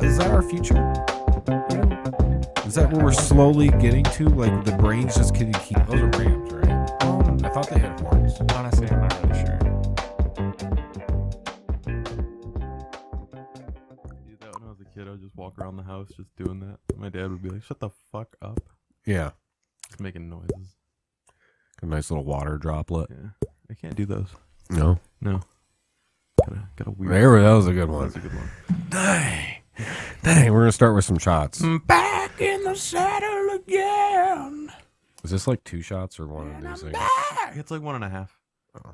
Is that our future? Is that what we're slowly getting to? Like the brains just can keep. Those are rams, right? I thought they had horns. Honestly, I'm not really sure. That when I was a kid, I would just walk around the house just doing that. My dad would be like, "Shut the fuck up!" Yeah. Just making noises. A nice little water droplet. Yeah, I can't do those. No. Got a weird. That was a good one. That's a good one. Dang, we're gonna start with some shots. Back in the saddle again. Is this like 2 shots or one of these things? It's like 1.5. Oh.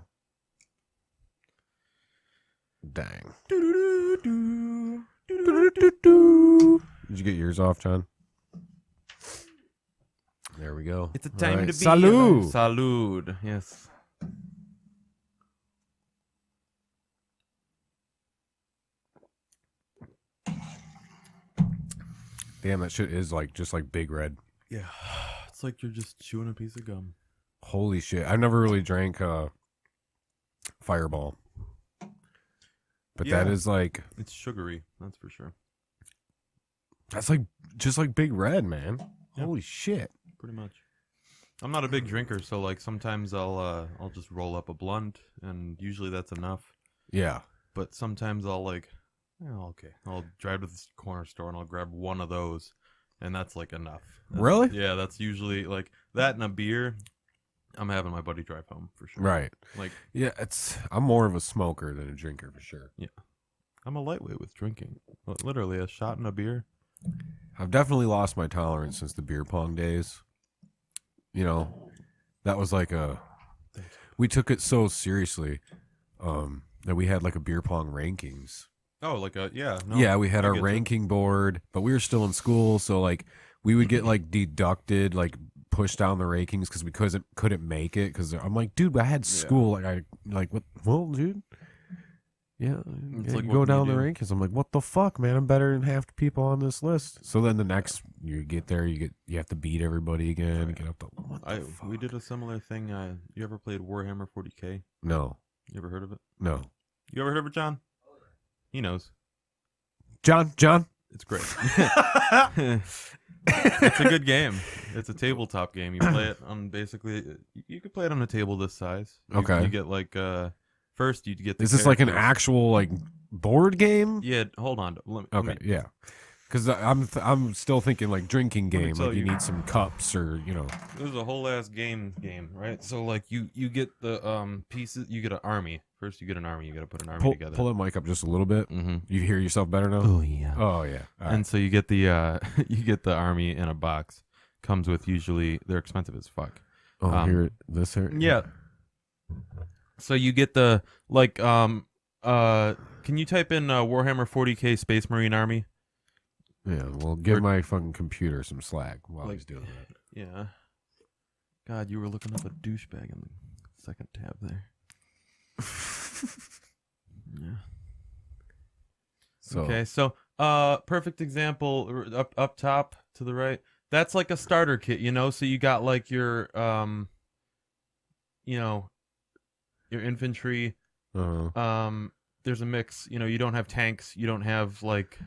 Dang. Did you get yours off, John? There we go. It's a time to be Salud. Salud. Yes. Damn, that shit is like just like Big Red. Yeah. It's like you're just chewing a piece of gum. Holy shit. I've never really drank Fireball. But Yeah. that is like, It's sugary, that's for sure. that's like just like Big Red, man. Yeah. Holy shit. Pretty much. I'm not a big drinker, so like sometimes I'll just roll up a blunt, and usually that's enough. Yeah. But sometimes I'll like, okay, I'll drive to the corner store and I'll grab one of those, and that's like enough. Really? Yeah, that's usually like that and a beer. I'm having my buddy drive home for sure. Right. Like, Yeah, I'm more of a smoker than a drinker for sure. I'm a lightweight with drinking. Literally a shot and a beer. I've definitely lost my tolerance since the beer pong days. You know, that was like we took it so seriously that we had like a beer pong rankings. Oh, like Yeah, we had I our get you. ranking board, but we were still in school, so like we would get like deducted, like pushed down the rankings because we couldn't make it. Because I'm like, dude, I had school. Like I like what? Well, dude, yeah, It's like, you what go can down you the do? rankings. I'm like, what the fuck, man? I'm better than half the people on this list. So then the next you get there, you have to beat everybody again. Right. Get up to what the fuck? We did a similar thing. You ever played Warhammer 40K? No, You ever heard of it? no, You ever heard of it, John? He knows. John. It's great. It's a good game. It's a tabletop game. You play it on basically. You could play it on a table this size. Okay. You get like first you get. The Is this like an characters. actual like board game? Yeah. Hold on. Let Okay, me, yeah. Because I'm still thinking like drinking Let me game, tell like you you. need some cups or This is a whole ass game, right? So like you get the pieces. You get an army. First you get an army. You got to put an army together. pull the mic up just a little bit. Mm-hmm. You hear yourself better now? Oh yeah. Oh yeah. All right. And so you get the you get the army in a box. Comes with usually they're expensive as fuck. Here this here. Yeah. So you get the like can you type in Warhammer 40K Space Marine Army? Yeah. Well, give Or- my fucking computer some slack while Like- he's doing that. Yeah. God, you were looking up a douchebag in the second tab there. Yeah. So Okay, so perfect example up top to the right. That's like a starter kit, you know. So you got like your your infantry. There's a mix. You know, you don't have tanks. You don't have like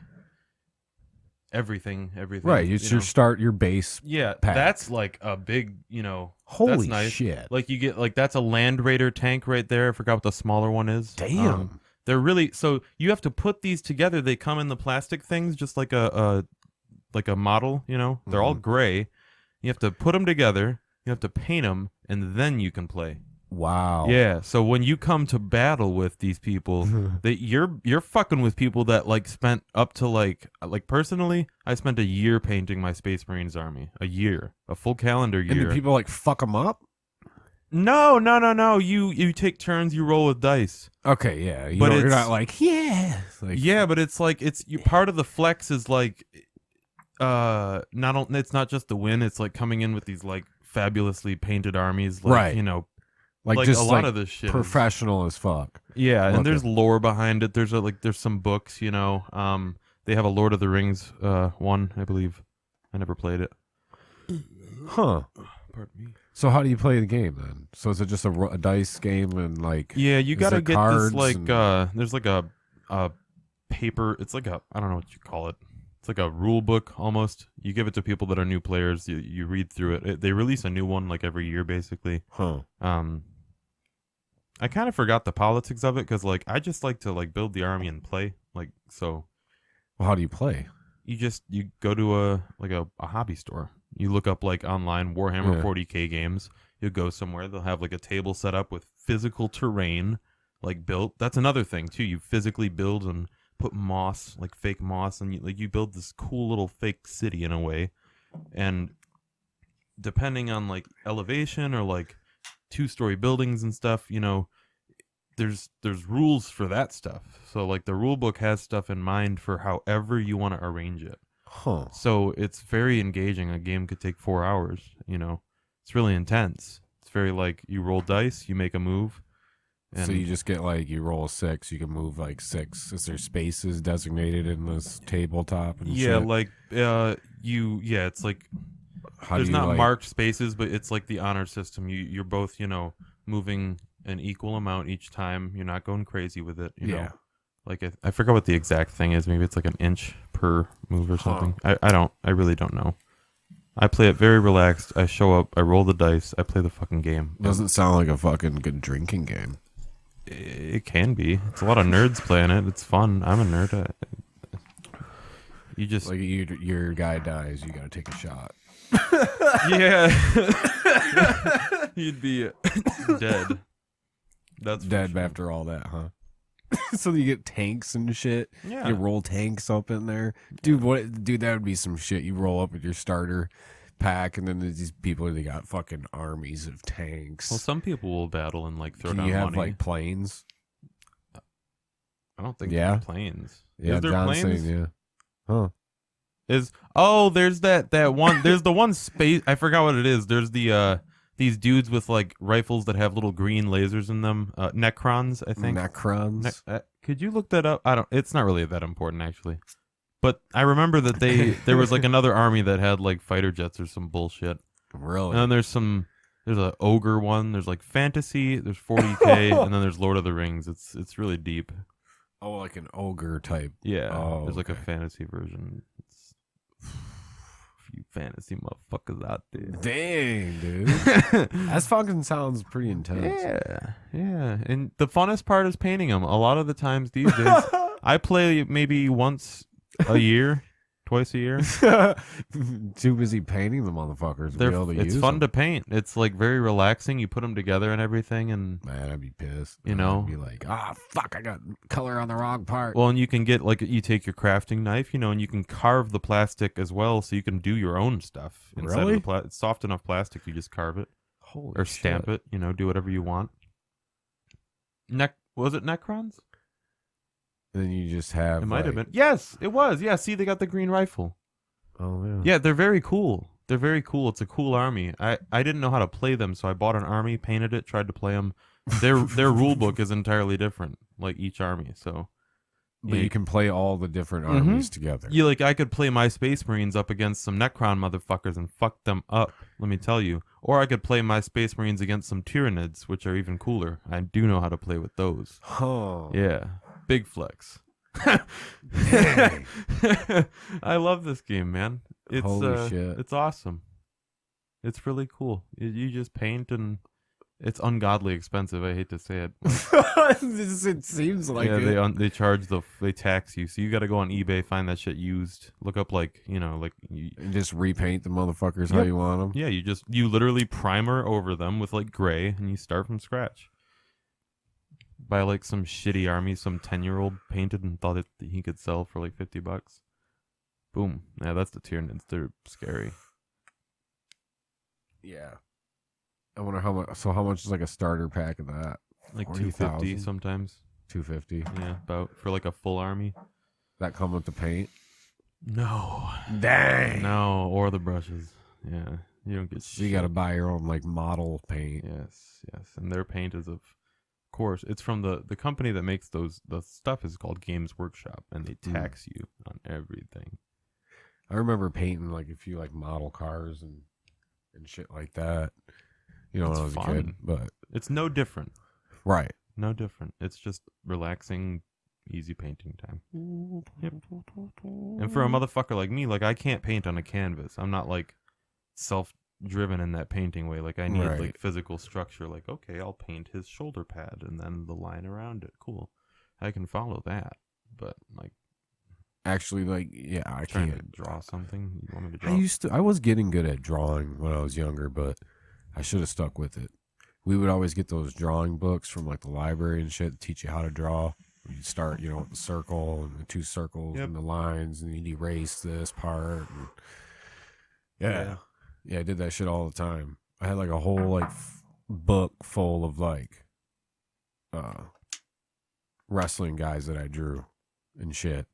everything. right. It's your start, your base. Yeah, pack. that's like a big. Holy nice. shit! Like you get like that's a Land Raider tank right there. I forgot what the smaller one is. Damn. They're really so you have to put these together. They come in the plastic things, just like a model. You know, they're all gray. You have to put them together. You have to paint them, and then you can play. Wow. Yeah. So when you come to battle with these people, you're fucking with people that like spent up to like personally, I spent a year painting my Space Marines army. A full calendar year. And do people like fuck them up? No. You take turns. You roll with dice. Okay, yeah. But You're it's- not like like, Yeah, but it's like part of the flex is like it's not just the win. It's like coming in with these like fabulously painted armies. Like, Right. You know, like like just a lot like of this shit. professional as fuck. Yeah, and Okay. there's lore behind it. There's some books, you know. They have a Lord of the Rings one, I believe. I never played it. Huh. Pardon me. So how do you play the game then? So is it just a dice game and like Yeah, you is gotta there get cards this like and- there's like a paper. It's like a, I don't know what you call it. It's like a rule book almost. You give it to people that are new players. You read through it. They release a new one like every year basically. Huh. I kind of forgot the politics of it because like I just like to like build the army and play like so. Well, how do you play? You go to a hobby store. You look up like online Warhammer Yeah. 40K games. You go somewhere, they'll have like a table set up with physical terrain like built. That's another thing too. You physically build and put moss, like fake moss, and you build this cool little fake city in a way. And depending on like elevation or like 2-story buildings and stuff, there's rules for that stuff. So like the rule book has stuff in mind for however you want to arrange it. Huh. So it's very engaging. A game could take 4 hours, It's really intense. It's very like you roll dice, you make a move. So you just get like you roll a 6, you can move like 6. Is there spaces designated in this tabletop and yeah, shit? like it's like How there's do you not like, marked spaces, but it's like the honor system. You're both, moving an equal amount each time. You're not going crazy with it, you know. Yeah. Like I forgot what the exact thing is. Maybe it's like an inch per move or something. I really don't know. I play it very relaxed. I show up, I roll the dice, I play the fucking game. Doesn't sound like a fucking good drinking game. It can be. It's a lot of nerds playing it. It's fun. I'm a nerd. You just Like your guy dies, you gotta take a shot. yeah. You'd be dead. That's for Dead sure. after all that, huh? So you get tanks and shit. Yeah. You roll tanks up in there, dude. Dude, that would be some shit. You roll up with your starter pack, and then there's these people. They got fucking armies of tanks. Well, some people will battle and like throw Can down you have money. like planes? I don't think Yeah. there's planes. Yeah, Is there John's planes? saying, yeah. Huh? There's that one. There's the one space. I forgot what it is. There's the these dudes with like rifles that have little green lasers in them. Necrons, I think. Necrons. Could you look that up? I don't. It's not really that important actually. But I remember that there was like another army that had like fighter jets or some bullshit. Really? And then there's a ogre one. There's like fantasy. There's 40K, and then there's Lord of the Rings. It's really deep. Oh, like an ogre type. Yeah. Oh, there's like a okay. fantasy version. It's few fantasy motherfuckers out there. Dang, dude. That fucking sounds pretty intense. Yeah. And the funnest part is painting them. A lot of the times these days, I play maybe once a year, twice a year. Too busy painting the motherfuckers to be able to It's use fun them. to paint. It's like very relaxing. You put them together and everything, and Man, I'd be pissed. You know? I'd be like, fuck, I got color on the wrong part. well, and you can get like you take your crafting knife, and you can carve the plastic as well, so you can do your own stuff inside Really? of the it's soft enough plastic. You just carve it Holy or stamp shit. it. Do whatever you want. Was it Necrons? And then you just have. It might have like- been. Yes, it was. Yeah, see, they got the green rifle. Oh, yeah. Yeah, they're very cool. They're very cool. It's a cool army. I didn't know how to play them, so I bought an army, painted it, tried to play them. Their rule book is entirely different, like each army. So, But Yeah. you can play all the different Mhm. armies together. I could play my Space Marines up against some Necron motherfuckers and fuck them up. Let me tell you. Or I could play my Space Marines against some Tyranids, which are even cooler. I do know how to play with those. Huh. Yeah, big flex. Dang. I love this game, man. It's Holy shit. It's awesome. It's really cool. You just paint, and it's ungodly expensive. I hate to say it. it seems like yeah, it. they charge they tax you, so you got to go on eBay, find that shit used. Look up like And just repaint the motherfuckers how Yep. you want them. yeah, you literally primer over them with like gray, and you start from scratch. Buy like some shitty army some 10-year-old painted and thought that he could sell for like $50. Boom. Yeah, that's the Tyranids. They're scary. Yeah. I wonder how much. So how much is like a starter pack of that? Like 40,000? 250 sometimes. 250. Yeah, about for like a full army. That come with the paint. No. Dang. No, or the brushes. Yeah. You don't get So you got to shit. buy your own like model paint. Yes. And their paint is of course, it's from the company that makes the stuff is called Games Workshop, and they tax you on everything. I remember painting like a few like model cars and shit like that. You know, It's when I was a fun. kid. But It's no different. right. No different. It's just relaxing, easy painting time. Yep. And for a motherfucker like me, like I can't paint on a canvas. I'm not like self-driven in that painting way. Like I need Right. like physical structure. Like okay, I'll paint his shoulder pad and then the line around it. Cool. I can follow that. But like Actually, like, yeah, I trying can't to draw something. You want me to I draw? I was getting good at drawing when I was younger, but I should have stuck with it. We would always get those drawing books from like the library and shit that teach you how to draw. You start, you know, with the circle and the two circles Yep. and the lines, and you'd erase this part. And yeah, I did that shit all the time. I had like a whole like book full of like wrestling guys that I drew and shit.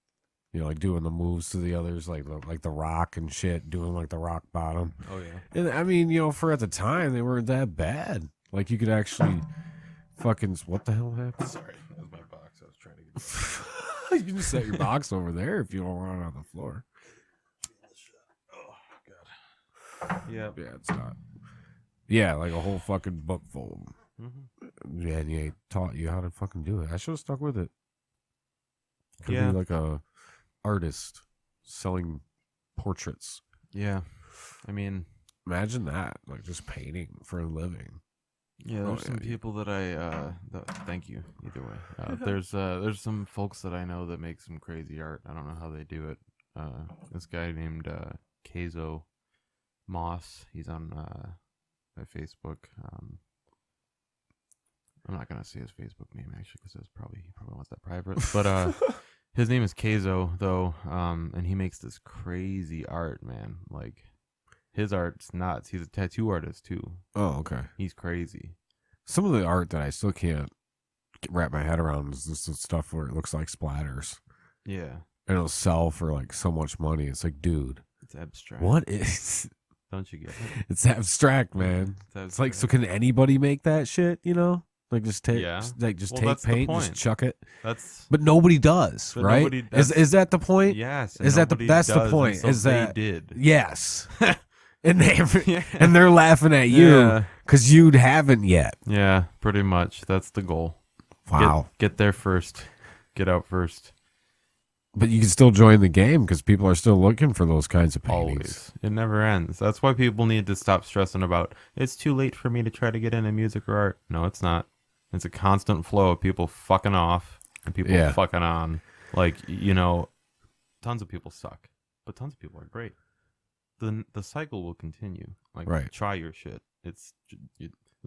You know, like doing the moves to the others, like the Rock and shit, doing like the Rock bottom. Oh yeah. And I mean, you know, for at the time, they weren't that bad. Like you could actually fucking what the hell happened? Sorry, that was my box. I was trying to get. You can just set your box over there if you don't want it on the floor. Oh god. Yeah. Yeah, it's not. Yeah, like a whole fucking book full of them. Mm-hmm. Yeah, and they taught you how to fucking do it. I should have stuck with it. Could Yeah. be like a artist selling portraits. Yeah. I mean, Imagine that, like just painting for a living. yeah, there's some people that thank you either way. There's some folks that I know that make some crazy art. I don't know how they do it. This guy named Kazo Moss. He's on my Facebook. I'm not gonna say his Facebook name actually because he probably wants that private. But his name is Kazo though, and he makes this crazy art, man. Like his art's nuts. He's a tattoo artist too. Oh, okay. He's crazy. Some of the art that I still can't wrap my head around is just the stuff where it looks like splatters. Yeah, And it'll sell for like so much money. It's like, dude, it's abstract. what is? Don't you get it? It's abstract, man. It's like, so can anybody make that shit? You know, like just take, Yeah. like just Well, take that's the paint, just point. chuck it. That's But nobody does, But right? nobody- Is that the point? yes. Is that the- nobody that's the does, point, and so is they that- did? Yes. And Yeah. and they're laughing at you Yeah. because you haven't yet. Yeah, pretty much. That's the goal. Wow. Get there first. Get out first. But you can still join the game because people are still looking for those kinds of paintings. Always. It never ends. That's why people need to stop stressing about it's too late for me to try to get into music or art. No, it's not. It's a constant flow of people fucking off and people Yeah. fucking on. Like, you know, tons of people suck, but tons of people are great. The cycle will continue. Like, Right. try your shit. There's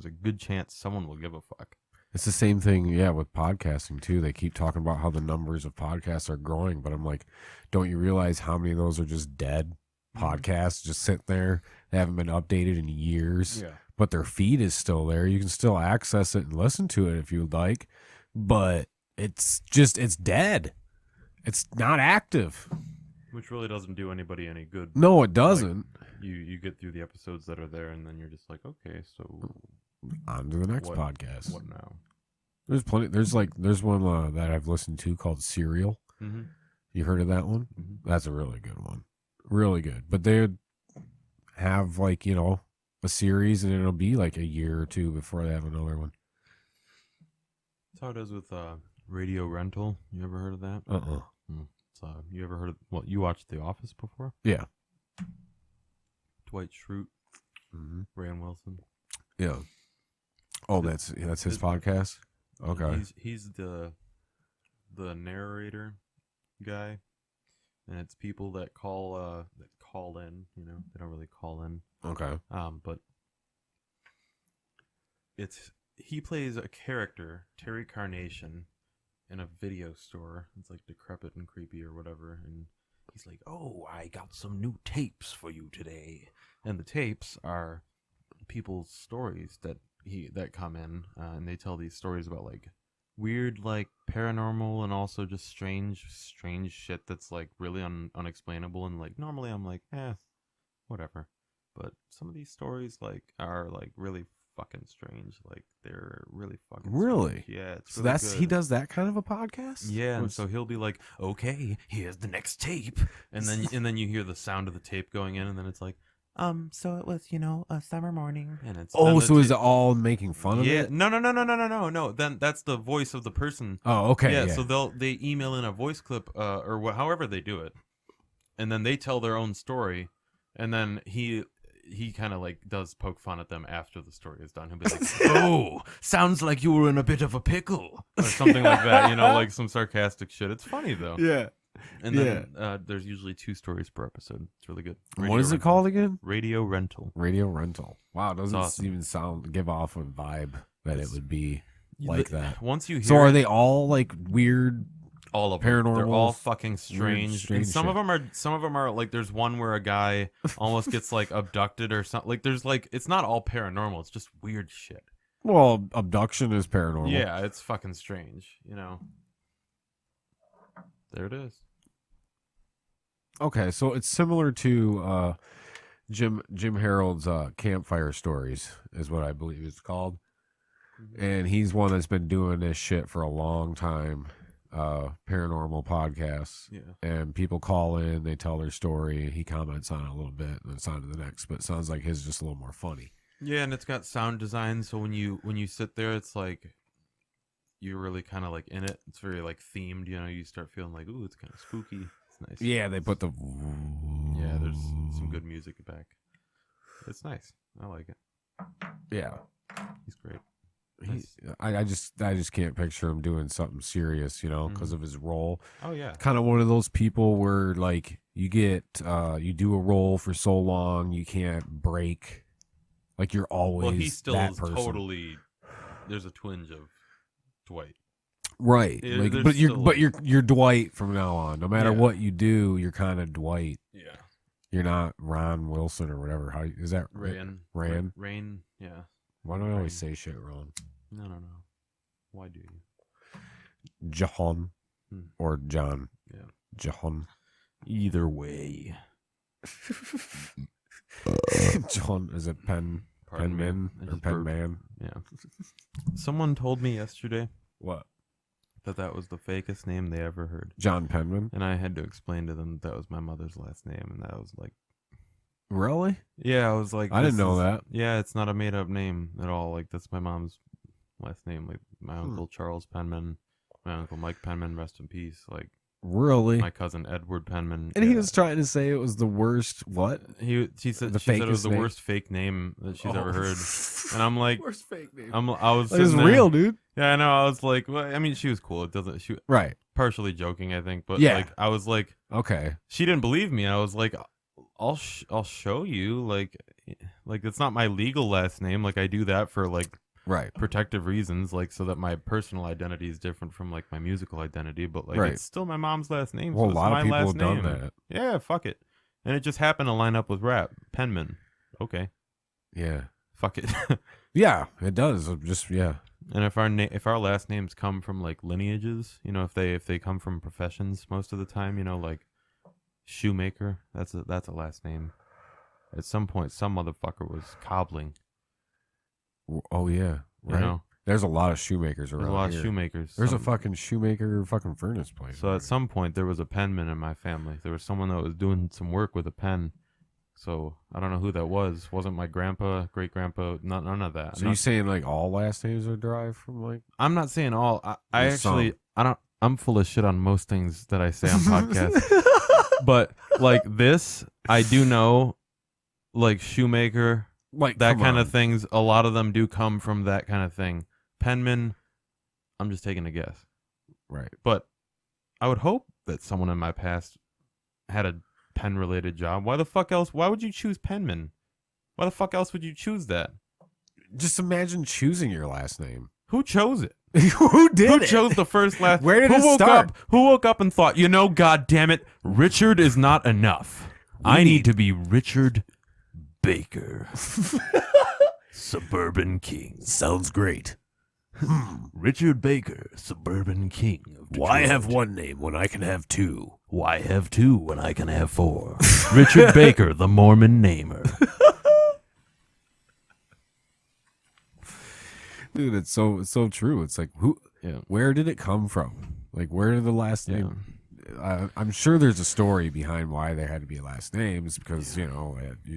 a good chance someone will give a fuck. It's the same thing, yeah, with podcasting too. They keep talking about how the numbers of podcasts are growing, but I'm like, don't you realize how many of those are just dead podcasts, just sitting there? They haven't been updated in years, Yeah. but their feed is still there. You can still access it and listen to it if you'd like, but it's dead. It's not active. Which really doesn't do anybody any good. No, it doesn't. You get through the episodes that are there, and then you're just like, okay, so On to the next What- podcast. what now? There's plenty. There's one that I've listened to called Serial. Mm-hmm. You heard of that one? Mm-hmm. That's a really good one. Really good. But they would have like, you know, a series and it'll be like a year or two before they have another one. That's how it is with radio rental. You ever heard of that? Uh-uh. So you ever heard of, well, you watched The Office before? Yeah. Dwight Schrute, Mm-hmm. Ran Wilson. Yeah. Oh, that's his podcast? Okay. He's the narrator guy, and it's people that call in. You know, they don't really call in. Okay. But he plays a character, Terry Carnation, in a video store. It's like decrepit and creepy or whatever, and he's like, "Oh, I got some new tapes for you today," and the tapes are people's stories that come in, and they tell these stories about like weird, like paranormal, and also just strange shit that's like really unexplainable. And like normally I'm like, whatever, but some of these stories like are like really fucking strange. Like they're really fucking Really? strange. Yeah, it's So really that's good. he does that kind of a podcast? Yeah, and What's- so he'll be like, "Okay, here's the next tape," and then you hear the sound of the tape going in, and then it's like, So it was, a summer morning, and it's Oh, so is it all making fun of yeah. it? No. Then that's the voice of the person. Oh, okay. Yeah. Yeah. So they email in a voice clip, or however they do it, and then they tell their own story, and then he kind of like does poke fun at them after the story is done. He'll be like, "Oh, sounds like you were in a bit of a pickle," or something like that. Like some sarcastic shit. It's funny though. Yeah. And then there's usually 2 stories per episode. It's really good. What is it called again? Radio Rental. Radio Rental. Wow, it doesn't awesome. even give off a vibe that it would be like that. Once you hear so are they all like weird? All of paranormal? them. They're all fucking strange. And some shit. of them are like, there's one where a guy almost gets like abducted or something. Like there's like, it's not all paranormal. It's just weird shit. Well, abduction is paranormal. Yeah, it's fucking strange. There it is. Okay, so it's similar to Jim Harold's Campfire Stories is what I believe it's called. And he's one that's been doing this shit for a long time. Paranormal podcasts. Yeah. And people call in, they tell their story, he comments on it a little bit, and then it's on to the next. But it sounds like his is just a little more funny. Yeah, and it's got sound design, so when you sit there, it's like you're really kind of like in it. It's very like themed, you start feeling like, ooh, it's kind of spooky. It's nice. Yeah, they put the Yeah, there's some good music back. It's nice. I like it. Yeah. He's great. I just can't picture him doing something serious, because of his role. Oh yeah. Kind of one of those people where like you get you do a role for so long you can't break. Like you're always well, he still that is person. Totally. There's a twinge of Dwight. Right. Yeah, like, there's but still you're Dwight from now on. No matter what you do, you're kind of Dwight. Yeah. You're not Ron Wilson or whatever. How is that? Rain. Rain. Yeah. Why do I always say shit wrong? No. Why do you? Jahan or John. Yeah. Jahan. Either way. John, is it Penman or Penman? Yeah. Someone told me yesterday What? that was the fakest name they ever heard. John Penman? And I had to explain to them that was my mother's last name, and that was like, really? yeah, I was like, I didn't know that. Yeah, it's not a made up name at all. Like that's my mom's last name. Like my uncle Charles Penman, my uncle Mike Penman, rest in peace. Like really, my cousin Edward Penman. And he was trying to say it was the worst. What? She said it was the worst fake name that she's ever heard. And I'm like, worst fake name. I was. It was real, dude. Yeah, I know. I was like, well, I mean, she was cool. It doesn't. She right. Partially joking, I think, but yeah. Like I was like, okay. She didn't believe me. I was like, I'll show you. Like it's not my legal last name. Like I do that for like protective reasons, like so that my personal identity is different from like my musical identity. But like it's still my mom's last name. Well, so a lot of people have done name. that. Yeah, fuck it. And it just happened to line up with rap. Penman. Okay. Yeah. Fuck it. Yeah, it does. Just yeah. And if our last names come from like lineages, if they come from professions most of the time, like shoemaker, that's a last name. At some point, some motherfucker was cobbling. Oh yeah, right. There's a lot of shoemakers around. There's a lot here. of shoemakers. There's a fucking shoemaker fucking furnace place. So at some point, there was a penman in my family. There was someone that was doing some work with a pen. So I don't know who that was. Wasn't my grandpa, great grandpa, none of that. So you saying like all last names are derived from like? I'm not saying all. I actually I'm full of shit on most things that I say on podcasts. But like this, I do know, like shoemaker, like that kind of things. A lot of them do come from that kind of thing. Penman, I'm just taking a guess. Right. But I would hope that someone in my past had a pen-related job. Why the fuck else? Why would you choose Penman? Why the fuck else would you choose that? Just imagine choosing your last name. Who chose it? Who did Who it? chose the first last? Where did who it woke start? Who woke up and thought, God damn it, Richard is not enough. I need to be Richard Baker. Suburban King. Sounds great. Richard Baker, Suburban King of Detroit. Why have one name when I can have two? Why have two when I can have four? Richard Baker, the Mormon namer. Dude, it's so true. It's like where did it come from? Like where did the last name? I'm sure there's a story behind why they had to be last names because you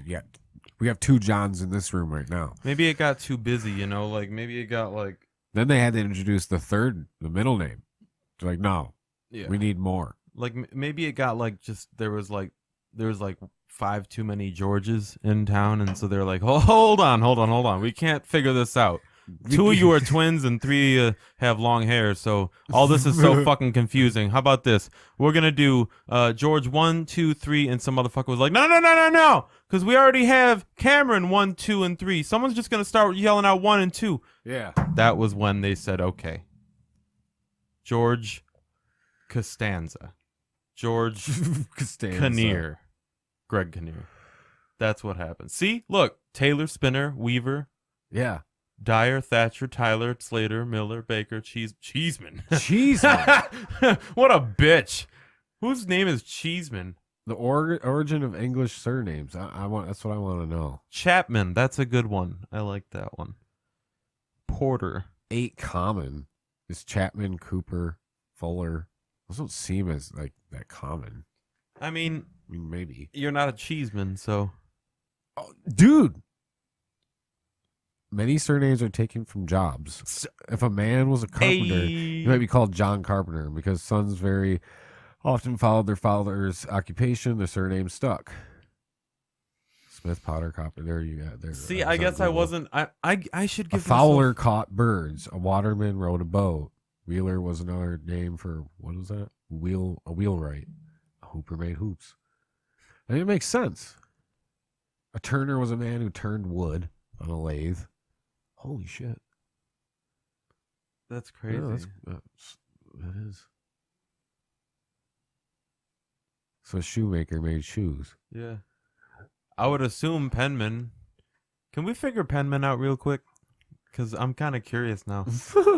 got We have 2 Johns in this room right now. Maybe it got too busy, you know, like maybe it got like. Then they had to introduce the middle name. They're like, no, Yeah. we need more. Like maybe it got like just there was like 5 too many Georges in town, and so they're like, hold on, we can't figure this out. 2 of you are twins and 3 have long hair, so all this is so fucking confusing. How about this? We're gonna do George 1, 2, 3, and some motherfucker was like, no, because we already have Cameron 1, 2, and 3. Someone's just gonna start yelling out 1 and 2. Yeah, that was when they said, okay, George Costanza, George Kinnear, Greg Kinnear. That's what happened. See, look, Taylor, Spinner, Weaver. Yeah. Dyer, Thatcher, Tyler, Slater, Miller, Baker, Cheeseman. Cheeseman. What a bitch. Whose name is Cheeseman? The origin of English surnames. I want. That's what I want to know. Chapman. That's a good one. I like that one. Porter. 8 common is Chapman, Cooper, Fuller. Those don't seem as like that common. I mean, maybe you're not a Cheeseman, so. Oh, dude. Many surnames are taken from jobs. If a man was a carpenter, he might be called John Carpenter because sons very often followed their father's occupation. The surname stuck. Smith, Potter, Carpenter. There you got there. See, I guess I wasn't. I should give. A fowler caught birds. A waterman rowed a boat. Wheeler was another name for what was that? A wheelwright. A hooper made hoops. And it makes sense. A turner was a man who turned wood on a lathe. Holy shit. That's crazy. Yeah, that is. So a shoemaker made shoes. Yeah. I would assume Penman. Can we figure Penman out real quick? Because I'm kind of curious now.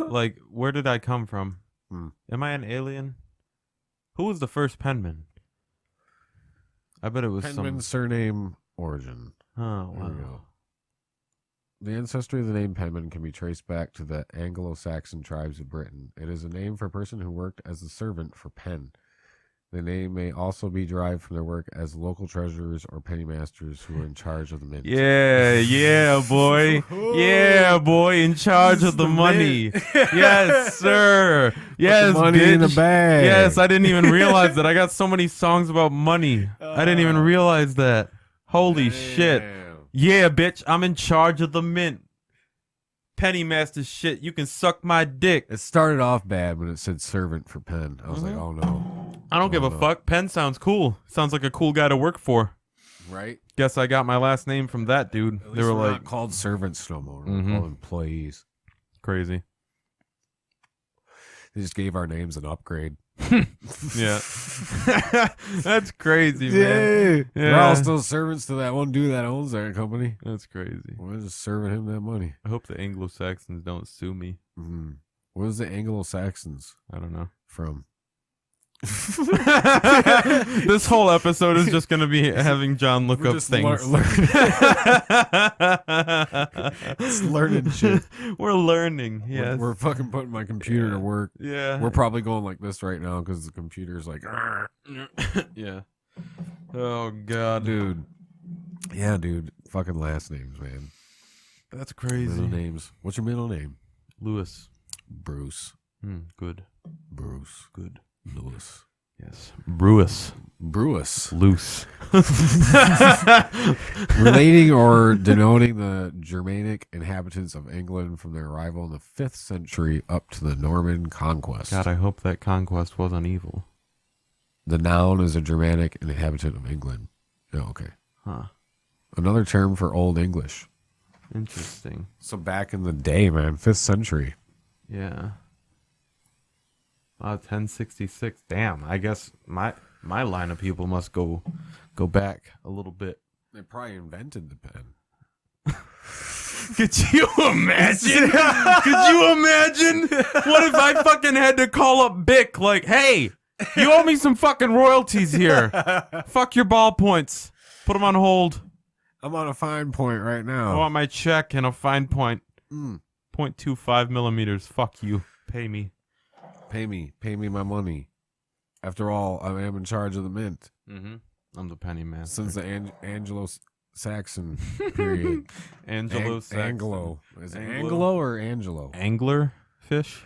Like, where did I come from? Am I an alien? Who was the first Penman? I bet it was Penman's surname origin. Oh, wow. The ancestry of the name Penman can be traced back to the Anglo-Saxon tribes of Britain. It is a name for a person who worked as a servant for Penn. The name may also be derived from their work as local treasurers or pennymasters who were in charge of the mint. Yeah, boy. Yeah, boy, in charge of the money. Yes, sir. Yes, money bitch. in the bag. Yes, I didn't even realize that. I got so many songs about money. I didn't even realize that. Holy shit. Yeah, bitch, I'm in charge of the mint. Pennymaster shit, you can suck my dick. It started off bad when it said servant for Penn. I was like, oh no. I don't give a fuck. Penn sounds cool. Sounds like a cool guy to work for. Right? Guess I got my last name from that dude. They were like, not called servants no more. We're called employees. Crazy. They just gave our names an upgrade. Yeah. That's crazy, man. Yeah. We're all still servants to that one dude that owns that company. That's crazy. We're just serving him that money. I hope the Anglo-Saxons don't sue me. Where was the Anglo-Saxons I don't know. from? This whole episode is just going to be having John look up things. It's learning shit. We're learning, yes. We're fucking putting my computer to work. Yeah. We're probably going like this right now because the computer's like, yeah. Oh, God. Dude. Yeah, dude. Fucking last names, man. That's crazy. Middle names. What's your middle name? Lewis. Bruce. Good. Bruce. Good. Lewis. Yes. Brewis. Loose. Relating or denoting the Germanic inhabitants of England from their arrival in the 5th century up to the Norman conquest. God, I hope that conquest wasn't evil. The noun is a Germanic inhabitant of England. Oh, okay. Huh. Another term for Old English. Interesting. So back in the day, man, 5th century. Yeah. 1066. Damn. I guess my line of people must go back a little bit. They probably invented the pen. Could you imagine? Could you imagine? What if I fucking had to call up Bic like, hey, you owe me some fucking royalties here. Fuck your ballpoints. Put them on hold. I'm on a fine point right I now. want my check and a fine point. 0.25 millimeters. Fuck you. Pay me. Pay me my money. After all, I am in charge of the mint. I'm the penny master. Since the Saxon period. Angelo Saxon. Anglo. Is it Anglo? Anglo or Angelo? Angler fish.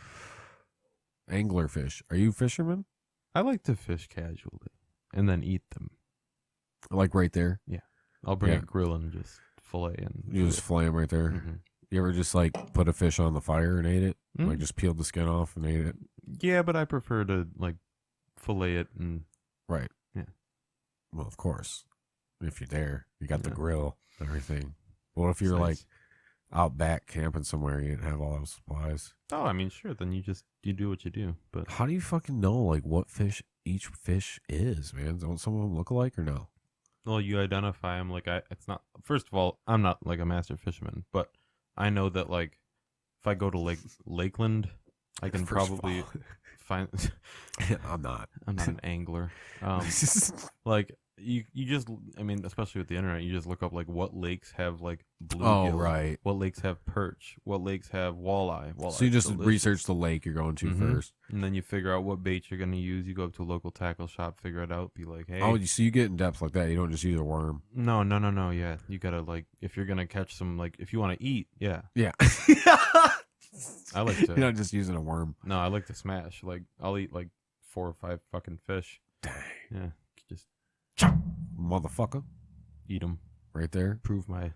Anglerfish. Are you a fisherman? I like to fish casually and then eat them. Like right there? Yeah. I'll bring Yeah. a grill and just fillet and You just fillet them right there? Mhm. You ever just like put a fish on the fire and ate it? Mm. Like just peeled the skin off and ate it? Yeah, but I prefer to like fillet it and Right. Yeah. Well, of course. If you're there, you got the Yeah. grill, everything. What if you're like out back camping somewhere and you didn't have all those supplies? Oh, I mean, sure. Then you do what you do. But How do you fucking know like what fish each fish is, man? Don't some of them look alike or no? well, you identify them like it's not. First of all, I'm not like a master fisherman, but I know that like if I go to Lakeland, I can First of probably all, find. I'm not. I'm not an angler. Like you just, I mean, especially with the internet, you just look up like what lakes have like bluegill, right. what lakes have perch, what lakes have walleye. So you just delicious. research the lake you're going to Mhm. first. And then you figure out what bait you're gonna use. You go up to a local tackle shop, figure it out, be like, hey. Oh, so you get in depth like that. You don't just use a worm. No. Yeah, you gotta like if you're gonna catch some like if you want to eat, yeah. Yeah. I like to. You're not just using a worm. No, I like to smash. Like I'll eat like 4 or 5 fucking fish. Dang. Yeah, just Motherfucker. eat them. Right there. Prove my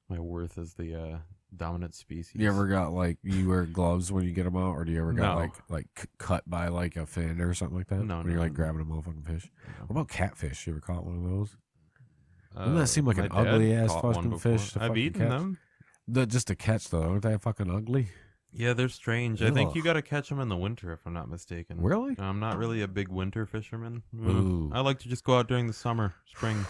worth as the dominant species. You ever got like you wear gloves when you get them out, or do you ever got No. like cut by like a fin or something like that? No, when no, you're like no. grabbing a motherfucking fish. No. What about catfish? You ever caught one of those? Doesn't that seem like my an dad ugly ass caught one fucking before. fish? To I've fucking eaten catch? them. Just to catch though, aren't they fucking ugly? Yeah, they're strange. I think you Ugh. got to catch them in the winter, if I'm not mistaken. Really? I'm not really a big winter fisherman. Ooh. I like to just go out during the summer, spring,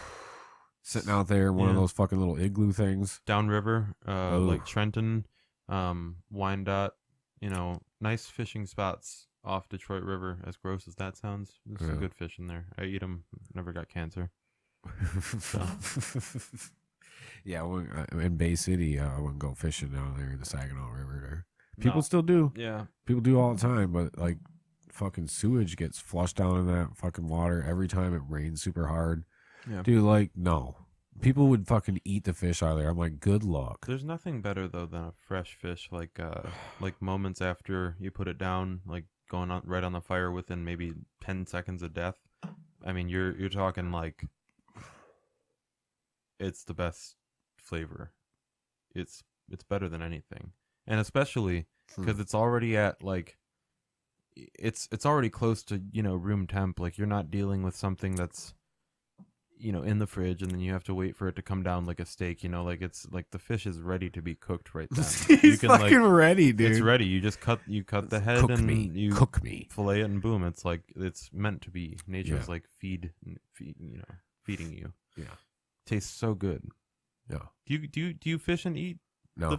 Sitting out there in one of Yeah. those fucking little igloo things. downriver, like Ooh. Trenton, Wyandotte. You know, nice fishing spots off Detroit River. As gross as that sounds, there's some Yeah. good fish in there. I eat them. Never got cancer. Yeah, in Bay City, I wouldn't go fishing down there in the Saginaw River. There, people No. still do. Yeah. People do all the time, but like, fucking sewage gets flushed down in that fucking water every time it rains super hard. Yeah. Dude, like, no. People would fucking eat the fish out of there. I'm like, good luck. There's nothing better though than a fresh fish, like moments after you put it down, like going on right on the fire within maybe 10 seconds of death. I mean, you're talking like it's the best flavor. It's better than anything, and especially because it's already at like it's already close to room temp. Like you're not dealing with something that's in the fridge, and then you have to wait for it to come down like a steak. Like it's like the fish is ready to be cooked right then. He's fucking ready, dude. It's ready. You just cut the head Cook and me. you Cook me. fillet it, and boom, it's like it's meant to be. Nature's Yeah. like feeding you. Yeah. Tastes so good. Yeah. Do you fish and eat? No.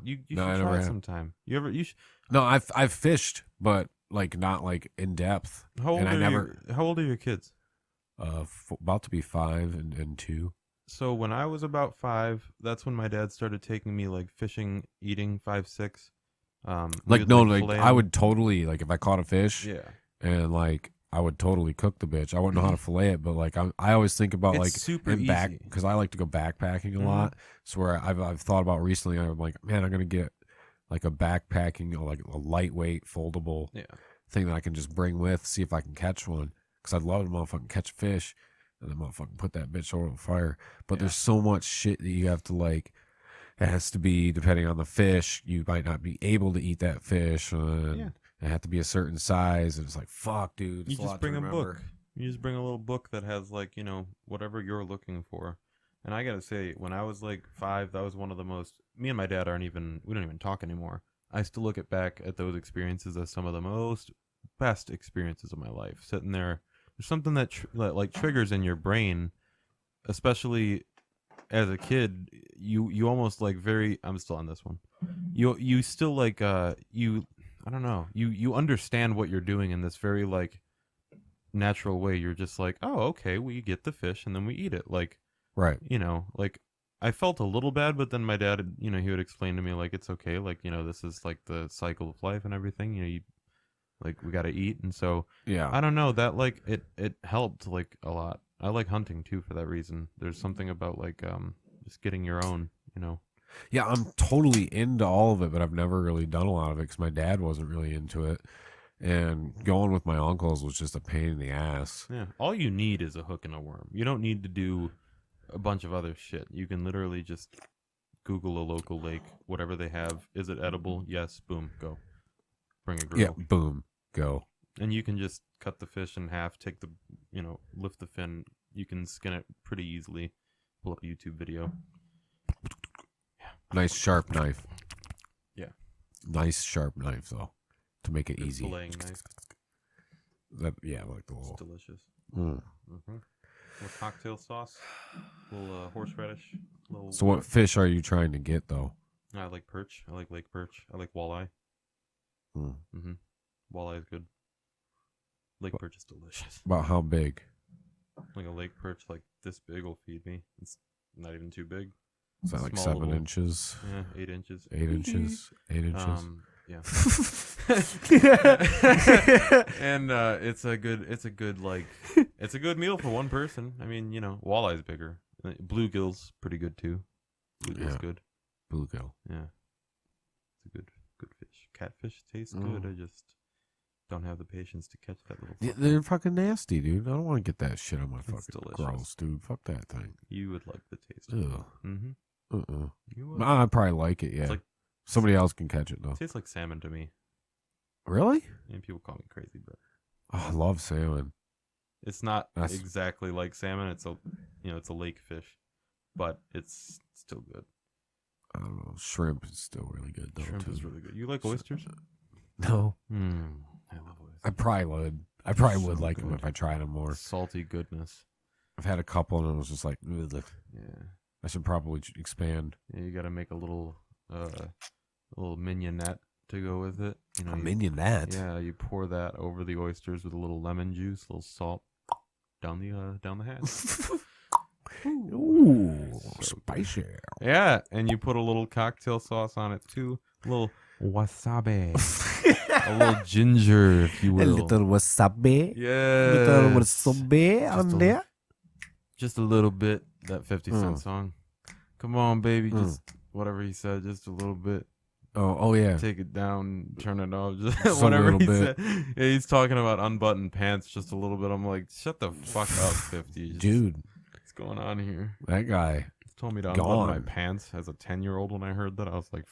You No, I should never try it have. sometime. You should. No, I've fished, but like not like in depth. How old And I never- how old are your kids? About to be 5 and 2. So when I was about 5, that's when my dad started taking me like fishing, eating 5, 6. We Like would, no, fillet like I them. would totally like if I caught a fish Yeah. and like I would totally cook the bitch. I wouldn't know how to fillet it, but like I always think about It's like super in back easy. because I like to go backpacking a Mhm. lot. So where I've thought about recently, I'm like, man, I'm gonna get like a backpacking or like a lightweight foldable Yeah. thing that I can just bring with, see if I can catch one. Because I'd love to motherfucking catch a fish and then motherfucking put that bitch over the fire. But Yeah. there's so much shit that you have to like. It has to be depending on the fish. You might not be able to eat that fish. And Yeah. it had to be a certain size. And it's like, fuck, dude. You it's a lot just to bring a remember. book. You just bring a little book that has like, whatever you're looking for. And I gotta say, when I was like 5, that was one of the most. Me and my dad we don't even talk anymore. I still look back at those experiences as some of the most best experiences of my life. Sitting there, there's something that like triggers in your brain, especially as a kid. You almost like I'm still on this one. You still like I don't know. You understand what you're doing in this very like natural way. You're just like, oh, okay, we get the fish and then we eat it. Like, Right. like I felt a little bad, but then my dad, he would explain to me like it's okay, like this is like the cycle of life and everything. You like we gotta eat, and so Yeah. I don't know that like it helped like a lot. I like hunting too for that reason. There's something about like just getting your own, Yeah, I'm totally into all of it, but I've never really done a lot of it because my dad wasn't really into it. And going with my uncles was just a pain in the ass. Yeah, all you need is a hook and a worm. You don't need to do a bunch of other shit. You can literally just Google a local lake, whatever they have. Is it edible? Yes. Boom. Go. Bring a grill. Yeah, boom, go. And you can just cut the fish in half, take the, lift the fin. You can skin it pretty easily. Pull up a YouTube video. Nice sharp knife. Yeah. Nice sharp knife, though, to make it Good easy. filleting knife. Yeah, I like the It's little. delicious. Mm. Little cocktail sauce. Little horseradish. So what fish are you trying to get, though? I like perch. I like lake perch. I like walleye. Mm. Walleye is good. Lake perch is delicious. About how big? Like a lake perch like this big will feed me. It's not even too big. Is that like Small 7 little- inches? Yeah, 8 inches. 8 inches? 8 inches? Yeah. And it's a good meal for one person. I mean, walleye's bigger. Bluegill's pretty good too. Bluegill's Yeah. good. Bluegill. Yeah. It's a good fish. Catfish tastes good. I just don't have the patience to catch that little Yeah, fucker. they're fucking nasty, dude. I don't want to get that shit on my It's fucking delicious. gross, dude. Fuck that thing. You would like the taste. Ugh. Mm-hmm. You would. I'd probably like it, yeah. It's like Somebody else can catch it, though. It tastes like salmon to me. Really? And people call me crazy, but Oh, I love salmon. it's not That's- exactly like salmon. It's a lake fish, but it's still good. I don't know. Shrimp is still really good, though, Shrimp too. is really good. You like oysters? No. I love oysters. I probably would. I probably So would like them good. if I tried them more. Salty goodness. I've had a couple, and it was just like, ugh. Yeah. I should probably expand. Yeah, you got to make a little mignonette to go with it. A minion that. Yeah, you pour that over the oysters with a little lemon juice, a little salt down the hatch. Ooh, So spicy. Yeah, and you put a little cocktail sauce on it too. A little wasabi. A little ginger, if you A will. little wasabi. Yeah. Little wasabi on there. Just a little bit. That 50 Cent Mm. song. Come on, baby. Just whatever he said, just a little bit. Oh yeah. Take it down, turn it off. Just Just a whatever little he bit. said. Yeah, he's talking about unbuttoned pants just a little bit. I'm like, shut the fuck up, 50. Just- Dude, What's going on here? that guy. He told me to unbutton my Gone. pants as a 10-year-old when I heard that. I was like,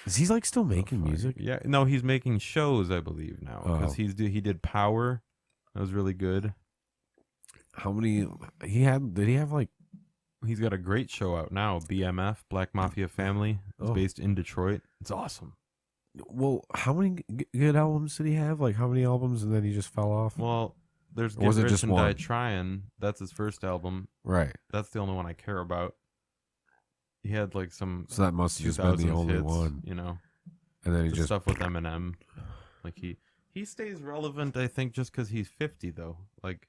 Is he like still making fuck. music? Yeah, no, he's making shows, I believe now, because Oh. he did Power. That was really good. How many he had? Did he have like? He's got a great show out now, BMF, Black Mafia Family. It's Oh. based in Detroit. It's awesome. Well, how many good albums did he have? Like how many albums, and then he just fell off? Well, there's Or Get was it Rich just and Die one? Trying. That's his first album. Right. That's the only one I care about. He had like some So that must have just been the 2000s only hits, one. And then he the just. stuff with Eminem. Like he stays relevant, I think, just because he's 50 though. Like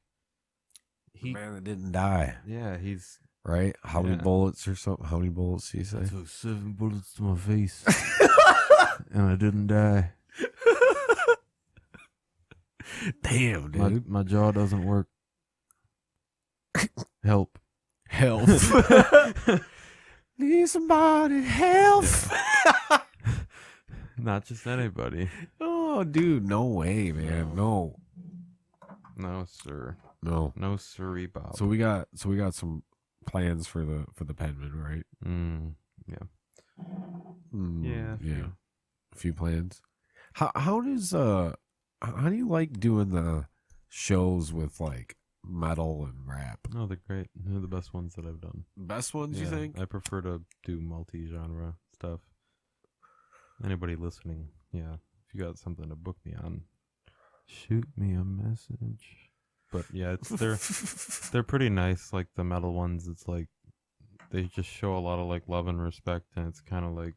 Man that didn't die. yeah, he's Right? How many Yeah. bullets or something? How many bullets did he say? took 7 bullets to my face, and I didn't die. Damn, dude. My jaw doesn't work. Help. Help. Need somebody help. Not just anybody. Oh, dude, no way, man. No. No, sir. No. No, sirree, Bob. So we got some plans for the Penman, right? Yeah. Yeah. Yeah. A few plans. How do you like doing the shows with like metal and rap? Oh, they're great. They're the best ones that I've done. Best ones, you Yeah, think? I prefer to do multi-genre stuff. Anybody listening, yeah, if you got something to book me on, shoot me a message. But yeah, they're pretty nice. Like the metal ones, it's like they just show a lot of like love and respect, and it's kind of like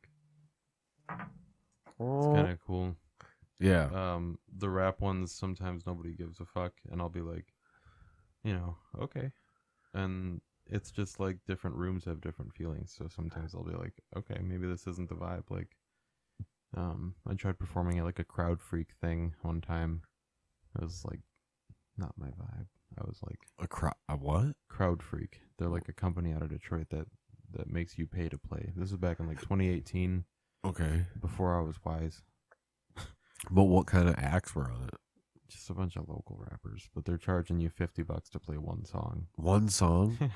it's kind of cool. Yeah. The rap ones, sometimes nobody gives a fuck, and I'll be like, okay, and it's just like different rooms have different feelings. So sometimes I'll be like, okay, maybe this isn't the vibe. Like, I tried performing at like a Crowd Freak thing one time. It was like not my vibe. I was like A what? Crowd Freak. They're like a company out of Detroit that that makes you pay to play. This was back in like 2018, Okay. before I was wise. But what kind of acts were on it? Just a bunch of local rappers, but they're charging you $50 to play one song. One song?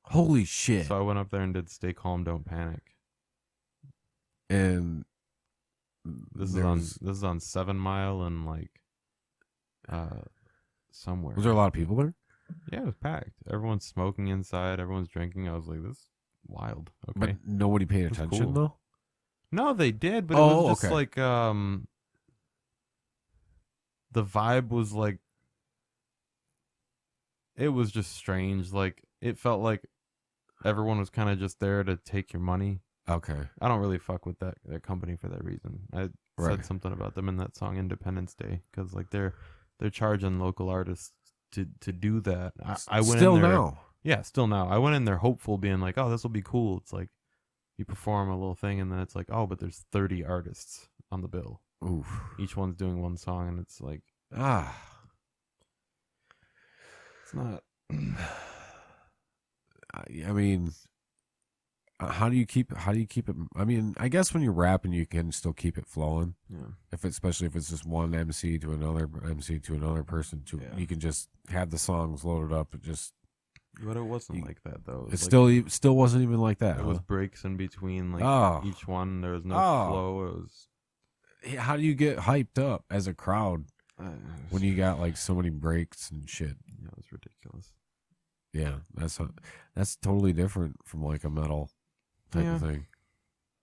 Holy shit. So I went up there and did "Stay Calm, Don't Panic." And This is on 7 Mile and like somewhere. Was there a lot of people there? Yeah, it was packed. Everyone's smoking inside. Everyone's drinking. I was like, this is wild. Okay. But nobody paid That's attention cool. though? No, they did, but it was just okay. like the vibe was like, it was just strange. Like it felt like everyone was kind of just there to take your money. Okay. I don't really fuck with that company for that reason. I said something about them in that song Independence Day, because like they're charging local artists to do that. I went still in there, now. Yeah, still now. I went in there hopeful, being like, oh, this will be cool. It's like you perform a little thing, and then it's like, oh, but there's 30 artists on the bill. Oof. Each one's doing one song, and it's like, it's not. I mean, how do you keep it? I mean, I guess when you're rapping, you can still keep it flowing. Yeah. Especially if it's just one MC to another MC to another person, you can just have the songs loaded up. But it wasn't like that though. It still wasn't even like that. It was breaks in between, like each one. There was no flow. It was. How do you get hyped up as a crowd when you got like so many breaks and shit? Yeah, it was ridiculous. Yeah, that's totally different from like a metal type of thing.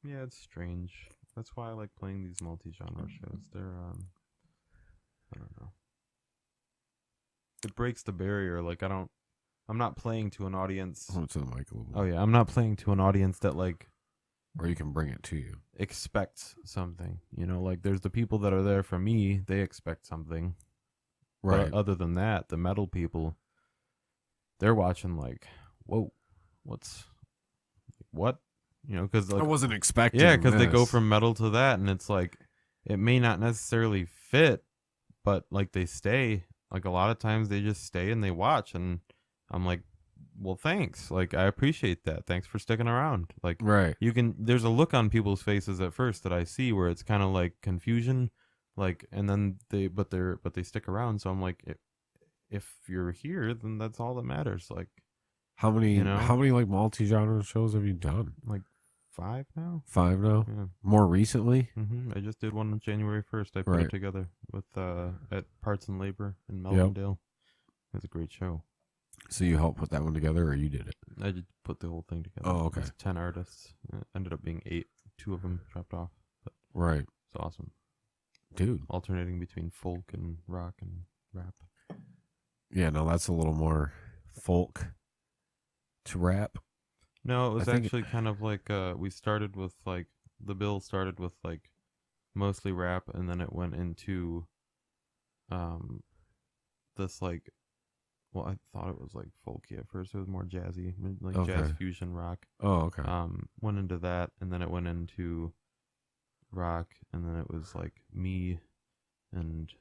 Yeah, it's strange. That's why I like playing these multi-genre shows. They're I don't know. It breaks the barrier. Like I'm not playing to an audience. Oh, to the mic a little bit. Oh yeah, I'm not playing to an audience that like, or you can bring it to you. Expects something. You know, like there's the people that are there for me. They expect something. Right. But other than that, the metal people, they're watching like, whoa, what? You know, because like, I wasn't expecting. Yeah, because they go from metal to that, and it's like, it may not necessarily fit, but like they stay. Like a lot of times they just stay and they watch, and I'm like, well, thanks. Like I appreciate that. Thanks for sticking around. Like right. There's a look on people's faces at first that I see where it's kind of like confusion, like, and then they stick around. So I'm like, if you're here, then that's all that matters. Like, how many like multi-genre shows have you done? Like 5 now. 5 now. Yeah. More recently. I just did one on January 1st. I put it together with at Parts and Labor in Melvindale. It was a great show. So you helped put that one together, or you did it? I just put the whole thing together. Oh, okay. It was 10 artists. It ended up being 8. 2 of them dropped off. But right. It's awesome. Dude. Alternating between folk and rock and rap. Yeah, no, that's a little more folk to rap. No, it was actually kind of like we started with like the bill started with like mostly rap, and then it went into this like, well, I thought it was like folky at first. It was more jazzy, like jazz fusion rock. Oh, okay. Went into that, and then it went into rock, and then it was like me, and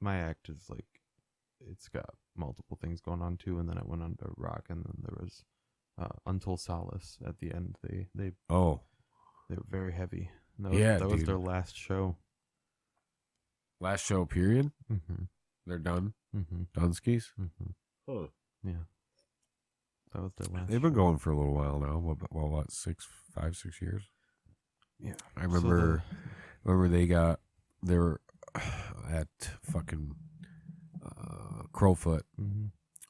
my act is like, it's got multiple things going on too, and then it went on to rock, and then there was Until Solace at the end. They were very heavy. That was their last show. Last show, period. Mm-hmm. They're done. Mm-hmm. Dunskies. Mm-hmm. Oh, yeah. That was their last. They've been going for a little while now. What, 5, 6 years? Yeah. I remember. They were at fucking Crowfoot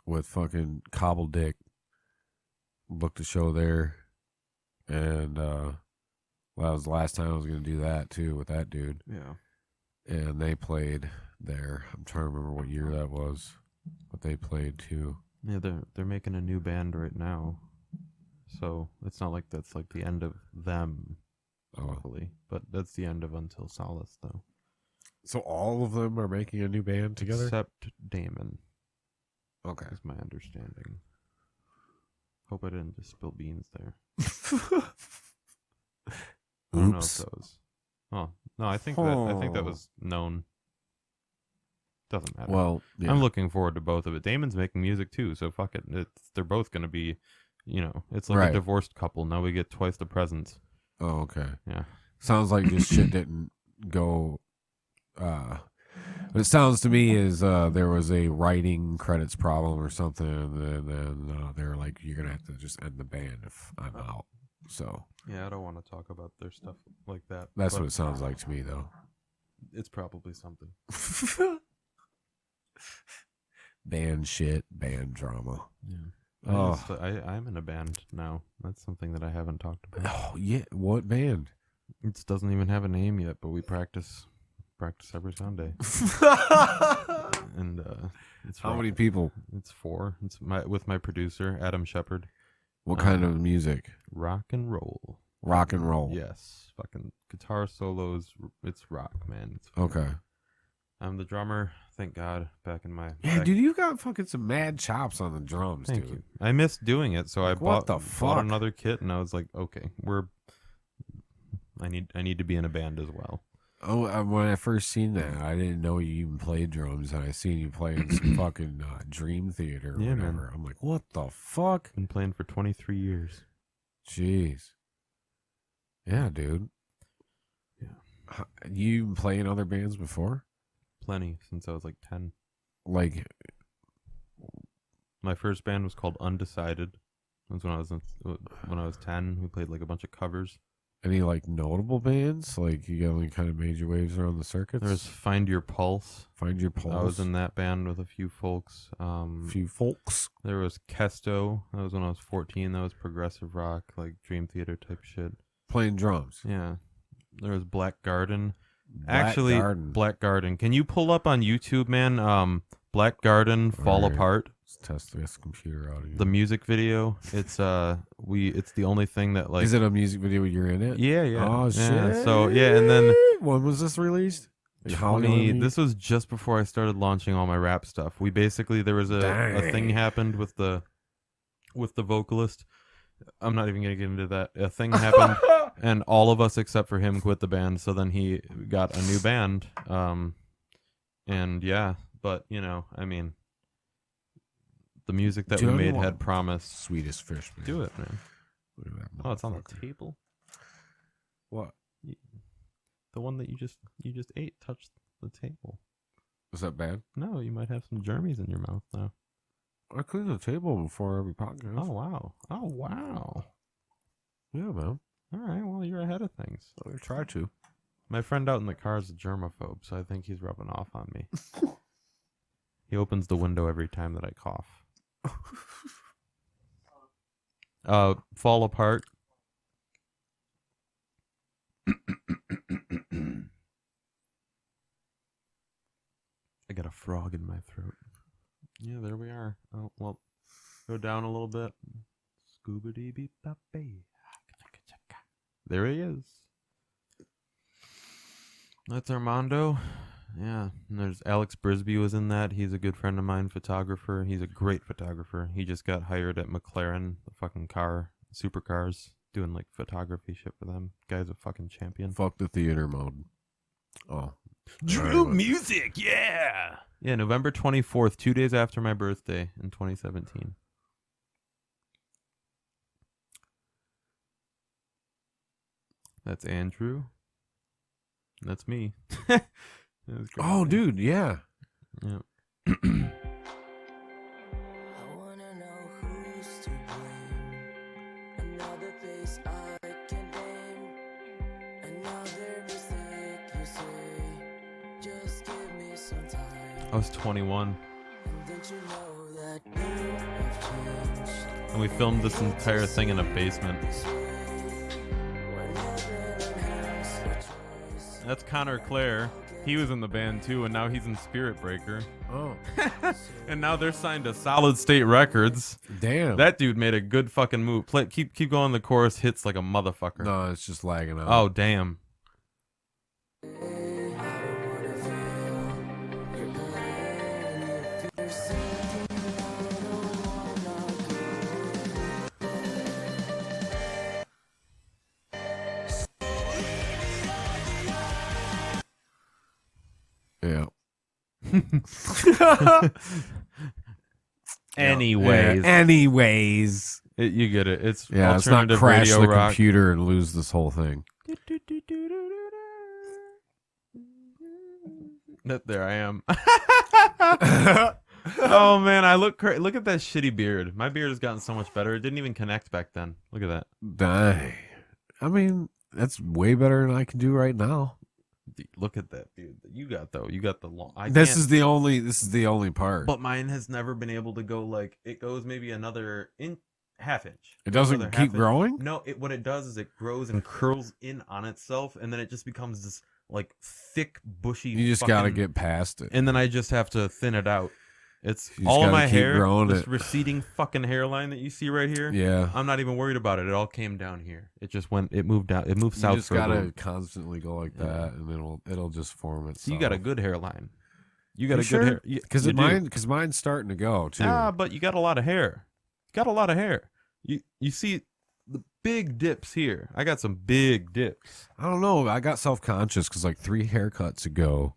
with fucking Cobble Dick. Booked a show there, and that was the last time I was gonna do that too with that dude. Yeah. And they played there. I'm trying to remember what year that was, but they played too. Yeah, they're making a new band right now, so it's not like that's like the end of them, luckily. But that's the end of Until Solace, though. So all of them are making a new band together, except Damon. Okay, is my understanding. Hope I didn't just spill beans there. I don't know if that was. Oh no, I think that was known. Doesn't matter. Well, yeah. I'm looking forward to both of it. Damon's making music too, so fuck it. They're both going to be You know, it's like Right. a divorced couple. Now we get twice the presents. Oh, okay. Yeah. Sounds like this shit didn't go. What it sounds to me is there was a writing credits problem or something, and then they were like, "You're gonna have to just end the band if I'm out." So Yeah, I don't want to talk about their stuff like that. that's but what it sounds like to me, though. it's probably something. Band shit, band drama. Yeah. Oh. I'm in a band now. That's something that I haven't talked about. Oh yeah, what band? It doesn't even have a name yet, but we practice every Sunday. And it's How many people? It's 4. It's with my producer Adam Shepard. What kind of music? Rock and roll. Rock and roll. Yes, fucking guitar solos. It's rock, man. It's Okay. I'm the drummer. Thank God. Back in my Dude, you got fucking some mad chops on the drums, Thank dude. you. I missed doing it, so I What bought the fuck? another kit, and I was like, okay, I need to be in a band as well. Oh, when I first seen that, I didn't know you even played drums, and I seen you playing some fucking Dream Theater or Yeah, whatever. man. I'm like, what the fuck? Been playing for 23 years. Jeez. Yeah, dude. Yeah. You been playing other bands before? Plenty since I was like 10. Like, My first band was called Undecided. It was when I was 10. We played like a bunch of covers. any like notable bands? Like, you got any kind of major waves around the circuits? There was Find Your Pulse. Find Your Pulse. I was in that band with a few folks. Few folks. There was Kesto. That was when I was 14. That was progressive rock, like Dream Theater type shit. Playing drums. Yeah. There was Black Garden. Garden. Black Garden. Can you pull up on YouTube, man? Black Garden Fall Alright. Apart. Let's test this computer out again. The music video. It's it's the only thing that like Is it a music video you're in it? Yeah. Oh Yeah. shit. So yeah, and then when was this released? Like, how long this was just before I started launching all my rap stuff. We basically there was a thing Dang. happened with the vocalist. I'm not even gonna get into that. A thing happened and all of us except for him quit the band, so then he got a new band. And yeah, but you know, I mean the music that Dude, we I made want had promised. Sweetest fish, man. Do it, man. Look at that. Oh, it's on the motherfucker. table. What? The one that you just ate touched the table. Was that bad? No, you might have some germies in your mouth now. I clean the table before every podcast. Oh wow. Oh wow. Yeah, man. All right, well you're ahead of things. I try to. My friend out in the car is a germaphobe, so I think he's rubbing off on me. He opens the window every time that I cough. Fall Apart. I got a frog in my throat. Yeah, there we are. Oh, well, go down a little bit. Scooby-Dee-Beep-Bop-Bee. There he is. That's Armando. Yeah, and there's Alex Brisby was in that. He's a good friend of mine, photographer. He's a great photographer. He just got hired at McLaren, the fucking supercars, doing like photography shit for them. Guy's a fucking champion. Fuck the theater mode. Oh. True Alright, music, yeah. Yeah, November 24th, 2 days after my birthday in 2017. That's Andrew. That's me. That was great. Oh, dude, yeah. Yeah. I wanna know who's to blame. Another face I can name. Another mistake you say. Just give me some time. I was 21, And didn't you know that you have changed? and we filmed this entire thing in a basement. This way, when heaven has a choice. That's Connor Clare. He was in the band too, and now he's in Spirit Breaker. Oh. And now they're signed to Solid State Records. Damn. That dude made a good fucking move. Keep going. The chorus hits like a motherfucker. No, it's just lagging out. Oh damn. I don't wanna feel your pain. If you're sinking, I don't wanna go. Yeah. Anyways. Anyways. You get it. It's Yeah, it's not alternative crash radio the rock. computer and lose this whole thing. There I am. Oh man, I look look at that shitty beard. My beard has gotten so much better. It didn't even connect back then. Look at that. Dang. I mean, that's way better than I can do right now. Look at that beard that you got though. You got the long. This is the only part. But mine has never been able to go like it goes maybe another half inch. It doesn't Another keep half inch. growing? No, what it does is it grows and curls in on itself, and then it just becomes this like thick, bushy. You just gotta get past it. And then I just have to thin it out. It's You just all of gotta my keep hair, growing this it. receding fucking hairline that you see right here. Yeah. I'm not even worried about it. It all came down here. It just went. It moved down. It moved south. You just for a gotta little. constantly go like that, and it'll just form itself. So you got a good hairline. You got You a sure? good hair. Because mine's starting to go too. But you got a lot of hair. You got a lot of hair. You see the big dips here. I got some big dips. I don't know. I got self-conscious because like 3 haircuts ago,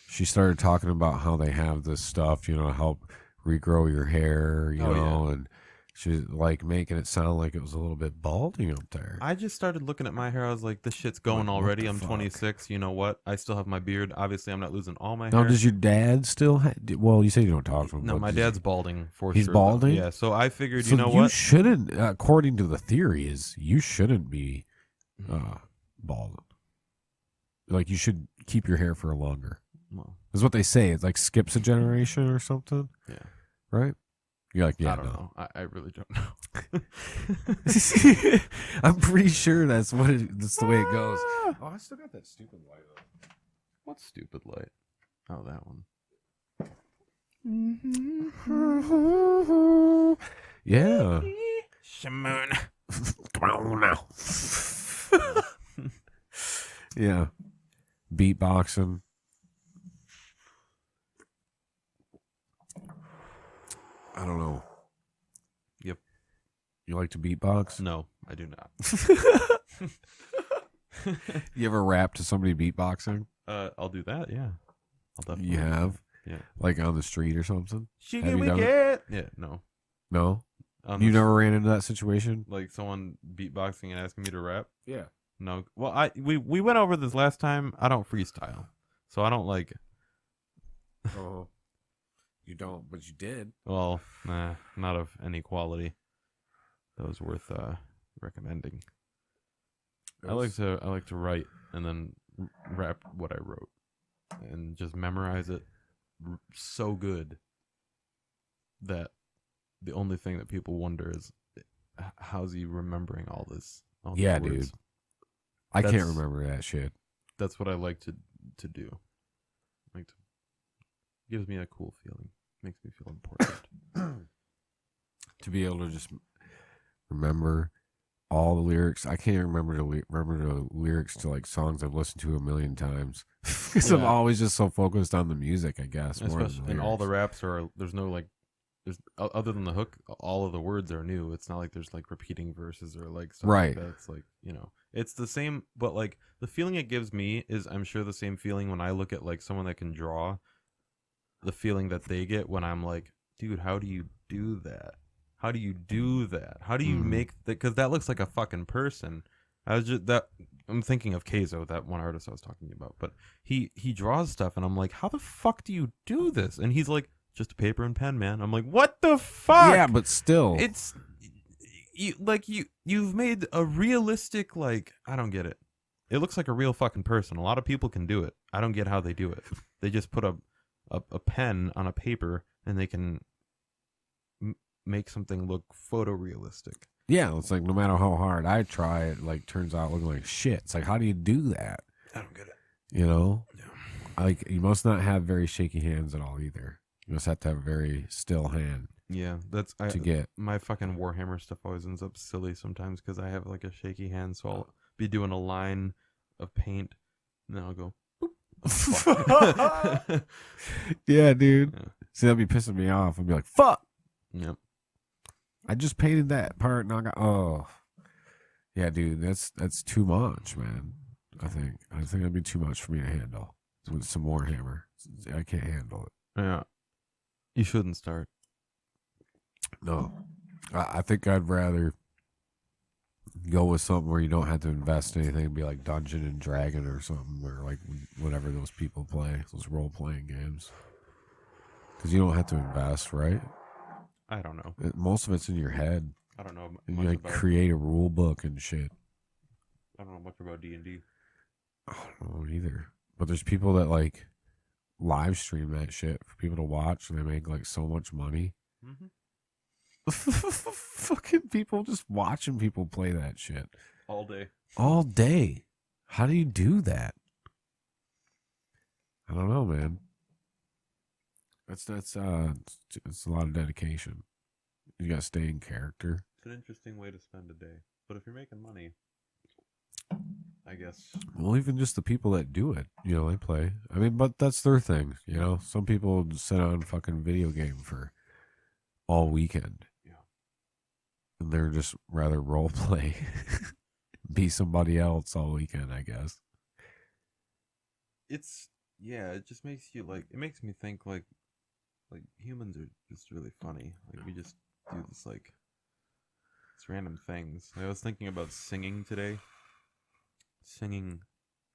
she started talking about how they have this stuff, to help regrow your hair, and she's like making it sound like it was a little bit balding up there. I just started looking at my hair. I was like, this shit's going Like, what already. the I'm fuck? 26. You know what? I still have my beard. Obviously, I'm not losing all my Now, hair. does your dad still well, you say you don't talk to him. No, but my dad's balding for He's sure. though. balding? Yeah, so I figured, So you know what? shouldn't, according to the theory, is you shouldn't be balding. Like, you should keep your hair for longer. Well, Is what they say. It like skips a generation or something, yeah. right? You're like, yeah, I don't no. know. I really don't know. I'm pretty sure that's that's the way it goes. Oh, I still got that stupid light on. What stupid light? Oh, that one. Yeah. Shimon. Come on now. Yeah. Beatboxing. I don't know. Yep. You like to beatbox? No, I do not. You ever rap to somebody beatboxing? I'll do that. Yeah. I'll definitely. You have? Yeah. Like on the street or something? She Have get you done wicked. Yeah. No. No? The You never ran into that situation? like someone beatboxing and asking me to rap. Yeah. No. Well, we went over this last time. I don't freestyle, so I don't like. Oh. You don't, but you did. Well, nah, not of any quality that was worth recommending. I like to write and then rap what I wrote and just memorize it so good that the only thing that people wonder is how's he remembering all this? All these Yeah, words? dude. I can't That's- remember that shit. That's what I like to do. Like to gives me a cool feeling. Makes me feel important. To be able to just remember all the lyrics. I can't remember remember the lyrics to like songs I've listened to a million times because I'm Yeah. always just so focused on the music, I guess. More than Especially, the and all the lyrics. raps are there's no like there's other than the hook, all of the words are new. It's not like there's like repeating verses or like stuff Right. like that. It's like, it's the same, but like the feeling it gives me is I'm sure the same feeling when I look at like someone that can draw, the feeling that they get when I'm like, dude, how do you do that? How do you do that? How do you make that? Because that looks like a fucking person. I'm thinking of Keizo, that one artist I was talking about, but he draws stuff and I'm like, how the fuck do you do this? And he's like, just a paper and pen, man. I'm like, what the fuck? Yeah, but still, It's you've made a realistic, like, I don't get it. It looks like a real fucking person. A lot of people can do it. I don't get how they do it. They just put a pen on a paper and they can make something look photorealistic. yeah, it's like no matter how hard I try, it like turns out looking like shit. It's like, how do you do that? I don't get it. You know, Yeah. like you must not have very shaky hands at all either. You must have to have a very still hand Yeah, to get. my fucking Warhammer stuff always ends up silly sometimes because I have like a shaky hand, so I'll be doing a line of paint and then I'll go boop. Oh, fuck. Yeah, dude. Yeah. See, that'd be pissing me off. I'd be like, fuck. Yep. I just painted that part and I got yeah, dude, that's too much, man. I think that'd be too much for me to handle with some Warhammer. I can't handle it. Yeah. You shouldn't start. No, I think I'd rather go with something where you don't have to invest anything. It'd be like Dungeon and Dragon or something, or like whatever those people play, those role playing games. Because you don't have to invest, right? I don't know. Most of it's in your head. I don't know And much you like about. create a rule book and shit. I don't know much about D&D. I don't know either. But there's people that like live stream that shit for people to watch, and they make like so much money. Mm-hmm. Fucking people just watching people play that shit All day. all day. How do you do that? I don't know, man. It's a lot of dedication. You gotta stay in character. It's an interesting way to spend a day. But if you're making money, I guess. Well, even just the people that do it, you know, they play. I mean, but that's their thing, you know. Some people sit on fucking video game for all weekend. Yeah. And they're just rather role play, be somebody else all weekend, I guess. It's it just makes you like it makes me think like humans are just really funny. Like we just do this like it's random things. I was thinking about singing today. Singing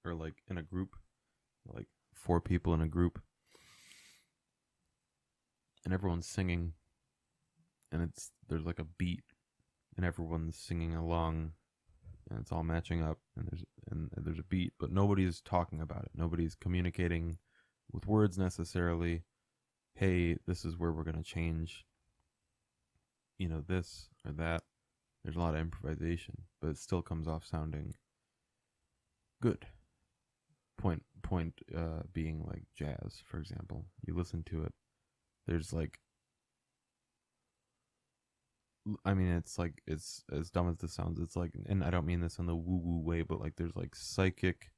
or like in a group, like 4 people in a group. And everyone's singing and there's like a beat and everyone's singing along and it's all matching up and there's a beat, but nobody's talking about it. Nobody's communicating with words necessarily. Hey, this is where we're going to change, you know, this or that. There's a lot of improvisation, but it still comes off sounding good. Point being like jazz, for example. You listen to it. There's like, I mean, it's like, it's as dumb as this sounds. It's like, and I don't mean this in the woo-woo way, but like there's like psychic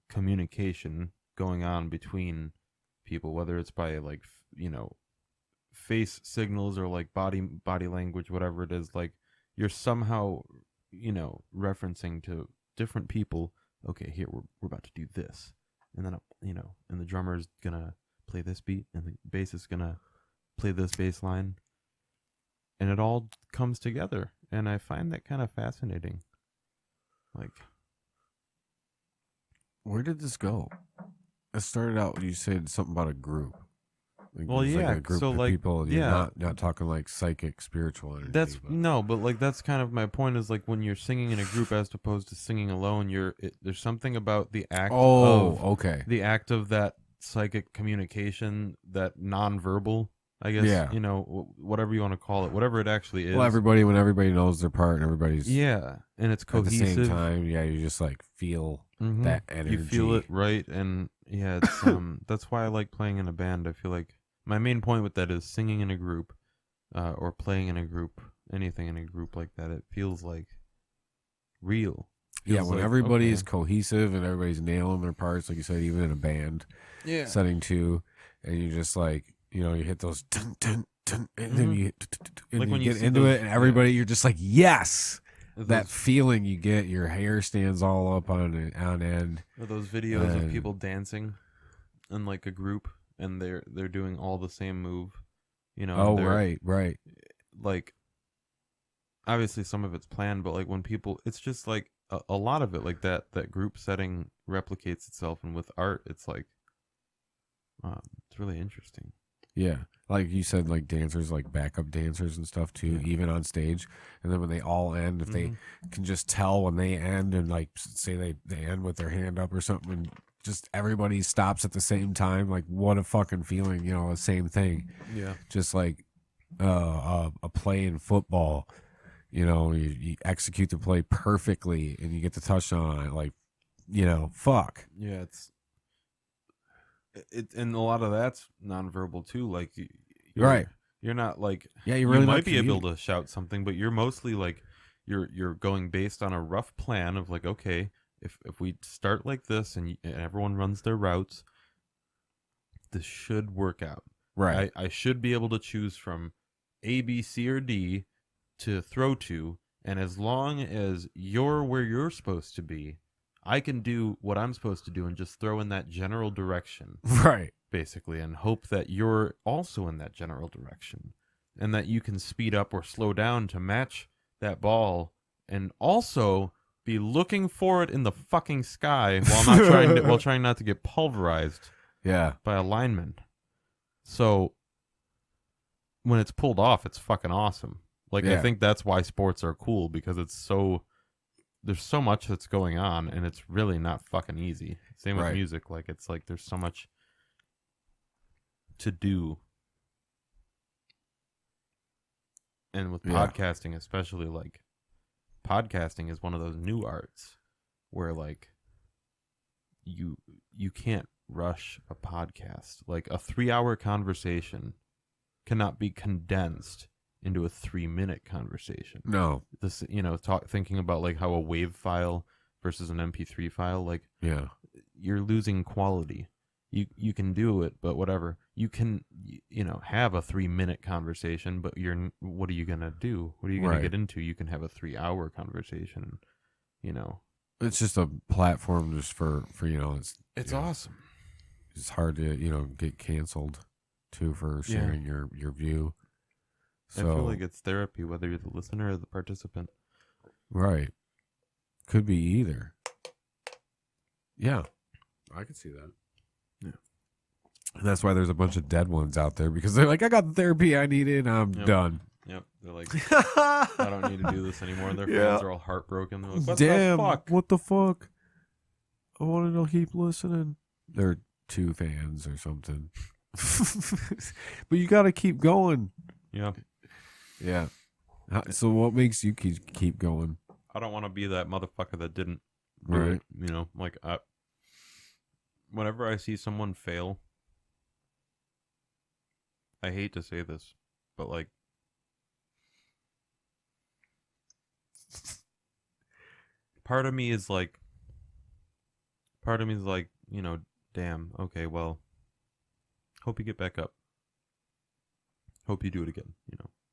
communication going on between people, whether it's by like, you know, face signals or like body language, whatever it is. Like you're somehow, you know, referencing to different people. Okay, here we're about to do this, and then you know, and the drummer's gonna play this beat, and the bass is gonna play this bass line, and it all comes together, and I find that kind of fascinating. Like, Where did this go? It started out, you said something about a group. Like, well, there's, yeah, like a group so of like, people. You're yeah, not talking like psychic, spiritual energy. that's but no, but like that's kind of my point. Is like when you're singing in a group as opposed to singing alone, there's something about the act. okay. The act of that psychic communication, that nonverbal, I guess, Yeah. you know, whatever you want to call it, whatever it actually is. Well, when everybody knows their part and everybody's and it's at cohesive. the same time, you just like feel Mhm. that energy. You feel it, right? And yeah, it's that's why I like playing in a band. I feel like my main point with that is singing in a group, or playing in a group, anything in a group like that. It feels like real. Yeah, Feels when like, everybody's okay. cohesive and everybody's nailing their parts, like you said, even in a band setting too, and you just like, you know, you hit those dun, dun, dun, and then you Like you when you get see into those- it, and everybody, you're just like, yes, Those- that feeling you get, your hair stands all up on end. Or those videos of And- people dancing in like a group and they're doing all the same move, you know. Oh, and they're, right. like obviously some of it's planned, but like when people, it's just like a lot of it like that group setting replicates itself, and with art it's like it's really interesting. Yeah, like you said, like dancers, like backup dancers and stuff too, Yeah. even on stage. And then when they all end, if they can just tell when they end, and like say they end with their hand up or something, and just everybody stops at the same time, like what a fucking feeling, you know, the same thing. Yeah. Just like a play in football, you know, you execute the play perfectly and you get the touchdown on it, like, you know, fuck. Yeah, it and a lot of that's nonverbal too. Like Right. You're not like Yeah, you really might be able to shout something, but you're mostly like you're going based on a rough plan of like, okay, if we start like this and everyone runs their routes, this should work out. Right. I should be able to choose from A, B, C, or D to throw to, and as long as you're where you're supposed to be, I can do what I'm supposed to do and just throw in that general direction, Right. basically, and hope that you're also in that general direction. and that you can speed up or slow down to match that ball, and also be looking for it in the fucking sky while trying not to get pulverized Yeah. by a lineman. So when it's pulled off, it's fucking awesome. Like, I Yeah. think that's why sports are cool, because there's so much that's going on, and it's really not fucking easy. Same with Right. music. Like, it's like there's so much to do. And with Yeah. podcasting, especially, like, podcasting is one of those new arts where, like, you can't rush a podcast. Like, a 3-hour conversation cannot be condensed into a 3-minute conversation. No. This, thinking about like how a WAV file versus an MP3 file, like, Yeah. you're losing quality. You can do it, but whatever. You can, have a 3-minute conversation, but what are you gonna do? What are you gonna Right. get into? You can have a 3-hour conversation. It's just a platform just for It's you know, awesome. It's hard to get canceled too for sharing your view. So I feel like it's therapy, whether you're the listener or the participant. right, could be either. Yeah, I could see that. Yeah. And that's why there's a bunch of dead ones out there, because they're like, I got the therapy I needed. I'm Yep. done. Yep. They're like, I don't need to do this anymore. And their Yeah. fans are all heartbroken. They're like, what Damn, the fuck? what the fuck? I wanted to keep listening. They're 2 fans or something. But you got to keep going. Yeah. Yeah. So what makes you keep going? I don't want to be that motherfucker that didn't do Right. it. Like, whenever I see someone fail, I hate to say this, but like, part of me is like, damn, okay, well, hope you get back up. Hope you do it again,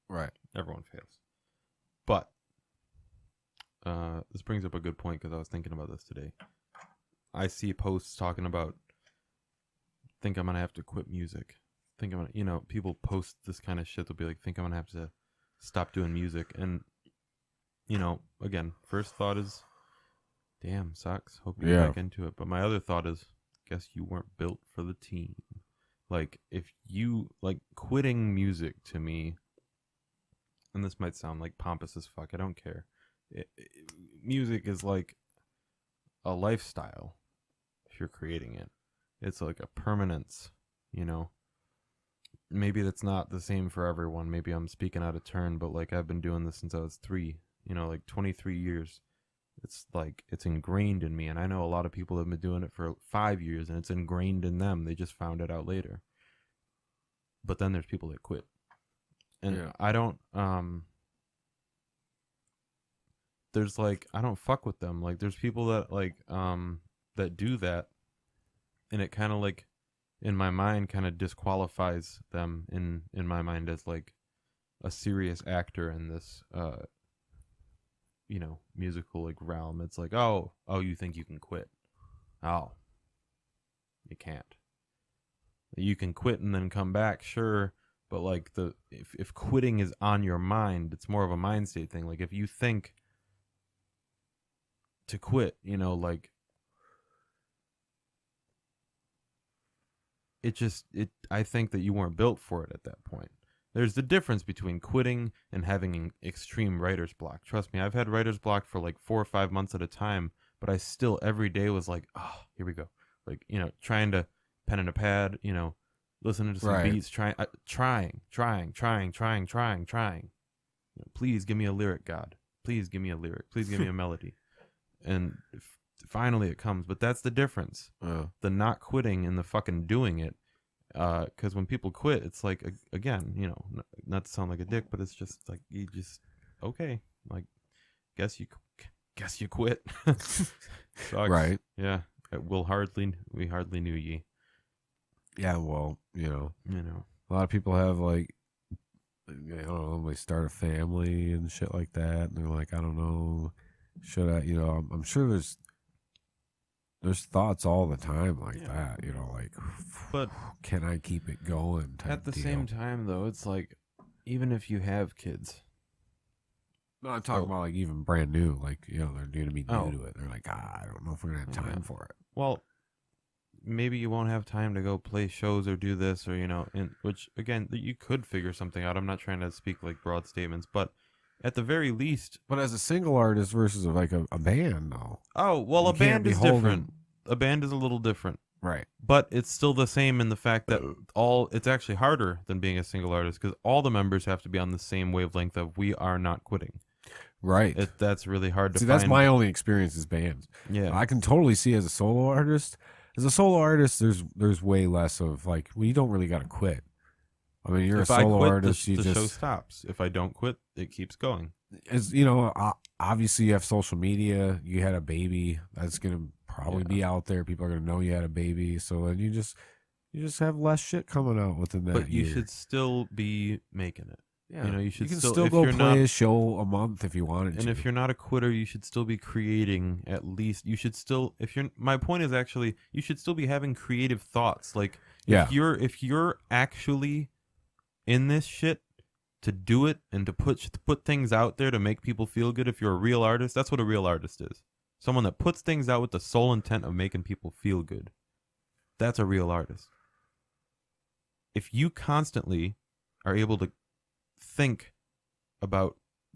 Right. Everyone fails. But this brings up a good point, because I was thinking about this today. I see posts talking about, think I'm going to have to quit music. Think I'm going to, people post this kind of shit. They'll be like, think I'm going to have to stop doing music. And, again, first thought is, damn, sucks. Hope you get back into it. But my other thought is, guess you weren't built for the team. Like, if you, like, quitting music to me, and this might sound like pompous as fuck, I don't care. Music is like a lifestyle if you're creating it. It's like a permanence, Maybe that's not the same for everyone. Maybe I'm speaking out of turn, but like, I've been doing this since I was 3, like 23 years. It's like, it's ingrained in me. And I know a lot of people have been doing it for 5 years, and it's ingrained in them. They just found it out later. But then there's people that quit. And I don't, there's like, I don't fuck with them. Like, there's people that like, that do that. And it kind of like, in my mind, kind of disqualifies them in my mind as like a serious actor in this, musical like realm. It's like, oh, you think you can quit? Oh, you can't. You can quit and then come back, sure, but like if quitting is on your mind, it's more of a mind state thing. Like, if you think to quit, like, I think that you weren't built for it at that point. There's the difference between quitting and having an extreme writer's block. Trust me, I've had writer's block for like 4 or 5 months at a time, but I still every day was like, oh, here we go. Like, trying to pen and a pad, listening to some beats, trying. Please give me a lyric, God. Please give me a lyric. Please give me a melody. And finally it comes. But that's the difference. The not quitting and the fucking doing it. Because when people quit, it's like, again, not to sound like a dick, but it's just like, you just, okay, like, guess you quit. Sucks. Right. Yeah. We hardly knew ye. Yeah, well, a lot of people have like, I don't know, they start a family and shit like that, and they're like, I don't know, should I, I'm sure there's thoughts all the time like that, like, but can I keep it going? At the same time, though, it's like, even if you have kids. No, I'm talking about like even brand new, like they're going to be new Oh. to it. They're like, I don't know if we're gonna have time for it. Well, maybe you won't have time to go play shows or do this or in which again you could figure something out. I'm not trying to speak like broad statements, but at the very least. But as a single artist versus like a band, though. Oh well, You a can't band be is holding- different. A band is a little different. Right. But it's still the same in the fact that it's actually harder than being a single artist because all the members have to be on the same wavelength of we are not quitting. Right. That's really hard to See, find. that's my only experience as bands. Yeah. I can totally see as a solo artist. As a solo artist, there's way less of like, well, you don't really got to quit. I mean, you're if a I solo quit, artist. the You show just, stops. If I don't quit, it keeps going. as obviously you have social media. You had a baby. That's gonna probably be out there. People are gonna know you had a baby. So then you just have less shit coming out within that. But you year. should still be making it. Yeah. You should can still, still if go you're play not, a show a month if you wanted to. and if you're not a quitter, you should still be creating at least. You should still, my point is actually, you should still be having creative thoughts. Like, if you're actually in this shit to do it and to put things out there to make people feel good, if you're a real artist, that's what a real artist is. Someone that puts things out with the sole intent of making people feel good. That's a real artist. If you constantly are able to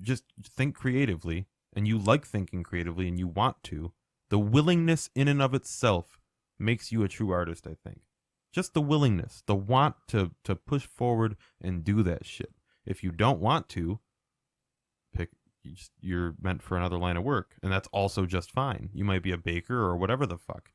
just think creatively, and you like thinking creatively and you want to, the willingness in and of itself makes you a true artist, I think. Just the willingness, the want to push forward and do that shit. If you don't want to, you're meant for another line of work, and that's also just fine. You might be a baker or whatever the fuck.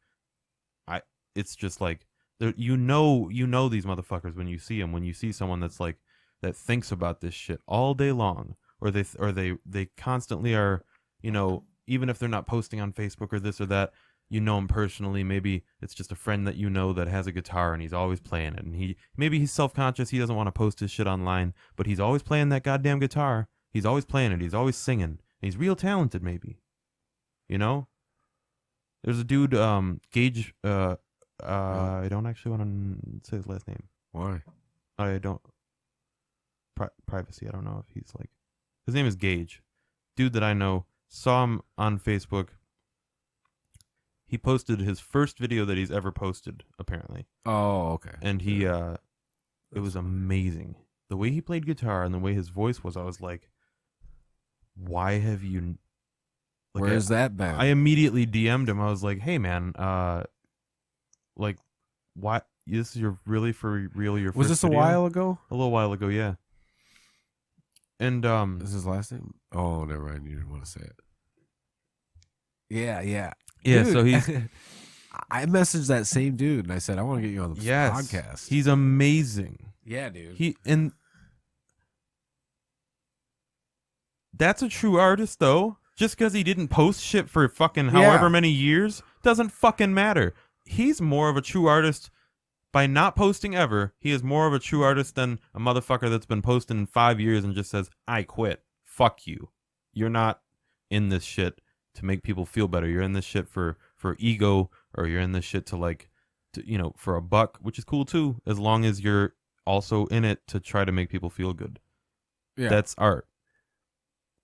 It's just like, you know these motherfuckers when you see them. When you see someone that's like, that thinks about this shit all day long, or they constantly are, even if they're not posting on Facebook or this or that, them personally. Maybe it's just a friend that that has a guitar and he's always playing it, and maybe he's self-conscious, he doesn't want to post his shit online, but he's always playing that goddamn guitar. He's always playing it. He's always singing. And he's real talented, maybe. There's a dude, Gage. I don't actually want to say his last name. Why? I don't. Privacy. I don't know if he's like. His name is Gage. Dude that I know. Saw him on Facebook. He posted his first video that he's ever posted, apparently. Oh, okay. And he, it was amazing. The way he played guitar and the way his voice was, I was like, why have you... Like, Where is that been? I immediately DM'd him. I was like, hey, man, like, why? This is really for real your first Was this a video? while ago? A little while ago, yeah. And, Is his last name? Oh, never mind. You didn't want to say it. Yeah. yeah, Dude, so he's... I messaged that same dude and I said, I want to get you on the podcast. He's amazing. Yeah, dude. That's a true artist, though. Just because he didn't post shit for fucking however many years doesn't fucking matter. He's more of a true artist by not posting ever. He is more of a true artist than a motherfucker that's been posting 5 years and just says, I quit. Fuck you. You're not in this shit to make people feel better. You're in this shit for ego, or you're in this shit for a buck, which is cool too, as long as you're also in it to try to make people feel good. Yeah. That's art.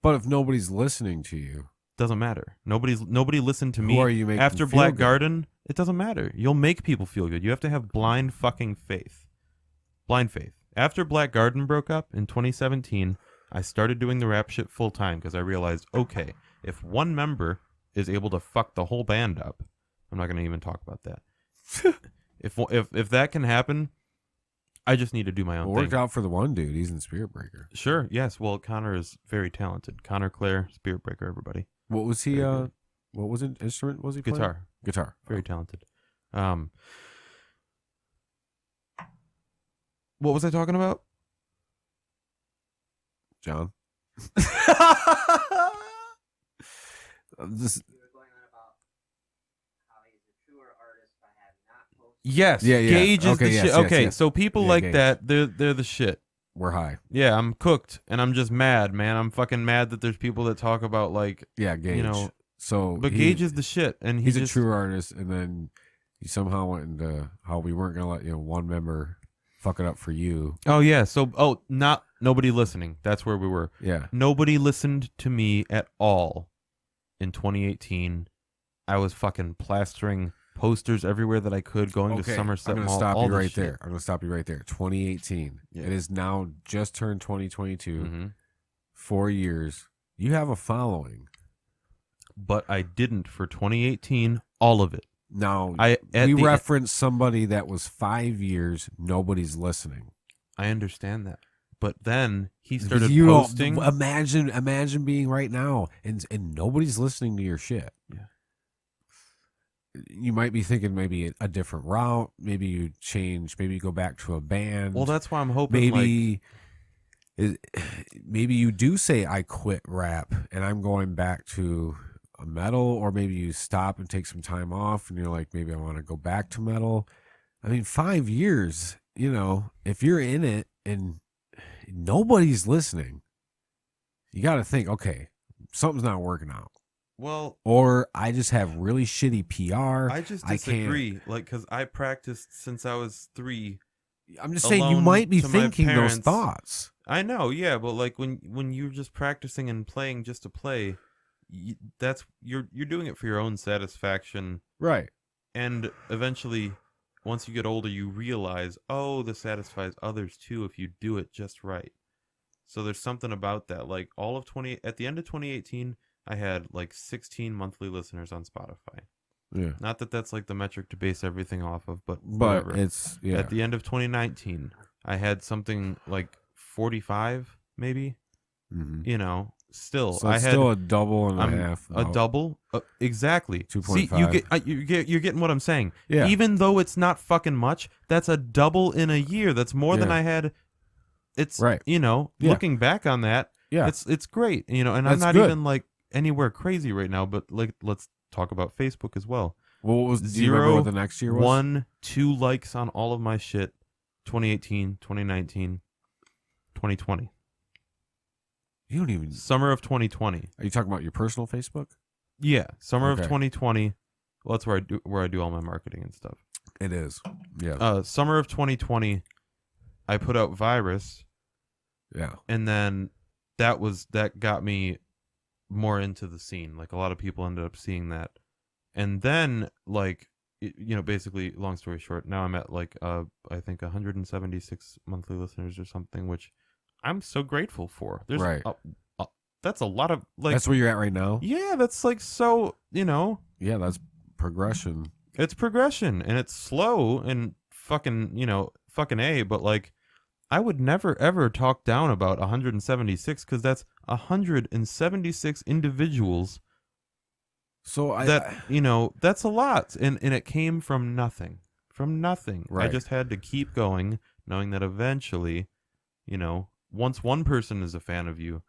But if nobody's listening to you, Doesn't matter. Nobody listened to me. who are you making After feel Black good? Garden, it doesn't matter. You'll make people feel good. You have to have blind fucking faith. Blind faith. After Black Garden broke up in 2017, I started doing the rap shit full time because I realized, okay, if one member is able to fuck the whole band up, I'm not going to even talk about that. if that can happen, I just need to do my own Well, thing. worked out for the one dude. He's in Spirit Breaker. Sure, yes. Well, Connor is very talented. Connor Clare, Spirit Breaker, everybody. What was he? Very good. What was it? Instrument was he playing? Guitar. Guitar. Very talented. What was I talking about? John. This, Yes. Yeah, yeah. Gage is Okay, the yes, shit. yes, Okay, yes. so people Yeah, like Gage. that, they're the shit. we're high. Yeah, I'm cooked, and I'm just mad, man. I'm fucking mad that there's people that talk about like, Yeah, Gage. So but Gage is the shit, and he's just, a true artist, and then he somehow went into how we weren't gonna let one member fuck it up for you. Oh yeah, so not Nobody listening. That's where we were. Yeah. Nobody listened to me at all in 2018. I was fucking plastering posters everywhere that I could, going to Somerset I'm gonna Mall. stop all you this right shit. there. I'm gonna stop you right there. 2018. Yeah. It is now just turned 2022. Mm-hmm. 4 years. You have a following. But I didn't for 2018. All of it. Now At we the- reference somebody that was 5 years. Nobody's listening. I understand that. But then he Because started you don't- posting. Imagine being right now and nobody's listening to your shit. Yeah. You might be thinking maybe a different route. Maybe you change. Maybe you go back to a band. Well, that's why I'm hoping. Maybe you do say I quit rap and I'm going back to a metal, or maybe you stop and take some time off and you're like, maybe I want to go back to metal. I mean, 5 years. If you're in it and nobody's listening, you got to think, okay, something's not working out. Well, Or I just have really shitty PR. I just I can't- disagree. Because I practiced since I was 3. I'm just saying you alone might be to my thinking those parents. thoughts. I know, yeah, but when you're just practicing and playing just to play, you're doing it for your own satisfaction, Right. and eventually, once you get older, you realize, oh, this satisfies others too if you do it just right. So there's something about that. Like at the end of 2018, I had 16 monthly listeners on Spotify. Yeah. Not that that's the metric to base everything off of, but But whatever. it's, yeah. At the end of 2019, I had something like 45, maybe. Mhm. Still, So I it's had still a double and a half. a double. Exactly. 2.5. See, you're getting what I'm saying. Yeah. Even though it's not fucking much, that's a double in a year. That's more than Yeah. I had. It's Right. Yeah. looking back on that, Yeah. it's great. And I'm That's not good. even anywhere crazy right now. But let's talk about Facebook as well. What was, do you 0, remember what the next year was? 1, 2 likes on all of my shit. 2018, 2019, 2020. You don't even. Summer of 2020. Are you talking about your personal Facebook? Yeah, summer of Okay. 2020. Well, that's where I do all my marketing and stuff. It is. Yeah. Summer of 2020, I put out Virus, Yeah. and then that got me more into the scene. A lot of people ended up seeing that, and then basically, long story short, now I'm at I think 176 monthly listeners or something, which I'm so grateful for. There's Right. That's a lot of That's where you're at right now? yeah, that's so Yeah, that's progression. it's progression, and it's slow and fucking A, but I would never ever talk down about 176 because that's 176 individuals. So That's a lot, and it came from nothing. I Right. just had to keep going, knowing that eventually, once one person is a fan of you,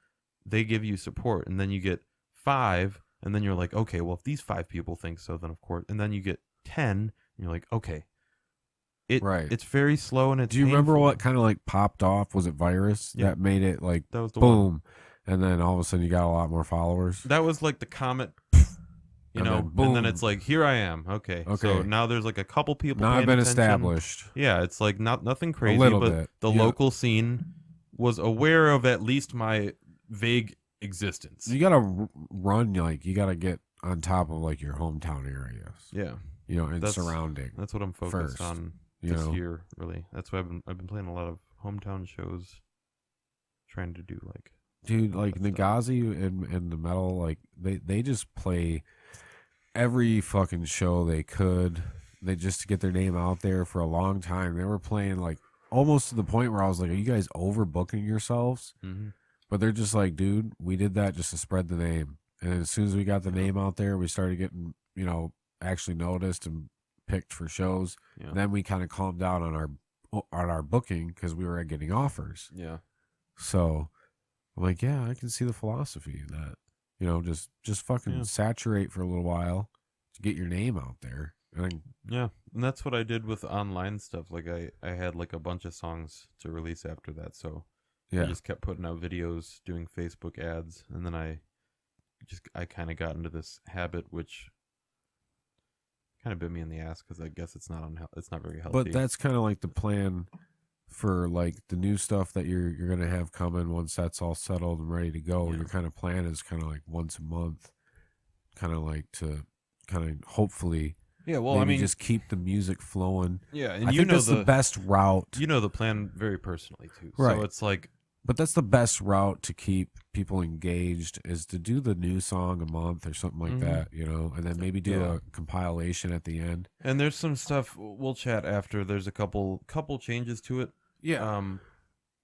they give you support, and then you get 5, and then you're like, okay, well, if these 5 people think so, then of course, and then you get 10, and you're like, okay. Right. It's very slow, and it's do you remember painful. what kind of popped off? Was it Virus Yeah. that made it That was the one. boom, and then all of a sudden you got a lot more followers? That was the comet, And then and boom. then it's here I am. Okay. So Okay. now there's a couple people. Now I've paying been attention. established. Yeah, it's nothing crazy, little but bit. the Yeah. local scene was aware of at least my vague existence. You gotta run, you gotta get on top of your hometown areas, Yeah, and That's- surrounding. that's what I'm focused First, on you this know. year. Really, that's why I've been playing a lot of hometown shows, trying to do Dude, That's Nagazi and the metal, they just play every fucking show they could. They just to get their name out there for a long time. They were playing almost to the point where I was like, are you guys overbooking yourselves? Mm-hmm. But they're just dude, we did that just to spread the name. And as soon as we got the name out there, we started getting, actually noticed and picked for shows. Yeah. Then we kind of calmed down on our booking because we were getting offers. Yeah. So I'm like, yeah, I can see the philosophy in that. Just fucking Yeah. saturate for a little while to get your name out there. And Yeah, and that's what I did with online stuff. I had a bunch of songs to release after that, so I yeah, just kept putting out videos, doing Facebook ads, and then I kind of got into this habit, which kind of bit me in the ass because I guess it's not very healthy. but that's kind of the plan for like the new stuff that you're gonna have coming once that's all settled and ready to go, Yeah. your kind of plan is kind of like once a month, kind of like to kind of hopefully Yeah, well, maybe I mean, just keep the music flowing. yeah, and I you think know that's the best route. you know the plan very personally too. Right. So it's like, But that's the best route to keep people engaged is to do the new song a month or something like that, you know, and then maybe do Yeah. a compilation at the end. and there's some stuff we'll chat after. There's a couple changes to it.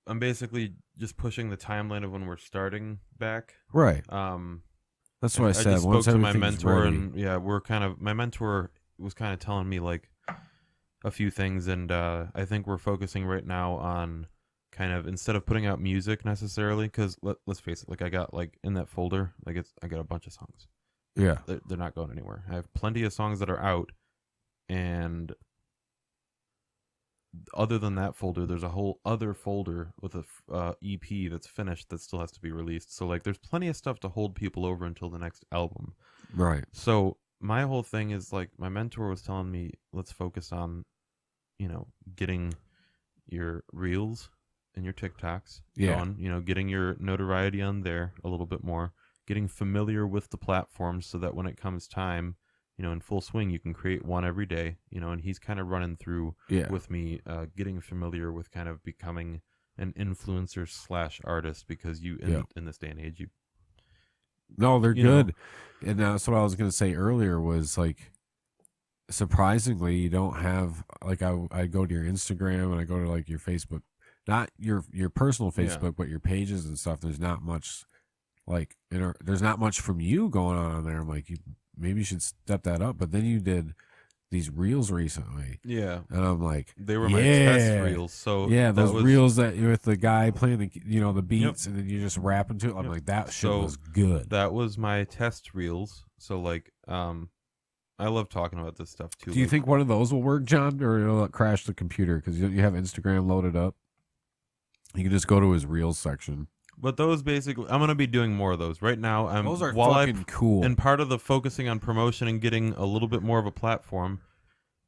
I'm basically just pushing the timeline of when we're starting back. Right. That's what I I said. just spoke Once to my everything's mentor, ready. and yeah, my mentor was kind of telling me like a few things, and I think we're focusing right now on kind of instead of putting out music necessarily, because let's face it, like I got like in that folder, like I got a bunch of songs. Yeah. They're not going anywhere. I have plenty of songs that are out, and other than that folder, there's a whole other folder with a EP that's finished that still has to be released. So like, there's plenty of stuff to hold people over until the next album. Right. So my whole thing is like, my mentor was telling me, let's focus on, getting your reels and your TikToks going, getting your notoriety on there a little bit more, getting familiar with the platforms so that when it comes time, in full swing, you can create one every day, and he's kind of running through with me, getting familiar with kind of becoming an influencer / artist, because in this day and age, No, they're you know. good. And that's what I was going to say earlier was like, surprisingly, you don't have like I go to your Instagram and I go to like your Facebook, not your personal Facebook, but your pages and stuff. There's not much like there's not much from you going on there. I'm like, maybe you should step that up. But then you did these reels recently. Yeah. And I'm like, They were my test reels. So yeah, those was, reels that you with the guy playing the beats and then you just rapping to it. I'm like, that shit was good. That was my test reels. So like, I love talking about this stuff too. Do you think one of those will work, John, or it'll crash the computer because you have Instagram loaded up? You can just go to his reels section. But those basically, I'm gonna be doing more of those right now. Those are fucking cool. And part of the focusing on promotion and getting a little bit more of a platform.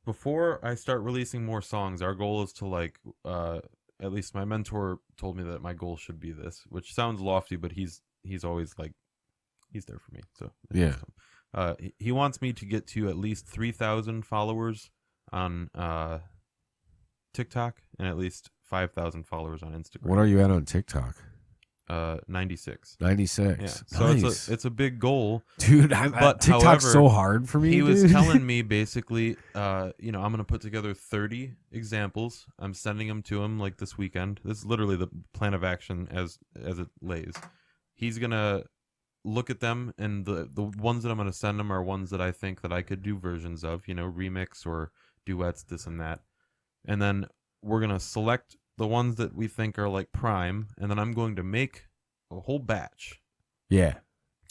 Before I start releasing more songs, our goal is to like, at least my mentor told me that my goal should be this, which sounds lofty, but he's always like, he's there for me. So yeah. He wants me to get to at least 3,000 followers on TikTok and at least 5,000 followers on Instagram. What are you at on TikTok? 96. 96. Yeah. So nice. it's a big goal, dude. But TikTok's however, so hard for me. He was dude. telling me basically, I'm gonna put together 30 examples. I'm sending them to him like this weekend. This is literally the plan of action as it lays. He's gonna look at them, and the ones that I'm gonna send him are ones that I think that I could do versions of, remix or duets, this and that, and then we're gonna select the ones that we think are like prime, and then I'm going to make a whole batch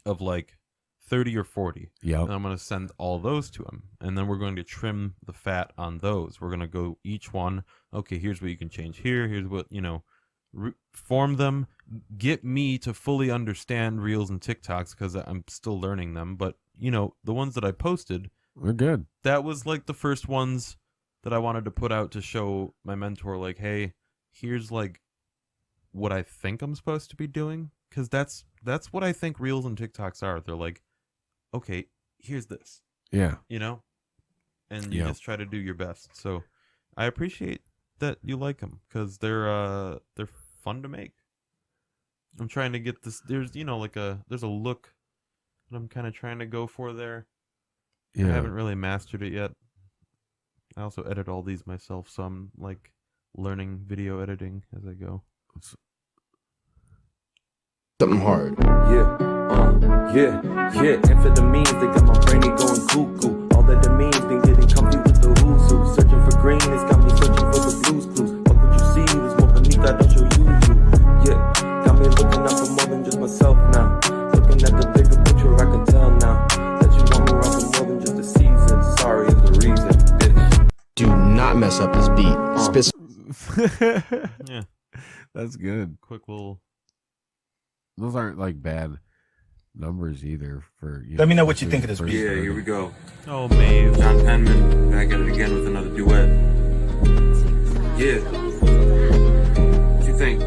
of like 30 or 40. Yeah. And I'm going to send all those to him, and then we're going to trim the fat on those. We're going to go each one, okay, here's what you can change here, here's what, form them, get me to fully understand reels and TikToks because I'm still learning them, but the ones that I posted, we're good. That was like the first ones that I wanted to put out to show my mentor, like, hey, here's like what I think I'm supposed to be doing, because that's what I think reels and TikToks are. They're like, okay, here's this, and you just try to do your best. So I appreciate that you like them, because they're fun to make. I'm trying to get this. There's there's a look that I'm kind of trying to go for there. I haven't really mastered it yet. I also edit all these myself, so I'm like learning video editing as I go. Something hard. Yeah. Amphetamines, they got my brainy going cuckoo. All that means, been getting comfy with the who's who. Searching for green, it's got me searching for the blues. Fuck what you see, there's more beneath that I'll show you. Yeah, got me looking out for more than just myself now. Looking at the bigger picture, I can tell now that you want me around for more than just a season. Sorry is the reason, bitch. Do not mess up this beat. Yeah, that's good. Quick little. Those aren't like bad numbers either. For let me know what you think of this beat. Yeah, here we go. Oh, Maeve. John Penman, back at it again with another duet. Yeah. think.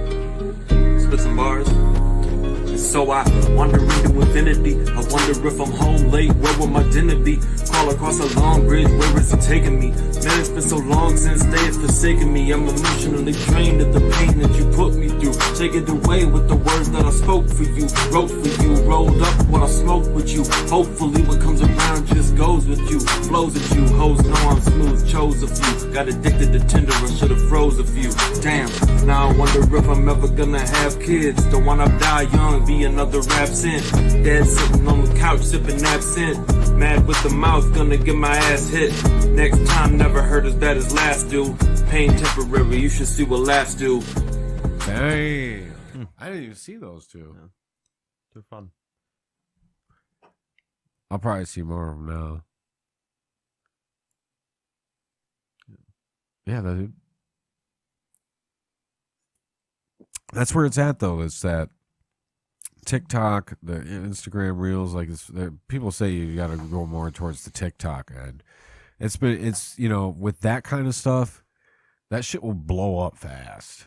Spit some bars. And so I wander into infinity. I wonder if I'm home late, where will my dinner be? Crawl across a long bridge, where is it taking me? Man, it's been so long since they have forsaken me. I'm emotionally drained of the pain that you put me through. Take it away with the words that I spoke for you, wrote for you, rolled up what I smoked with you. Hopefully what comes around just goes with you, flows at you. Hoes know I'm smooth, chose a few. Got addicted to Tinder, I should've froze a few. Damn, now I wonder if I'm ever gonna have kids. Don't wanna die young, be another absent. Dead sitting on the couch sipping absinthe. Mad with the mouth, gonna get my ass hit. Next time never hurt as bad as last do. Pain temporary, you should see what laughs do. Dang. I didn't even see those two. Yeah. They're fun. I'll probably see more of them now. Yeah, that's where it's at, though. It's that TikTok, the Instagram Reels, like people say you got to go more towards the TikTok end. It's you know, with that kind of stuff, that shit will blow up fast.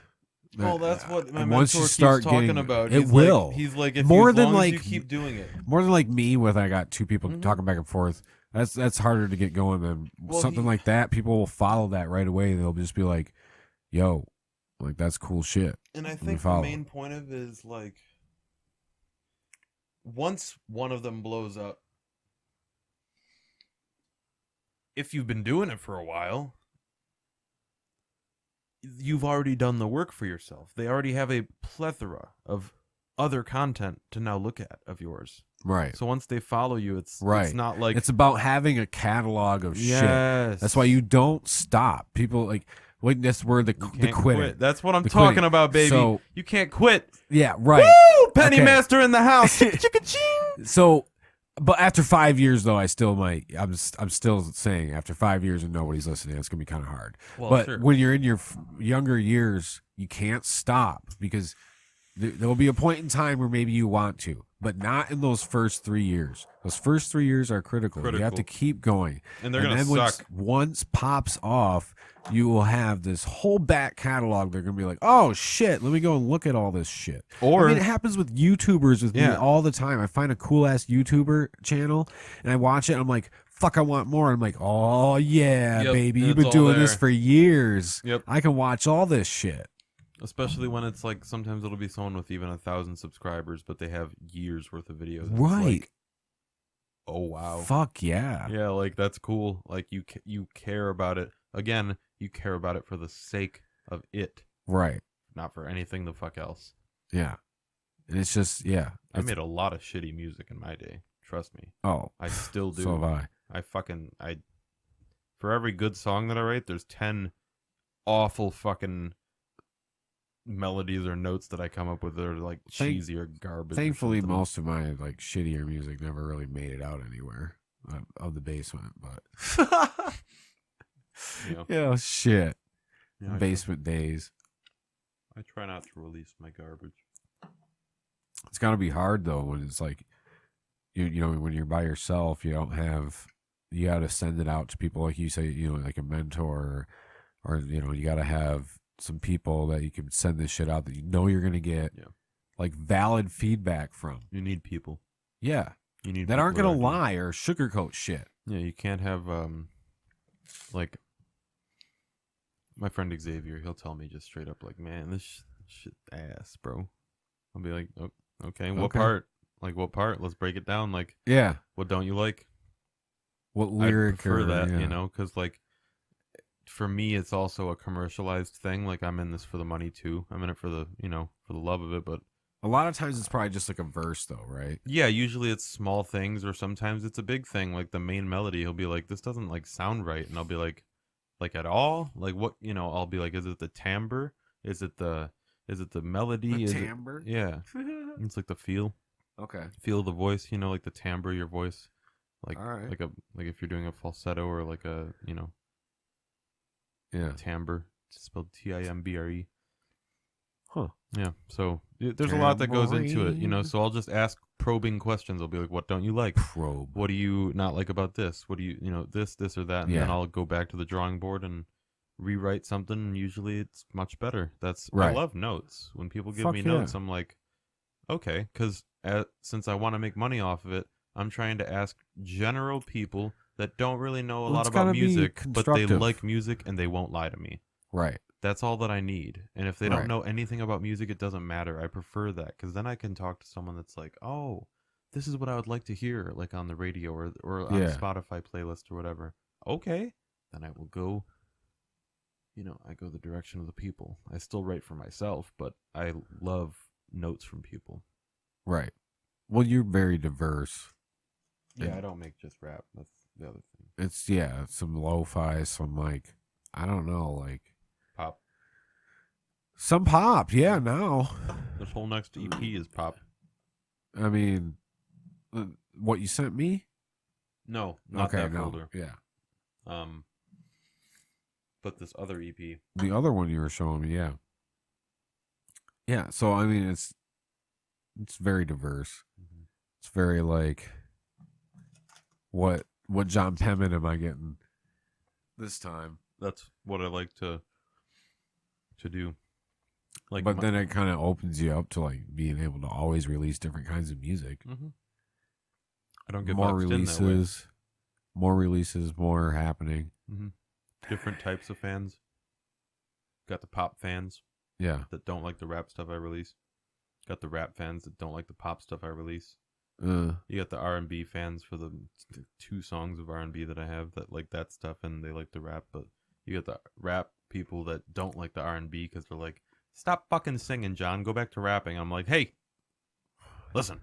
Well, that's what my And mentor once you keeps start talking getting, about. it He's will. Like, he's like, if More as than long as like you keep doing it. more than like me, with I got two people talking back and forth. That's harder to get going than something like that. People will follow that right away. They'll just be like, "Yo, like that's cool shit." And I think the main point of it is like, once one of them blows up, if you've been doing it for a while, you've already done the work for yourself. They already have a plethora of other content to now look at of yours. Right. So once they follow you, it's not like it's about having a catalog of shit. Yes. That's why you don't stop. People like that's where the can't quitter. quit. That's what I'm The talking quitting. about, baby. So- you can't quit. Yeah, right. Woo! Penny Okay. Master in the house. Chicka-ching. So, but after 5 years, though, I still might. I'm still saying after 5 years and nobody's listening, it's gonna be kind of hard. Well, but sure. when you're in your younger years, you can't stop because there will be a point in time where maybe you want to, but not in those first 3 years. Those first 3 years are critical. You have to keep going, And they're gonna then suck. once pops off, you will have this whole back catalog. They're gonna be like, "Oh shit, let me go and look at all this shit." Or- I mean, it happens with YouTubers with me Yeah. all the time. I find a cool ass YouTuber channel and I watch it. And I'm like, "Fuck, I want more." I'm like, "Oh yeah, Yep, baby, you've it's been all doing this there. for years. Yep. I can watch all this shit." Especially when it's like sometimes it'll be someone with even 1,000 subscribers, but they have years worth of videos. And it's Right. like, oh wow. Fuck yeah. Yeah, like that's cool. Like you care about it. Again, you care about it for the sake of it, Right. not for anything the fuck else. Yeah. And it's just I made a lot of shitty music in my day. Trust me. Oh, I still do. so have I. I for every good song that I write, there's 10 awful fucking melodies or notes that I come up with that are like cheesy or garbage. or Thankfully, something. most of my like shittier music never really made it out anywhere of the basement, but Yeah. shit. Yeah, I Basement days. try not to release my garbage. It's got to be hard though when it's like you know when you're by yourself, you got to send it out to people like you say, you know, like a mentor or you know, you got to have some people that you can send this shit out that you know you're going to get like valid feedback from. You need people. Yeah. You need That aren't people going to that are- lie or sugarcoat shit. Yeah, you can't have like my friend Xavier. He'll tell me just straight up like, "Man, this shit ass, bro." I'll be like, "Oh, okay, what Okay. part? Like, what part? Let's break it down. Like, Yeah. what don't you like?" What I lyric prefer or that, yeah. you know, because like for me, it's also a commercialized thing. Like, I'm in this for the money too. I'm in it for the, you know, for the love of it. But A lot of times it's probably just like a verse though, right? yeah, usually it's small things, or sometimes it's a big thing. Like the main melody, he'll be like, "This doesn't like sound right," and I'll be like at all? Like what? You know, I'll be like, "Is it the timbre? Is it the melody? The Is it-" timbre? Yeah, it's like the feel of the voice. You know, like the timbre of your voice. Like All right. like if you're doing a falsetto or like a, you know, Yeah. timbre. It's spelled Timbre. Huh. Yeah. So there's a lot that goes into it, you know. So I'll just ask probing questions. I'll be like, "What don't you like? Probe. What do you not like about this? What do you, you know, this or that?" And then Yeah. I'll go back to the drawing board and rewrite something, and usually it's much better. I Right. love notes. When people give Fuck me yeah. notes, I'm like, okay, because since I want to make money off of it, I'm trying to ask general people that don't really know a Well, lot it's about gotta be music, but they constructive. like music and they won't lie to me. Right. That's all that I need. And if they Right. don't know anything about music, it doesn't matter. I prefer that because then I can talk to someone that's like, oh, this is what I would like to hear, like on the radio or on a Yeah. Spotify playlist or whatever. Okay, then I will go. I go the direction of the people. I still write for myself, but I love notes from people. Right. Well, you're very diverse. Yeah, And- I don't make just rap. That's the other thing. It's some lo-fi, some like I don't know, like Pop. some pop. Yeah, now. This whole next EP is pop. I mean, what you sent me? No, not okay, that no. folder. Yeah. But this other E EP. The other one you were showing me, yeah. Yeah, so I mean it's very diverse. Mm-hmm. It's very like what John Penman am I getting this time? That's what I like to do. Like, But then it kind of opens you up to like being able to always release different kinds of music. Mhm. I don't get More boxed in that way. releases, more happening. Mhm. Different types of fans. Got the pop fans Yeah. that don't like the rap stuff I release. Got the rap fans that don't like the pop stuff I release. You got the R&B fans for the 2 songs of R&B that I have that like that stuff and they like the rap, but you got the rap people that don't like the R&B because they're like, stop fucking singing, John. Go back to rapping. I'm like, hey, listen,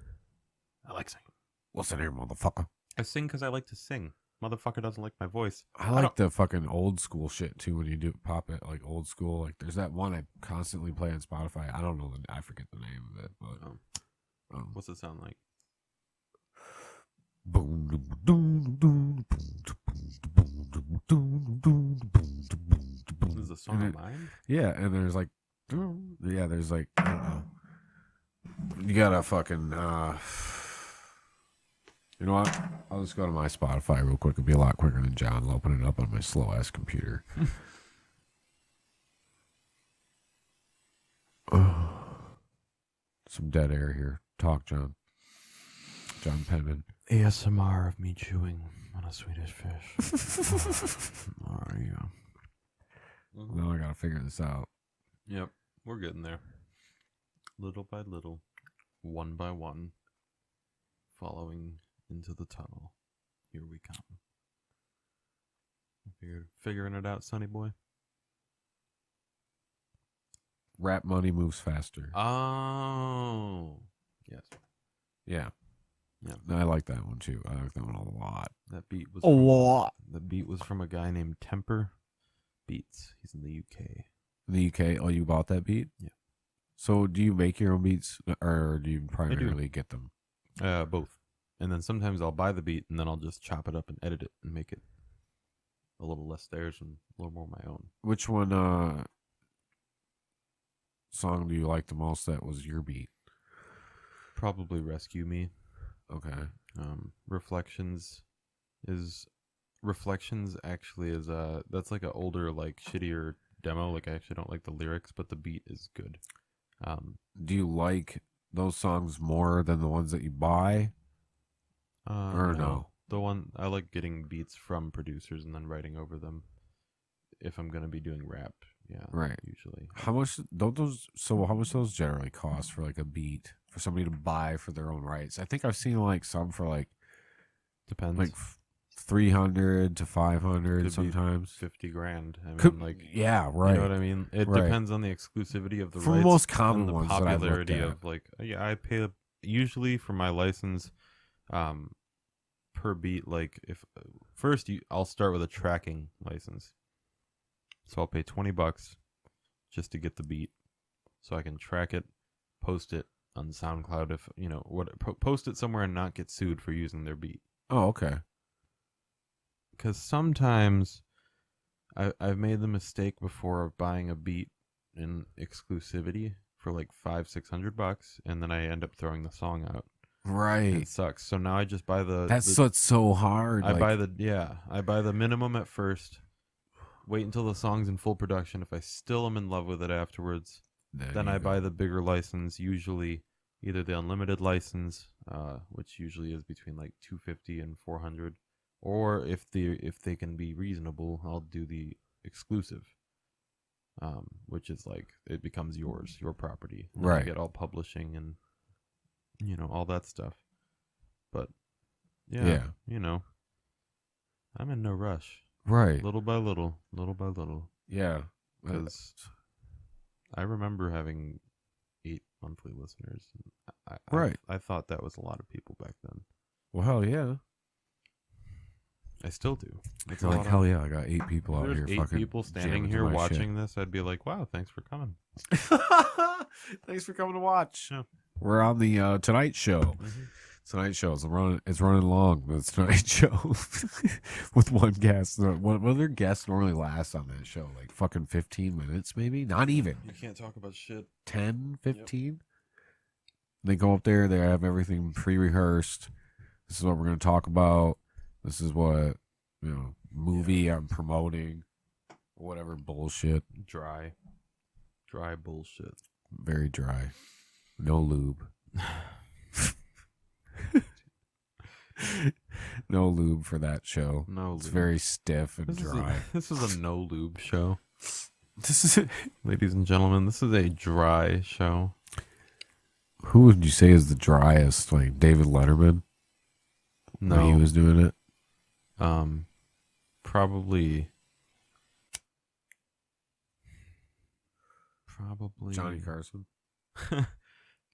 I like singing. Listen here, motherfucker. I sing because I like to sing. Motherfucker doesn't like my voice. I like the fucking old school shit too when you do pop it like old school. Like there's that one I constantly play on Spotify. I don't know I forget the name of it, but What's it sound like? This is a song of mine? Yeah, and there's like there's like I don't know. You gotta fucking you know what? I'll just go to my Spotify real quick. It'll be a lot quicker than John opening it up on my slow ass computer. Some dead air here. Talk, John. John Penman. ASMR of me chewing on a Swedish fish. Yeah. Now I gotta figure this out. Yep, we're getting there. Little by little, one by one, following into the tunnel. Here we come. Figuring it out, sonny boy? Rap money moves faster. Oh. Yes. Yeah. Yeah. I like that one too. I like that one a lot. That beat was A lot. The beat was from a guy named Temper Beats. He's in the UK. In the UK, oh, you bought that beat? Yeah. So do you make your own beats or do you primarily get them? Both. And then sometimes I'll buy the beat and then I'll just chop it up and edit it and make it a little less theirs and a little more my own. Which one song do you like the most that was your beat? Probably Rescue Me. Okay. Reflections actually is that's like an older, like shittier demo. Like I actually don't like the lyrics, but the beat is good. Do you like those songs more than the ones that you buy? Or no? The one I like getting beats from producers and then writing over them. If I'm gonna be doing rap, yeah, Right. Usually, How much don't those? So how much those generally cost for like a beat for somebody to buy for their own rights? I think I've seen like some for like depends. like 300 to 500 Could be sometimes. 50 grand. I mean, Could, like, yeah, right. you know what I mean? It Right. depends on the exclusivity of the For rights most common and the ones that I've looked popularity at. of like, yeah, I pay usually for my license, per beat. Like if first I'll start with a tracking license, so I'll pay $20 just to get the beat, so I can track it, post it on SoundCloud. If you know what, post it somewhere and not get sued for using their beat. Oh, okay. Because sometimes I've made the mistake before of buying a beat in exclusivity for like $500-$600, and then I end up throwing the song out. Right. It sucks. So now I just buy That's what's so hard. I like, buy the minimum at first, wait until the song's in full production. If I still am in love with it afterwards, then you I go. buy the bigger license, usually either the unlimited license, which usually is between like $250 and $400, or if they can be reasonable, I'll do the exclusive, which is like it becomes yours, your property. And Right. you get all publishing and all that stuff. But yeah, I'm in no rush. Right. Little by little, Yeah. because I remember having 8 monthly listeners. Right. I thought that was a lot of people back then. Well, hell yeah. I still do. It's a You're lot like, of- hell yeah, I got 8 people if out there's here 8 fucking people standing jamming to here my shit. watching this, I'd be like, wow, thanks for coming. Thanks for coming to watch. Yeah. We're on the Tonight Show. Mm-hmm. Tonight Show is running. It's running long. The Tonight Show with one guest. One other guest normally lasts on that show like fucking 15 minutes, maybe not even You can't talk about shit. 10, 15. They go up there. They have everything pre-rehearsed. This is what we're going to talk about. This is what movie I'm promoting. Whatever bullshit. Dry bullshit. Very dry. No lube. No lube for that show. No It's lube. very stiff and This dry. This is a no lube show, This is ladies and gentlemen. This is a dry show. Who would you say is the driest? Like David Letterman? No, When he was doing it? probably Johnny Carson.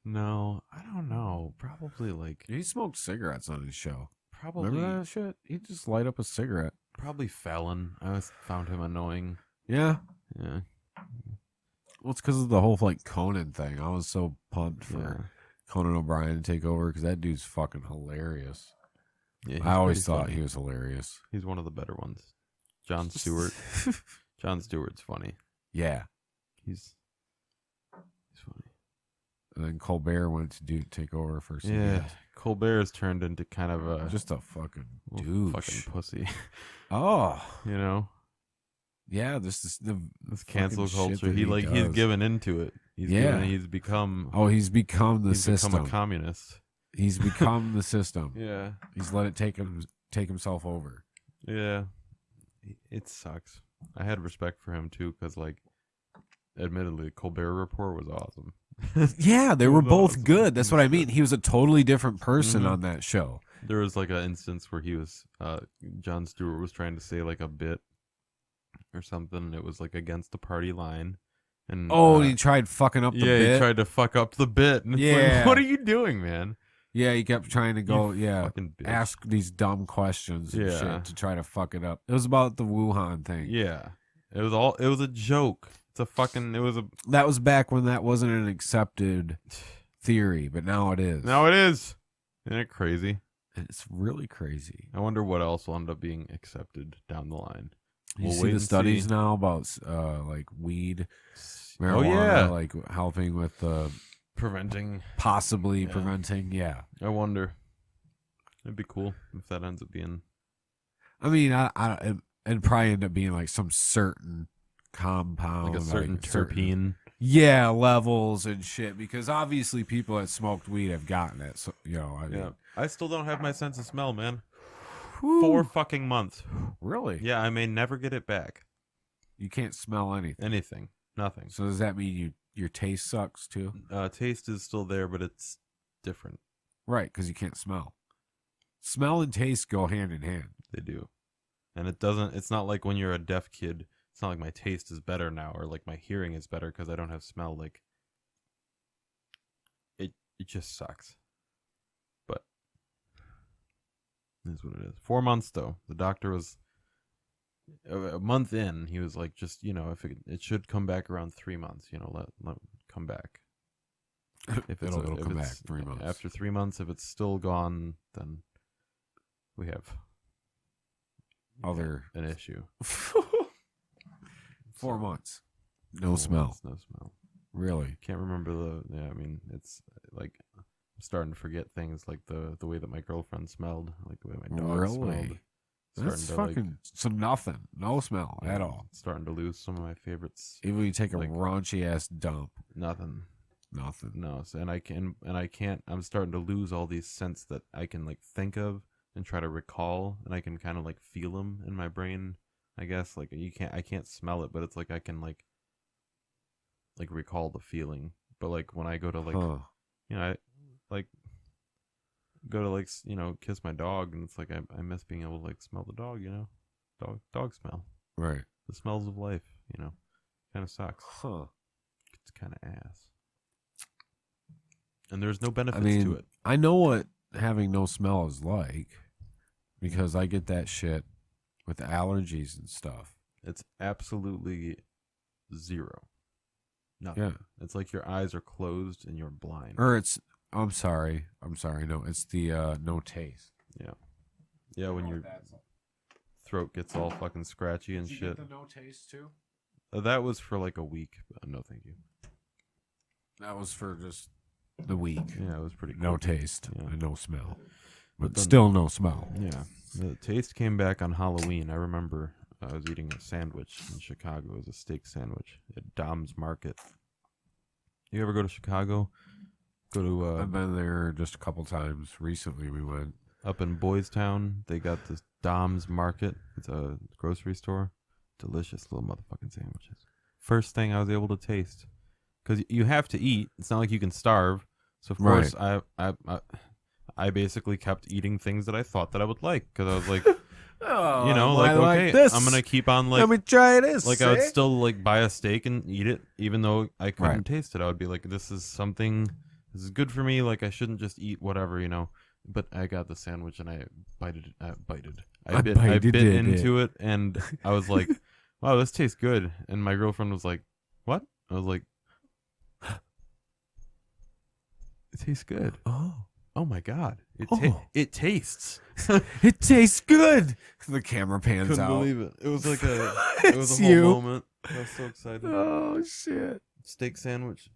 No, I don't know. Probably like He smoked cigarettes on his show. probably Remember that shit? He'd just light up a cigarette. probably Fallon. I always found him annoying. Yeah. Yeah, Well, it's because of the whole like Conan thing. I was so pumped for yeah. Conan O'Brien to take over because that dude's fucking hilarious. Yeah, he's I always pretty thought funny. he was hilarious. He's one of the better ones. Jon Stewart. Jon Stewart's funny. Yeah. He's funny. And then Colbert went to take over for CBS. Yeah, Colbert has turned into kind of a Just a fucking little douche. fucking pussy. Oh. You know, Yeah, this is the this cancel fucking shit culture. that He's does. given into it. He's become. Oh, he's become the he's system. become a communist. He's become the system. Yeah, He's let it take himself over. yeah. It sucks. I had respect for him too, because like, admittedly, Colbert Report was awesome. Yeah, they It were was both awesome. good. That's what I mean. He was a totally different person Mhm. on that show. There was like an instance where he was, Jon Stewart was trying to say like a bit or something. And it was like against the party line. And Oh, and he tried fucking up the bit. he tried to fuck up the bit. And it's Yeah. like, what are you doing, man? Yeah, he kept trying to go. You Yeah, fucking bitch. ask these dumb questions and Yeah. shit to try to fuck it up. It was about the Wuhan thing. Yeah, it was a joke. It was a. That was back when that wasn't an accepted theory, but now it is. Now it is. Isn't it crazy? And it's really crazy. I wonder what else will end up being accepted down the line. You We'll see wait the and studies see. now about like weed, Oh marijuana, yeah, like helping with preventing. possibly Yeah. preventing. Yeah, I wonder. It'd be cool if that ends up being. I mean, it'd probably end up being like some certain compound, Like a certain terpene. yeah, levels and shit. Because obviously, people that smoked weed have gotten it. So I mean, Yeah, I still don't have my sense of smell, man. Whew. 4 fucking months. Really? Yeah, I may never get it back. You can't smell anything. Anything, nothing. So does that mean your taste sucks too? Taste is still there, but it's different. Right, because you can't smell. Smell and taste go hand in hand. They do, and it's not like when you're a deaf kid. It's not like my taste is better now, or like my hearing is better because I don't have smell. Like it just sucks. But it is what it is. 4 months though. The doctor was a month in. He was like, just if it should come back around 3 months. Let it come back. If It'll if come back it's- 3 months. After 3 months, if it's still gone, then we have Other an issue. 4 months. No 4 smell. months, no smell. Really? Can't remember I mean, it's like I'm starting to forget things like the way that my girlfriend smelled, like the way my dog smelled. Really? That's fucking so nothing. No smell at all. Starting to lose some of my favorites. Even when you take a like- raunchy ass dump. Nothing. Nothing. So, and I can't. I'm starting to lose all these scents that I can like think of and try to recall, and I can kind of like feel them in my brain. I guess like I can't smell it, but it's like I can like recall the feeling. But like when I go to like, I like go to like kiss my dog, and it's like I miss being able to like smell the dog. Dog smell. Right. The smells of life. Kind of sucks. It's kind of ass. And there's no benefits to it. I know what having no smell is like because I get that shit with allergies and stuff. It's absolutely zero. Nothing. Yeah. It's like your eyes are closed and you're blind. Or I'm sorry. No, it's the no taste. Yeah. Yeah, when your throat gets all fucking scratchy and shit. the no taste too? That was for like a week. No, thank you. That was for just the week. Yeah, it was pretty cool. No taste Yeah. and no smell. But But then- still no smell. Yeah. The taste came back on Halloween. I remember I was eating a sandwich in Chicago. It was a steak sandwich at Dom's Market. You ever go to Chicago? Go to I've been there just a couple times. Recently we went. up in Boys Town. They got this Dom's Market. It's a grocery store. Delicious little motherfucking sandwiches. First thing I was able to taste. Because you have to eat. It's not like you can starve. So of course I basically kept eating things that I thought that I would like. Because I was like, okay, this. I'm gonna keep on like. Let me try this. Like I would still like buy a steak and eat it, even though I couldn't taste it. I would be like, this is good for me. Like I shouldn't just eat whatever, But I got the sandwich and I bit into it, and I was like, wow, this tastes good. And my girlfriend was like, what? I was like, it tastes good. Oh my god, it tastes. It tastes good. The camera pans Couldn't out. believe it. It was like a It's whole you. moment. I was so excited. Oh shit. Steak sandwich.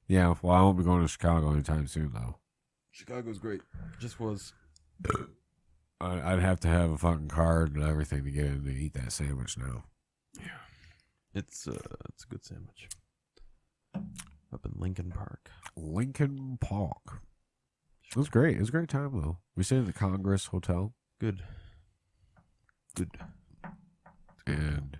Yeah, well, I won't be going to Chicago anytime soon, though. Chicago's great. Just was. I'd have to have a fucking card and everything to get in to eat that sandwich now. Yeah, it's a good sandwich. Up in Lincoln Park. Lincoln Park. It was great. It was a great time, though. We stayed at the Congress Hotel. Good. And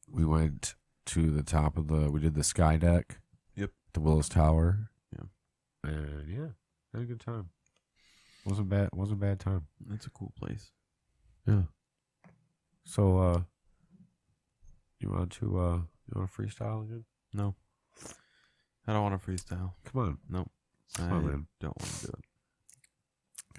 we went to the top of we did the sky deck. Yep. The Willis Tower. Yeah. And yeah, had a good time. Wasn't bad time. That's a cool place. Yeah. So you want to freestyle again? No. I don't want to freestyle. Come on. No. Come on, man. Don't want to do it.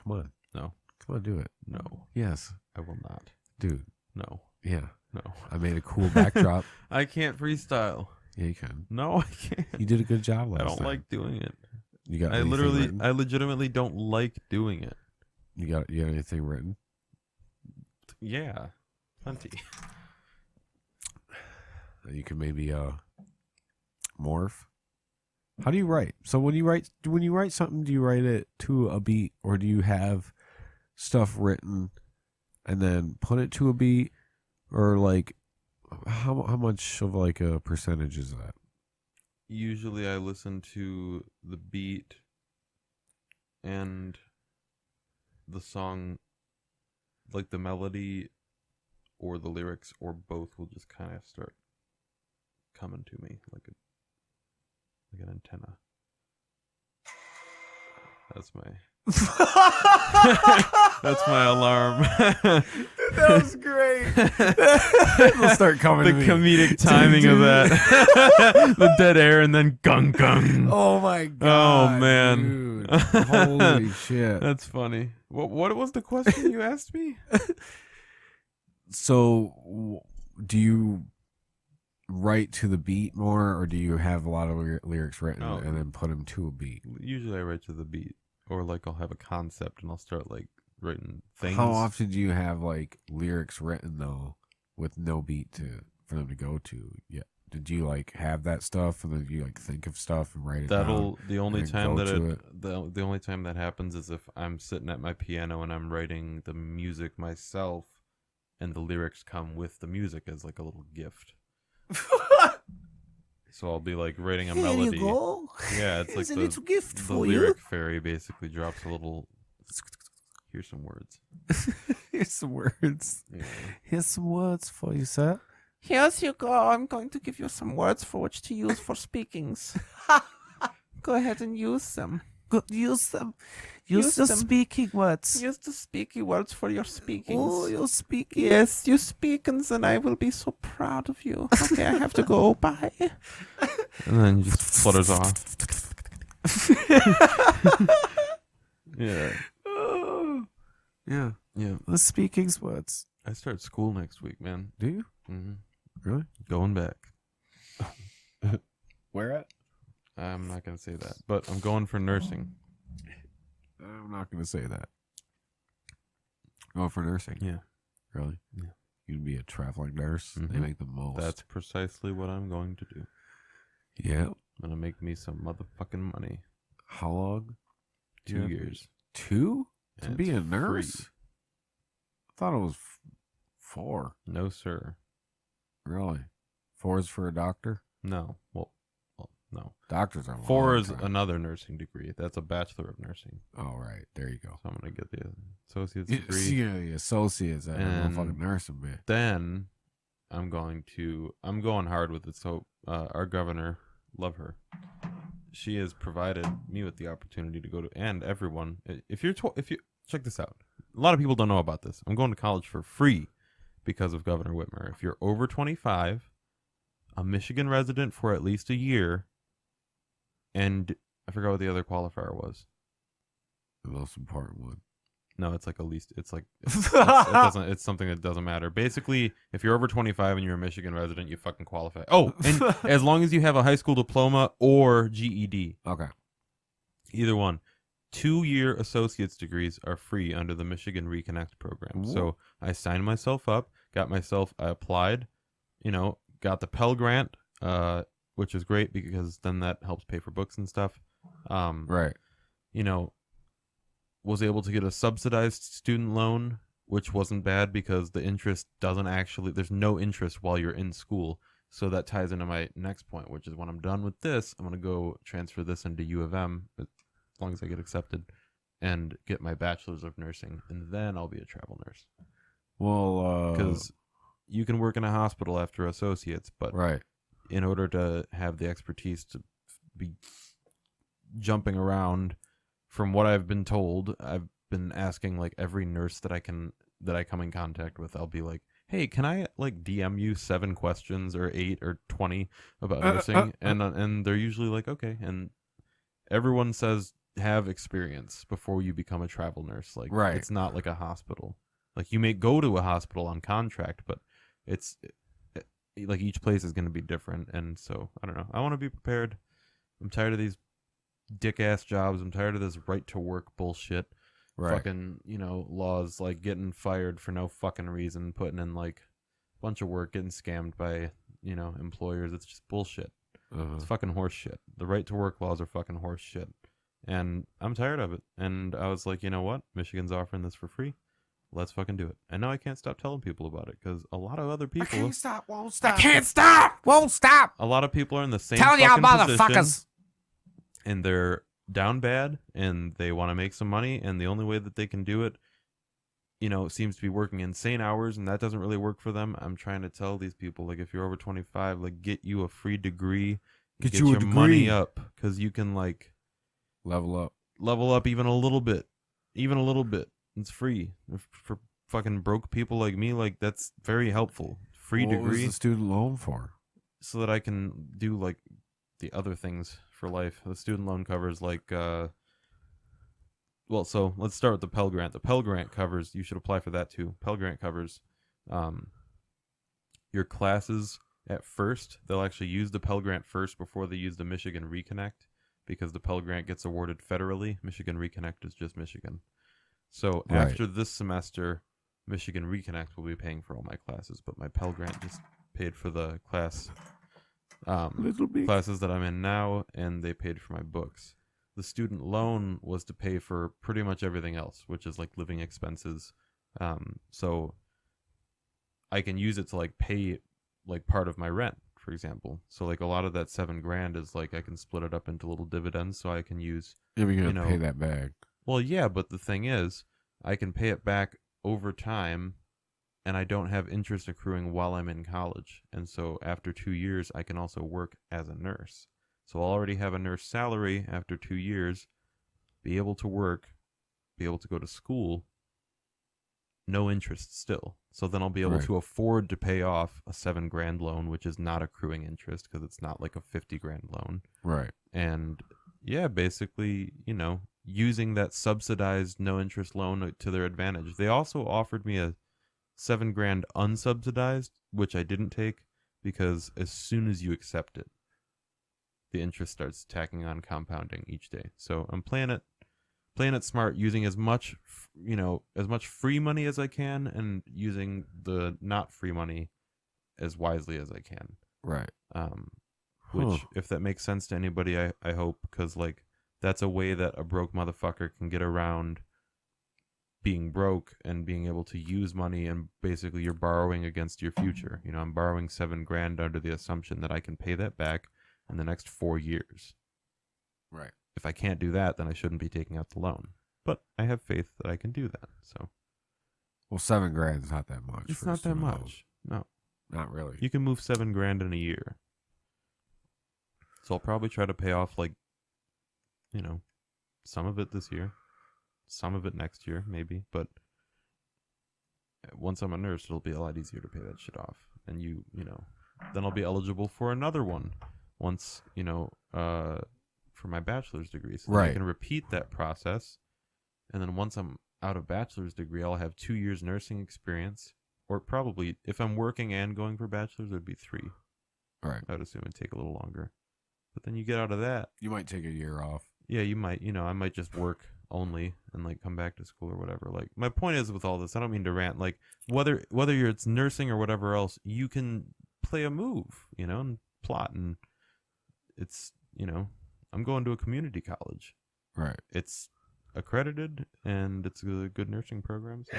Come on. No. Come on, do it. No. Yes. I will not. Dude. No. Yeah. No. I made a cool backdrop. I can't freestyle. Yeah, you can. No, I can't. You did a good job last I don't time. like doing it. You got I anything written? legitimately don't like doing it. You got anything written? Yeah. Plenty. You can maybe morph. How do you write? So when you write something, do you write it to a beat, or do you have stuff written and then put it to a beat, or like how much of like a percentage is that? Usually I listen to the beat and the song, like the melody or the lyrics or both will just kind of start coming to me like an antenna. That's my that's my alarm. That was great. It'll start coming. The to me. comedic timing of that. The dead air and then gung gung. Oh my god. Oh man. Dude. Holy shit. That's funny. What was the question you asked me? So, do you write to the beat more, or do you have a lot of lyrics written Oh. and then put them to a beat? Usually I write to the beat, or like I'll have a concept and I'll start like writing things. How often do you have like lyrics written though, with no beat for them to go to? Yeah, did you like have that stuff, and then you like think of stuff and write it down? That'll the only and time go that to it, the only time that happens is if I'm sitting at my piano and I'm writing the music myself, and the lyrics come with the music as like a little gift. So I'll be like writing a melody. go. Yeah, it's like Here's a little gift the for lyric fairy basically drops a little. Here's some words. Here's some words. Yeah. Here's some words for you, sir. Here's you go. I'm going to give you some words for which to use for speakings. Go ahead and use them. Use them. Use the them. speaking words. Use the speaky words for your speakings. Oh, you're speaking. Yes, you speakings, and I will be so proud of you. Okay, I have to go. Bye. And then just flutters off. Yeah. Yeah. Yeah. The speaking's words. I start school next week, man. Do you? hmm Really? Going back. Where at? I'm not going to say that, but I'm going for nursing. I'm not going to say that. Going for nursing? Yeah. Really? Yeah. You'd be a traveling nurse. They Mhm. make the most. That's precisely what I'm going to do. Yeah. I'm going to make me some motherfucking money. How long? 2 Yeah. years. 2? To And be a it's nurse? free. I thought it was 4. No, sir. Really? 4 is for a doctor? No. Well, no. Doctors are 4 long is time. another nursing degree. That's a Bachelor of Nursing. Oh, right. There you go. So I'm going to get the associate's Yeah, degree. yeah, the associates at a And- motherfucking nursing bit. Then I'm going hard with it. So our governor, love her. She has provided me with the opportunity to go to, and everyone, if you check this out. A lot of people don't know about this. I'm going to college for free because of Governor Whitmer. If you're over 25, a Michigan resident for at least a year, and I forgot what the other qualifier was. The most important one. No, it's like at least it doesn't. It's something that doesn't matter. Basically, if you're over 25 and you're a Michigan resident, you fucking qualify. Oh, and as long as you have a high school diploma or GED, Okay. either one. 2-year associate's degrees are free under the Michigan Reconnect program. Ooh. So I signed myself up, I applied, got the Pell Grant, which is great because then that helps pay for books and stuff. Right. Was able to get a subsidized student loan, which wasn't bad because the interest there's no interest while you're in school. So that ties into my next point, which is when I'm done with this, I'm going to go transfer this into U of M, as long as I get accepted, and get my bachelor's of nursing, and then I'll be a travel nurse. Well, Because you can work in a hospital after associates, but right. in order to have the expertise to be jumping around, from what I've been told, I've been asking like every nurse that I come in contact with, I'll be like, hey, can I like DM you 7 questions or 8 or 20 about nursing? And they're usually like, okay. And everyone says have experience before you become a travel nurse. Like, Right. It's not like a hospital. Like, you may go to a hospital on contract, but like each place is going to be different. And so I don't know. I want to be prepared. I'm tired of these dick ass jobs. I'm tired of this right to work bullshit. Right. Fucking, laws like getting fired for no fucking reason, putting in like a bunch of work, getting scammed by, employers. It's just bullshit. It's fucking horse shit. The right to work laws are fucking horse shit. And I'm tired of it. And I was like, you know what? Michigan's offering this for free. Let's fucking do it. And now I can't stop telling people about it because a lot of other people. Won't stop. Won't stop. A lot of people are in the same Tell y'all fucking position, motherfuckers. and they're down bad, and they want to make some money, and the only way that they can do it, seems to be working insane hours, and that doesn't really work for them. I'm trying to tell these people, like, if you're over 25, like, get you a free degree, Get you a your degree. money up, because you can like Level up. even a little bit. It's free for fucking broke people like me. Like, that's very helpful. Free What degree. was the student loan for? So that I can do like the other things for life. The student loan covers like so let's start with the Pell Grant. The Pell Grant covers, you should apply for that too. Pell Grant covers your classes at first. They'll actually use the Pell Grant first before they use the Michigan Reconnect, because the Pell Grant gets awarded federally. Michigan Reconnect is just Michigan. So Right. after this semester, Michigan Reconnect will be paying for all my classes, but my Pell Grant just paid for the class classes that I'm in now, and they paid for my books. The student loan was to pay for pretty much everything else, which is like living expenses. So I can use it to like pay like part of my rent, for example. So like a lot of that $7,000 is like I can split it up into little dividends, so I can use. Yeah, you're gonna pay that back. Well, yeah, but the thing is, I can pay it back over time, and I don't have interest accruing while I'm in college. And so after 2 years, I can also work as a nurse. So I'll already have a nurse salary after 2 years, be able to work, be able to go to school, no interest still. So then I'll be able to afford to pay off a $7,000 loan, which is not accruing interest because it's not like a $50,000 loan. Right. And yeah, basically, using that subsidized no interest loan to their advantage. They also offered me a $7,000 unsubsidized, which I didn't take because as soon as you accept it, the interest starts tacking on, compounding each day. So I'm playing it smart, using as much free money as I can, and using the not free money as wisely as I can. Right. Which, if that makes sense to anybody, I hope, because like that's a way that a broke motherfucker can get around being broke and being able to use money, and basically you're borrowing against your future. I'm borrowing $7,000 under the assumption that I can pay that back in the next 4 years. Right. If I can't do that, then I shouldn't be taking out the loan. But I have faith that I can do that. So, well, $7,000 is not that much. It's not that much. No, not really. You can move $7,000 in a year. So I'll probably try to pay off some of it this year, some of it next year, maybe. But once I'm a nurse, it'll be a lot easier to pay that shit off. And then I'll be eligible for another one once, for my bachelor's degree. So I can repeat that process. And then once I'm out of bachelor's degree, I'll have 2 years nursing experience. Or probably, if I'm working and going for bachelor's, it would be 3. Right. I would assume it'd take a little longer. But then you get out of that. You might take a year off. Yeah, you might. I might just work only and like come back to school or whatever. Like, my point is with all this, I don't mean to rant. Like, whether it's nursing or whatever else, you can play a move, and plot. And it's, I'm going to a community college. Right. It's accredited and it's a good nursing program. So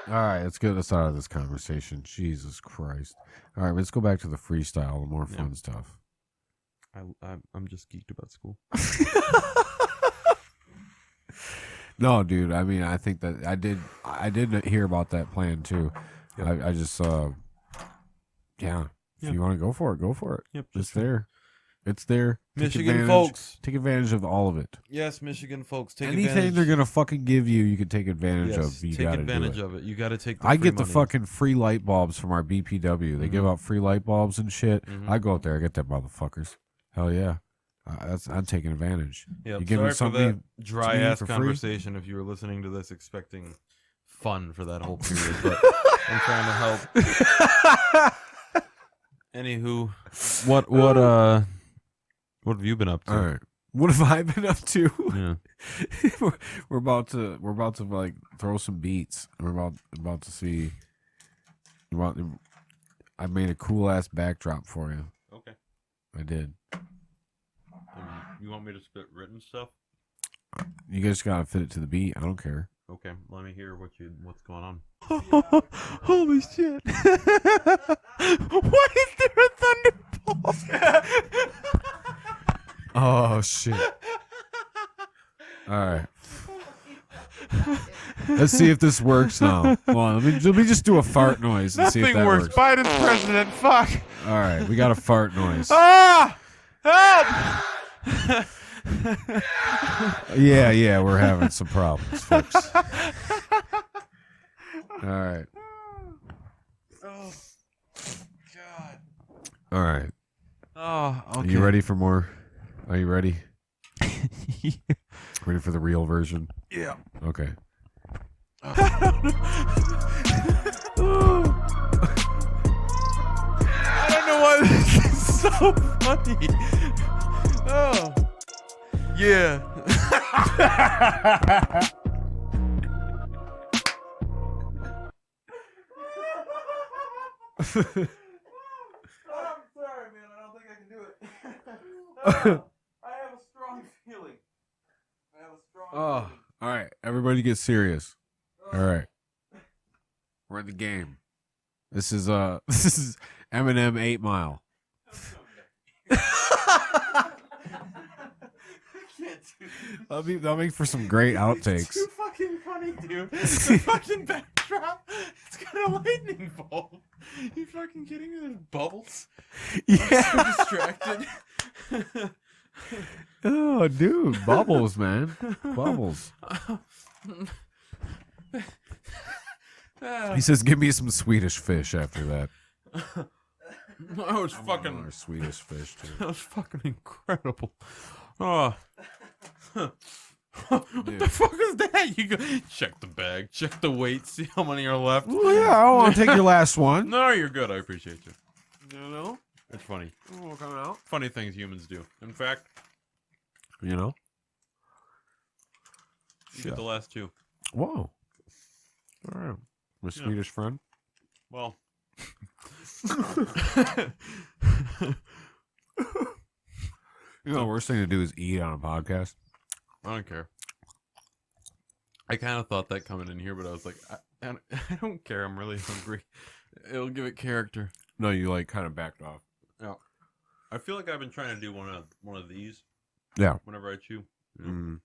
all right, let's get us out of this conversation. Jesus Christ. All right, let's go back to the freestyle, the more fun stuff. I'm just geeked about school. No, dude. I mean, I think that I did hear about that plan too. Yep. I just if you want to go for it. Yep, it's there. It's there. Michigan folks, take advantage of all of it. Yes, Michigan folks, take anything advantage. They're gonna fucking give you. You can take advantage of. You take gotta advantage do of it. You got to take. The I free get money. the fucking free light bulbs from our BPW. They give out free light bulbs and shit. I go out there. I get that motherfuckers. Hell yeah. I'm taking advantage. Yeah, you give me sorry for that dry ass for free? conversation. If you were listening to this expecting fun for that whole period, but I'm trying to help. Anywho, what have you been up to? All right. What have I been up to? Yeah. we're about to like throw some beats. We're about to see. I made a cool ass backdrop for you. Okay. I did. You want me to spit written stuff? You guys gotta fit it to the beat. I don't care. Okay, let me hear what's going on. Holy shit. Why is there a thunderbolt? Oh shit. All right. Let's see if this works now. Hold on, let me just do a fart noise and see if Nothing that works. works. Biden's president. Fuck. All right, we got a fart noise. Ah! Help! Yeah, we're having some problems, folks. All right. Oh, God. All right. Oh, okay. Are you ready for more? Are you ready? Ready for the real version? Yeah. Okay. I don't know why this is so funny. Oh. Yeah. I'm sorry, man. I don't think I have a strong feeling. Oh, all right. Everybody get serious. All right. We're in the game. This is Eminem 8 Mile. That'll make for some great outtakes. Too fucking funny, dude. The fucking backdrop. It's got a lightning bolt. You fucking kidding me? There's bubbles. Yeah. I'm so distracted. Oh, dude, bubbles, man, bubbles. He says, "Give me some Swedish fish." After that, That was fucking. another Swedish fish too. That was fucking incredible. Oh. What the fuck is that? You go check the bag, check the weight, see how many are left. Well, yeah, I want to take your last one. No, you're good. I appreciate you. You know, It's funny. coming out. Funny things humans do. In fact, You know. you get the last two. Whoa. All right, my Swedish friend. Well. You know, the worst thing to do is eat on a podcast. I don't care. I kind of thought that coming in here, but I was like, I don't care. I'm really hungry. It'll give it character. No, you like kind of backed off. Yeah. I feel like I've been trying to do one of these. Yeah. Whenever I chew. You know? Mm.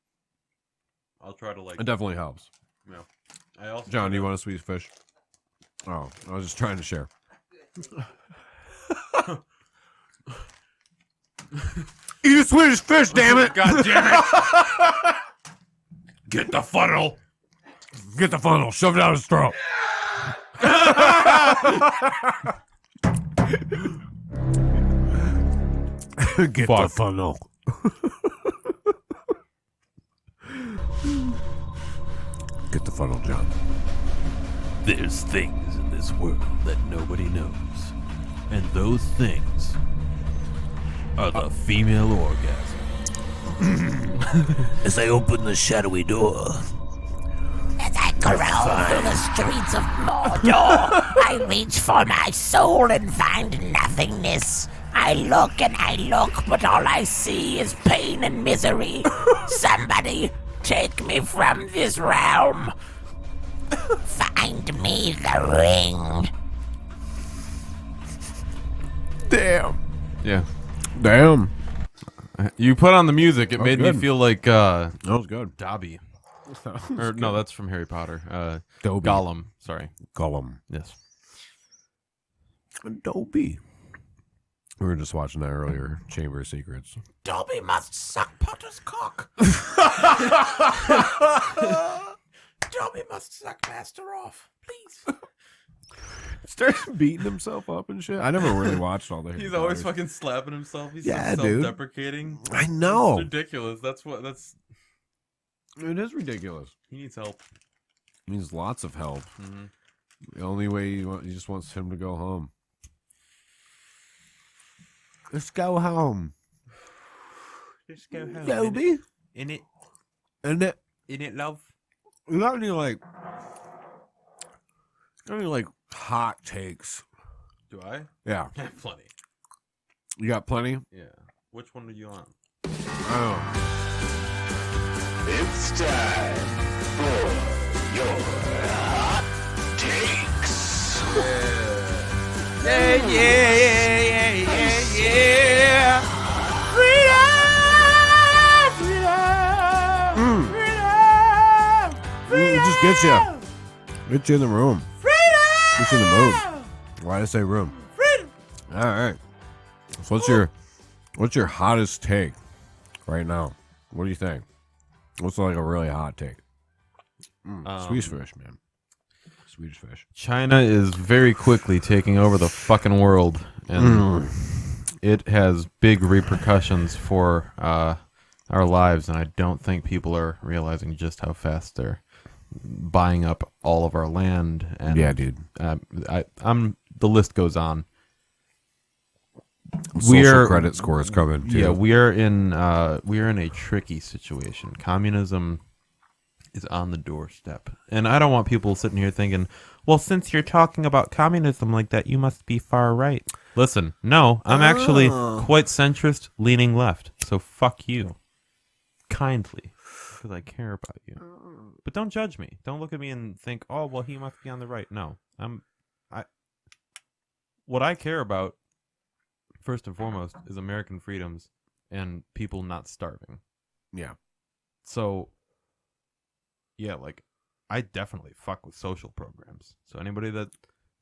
I'll try to like. It definitely helps. Yeah. I also. John, do you want a Swedish fish? Oh, I was just trying to share. Eat a Swedish fish, damn it! God damn it! Get the funnel. Get the funnel, shove it down his throat. Get the Fuck. funnel. Get the funnel, John. There's things in this world that nobody knows, and those things are the female orgasm. As I open the shadowy door, As I crawl through the streets of Mordor, I reach for my soul and find nothingness. I look and I look, but all I see is pain and misery. Somebody take me from this realm. Find me the ring. Damn. Yeah. Damn. You put on the music. It made me good. feel like That was good. Dobby. Or no, that's from Harry Potter. Dobby. Gollum. Sorry. Gollum. Yes. Dobby. We were just watching that earlier. Chamber of Secrets. Dobby must suck Potter's cock. Dobby must suck Master off, please. Starts beating himself up and shit. I never really watched all the Harry He's always Potters. fucking slapping himself. He's Yeah, so dude. self-deprecating. I know. It's ridiculous. That's. It is ridiculous. He needs help. He needs lots of help. Mhm. The only way he just wants him to go home. Let's go home. Just go home. Dobby. In it, And it, love. you got any like hot takes? Do I? Yeah. I have plenty. You got plenty? Yeah. Which one do you want? Oh. it's time for your hot takes. It just gets you. Gets you in the room. Gets you in the mood. Why did I say room? All right. So what's your hottest take right now? What do you think? What's like a really hot take? Swedish fish, man. Swedish fish. China is very quickly taking over the fucking world, and it has big repercussions for our lives. And I don't think people are realizing just how fast they're buying up all of our land. And Yeah, dude. The list goes on. Social credit scores coming too. Yeah, we are in a tricky situation. Communism is on the doorstep, and I don't want people sitting here thinking, well, since you're talking about communism like that, you must be far right. Listen, no, I'm actually quite centrist, leaning left. So fuck you. Kindly. Because I care about you. But don't judge me. Don't look at me and think, oh, well, he must be on the right. No. What I care about, first and foremost, is American freedoms and people not starving. Yeah. So, yeah, like, I definitely fuck with social programs. So anybody that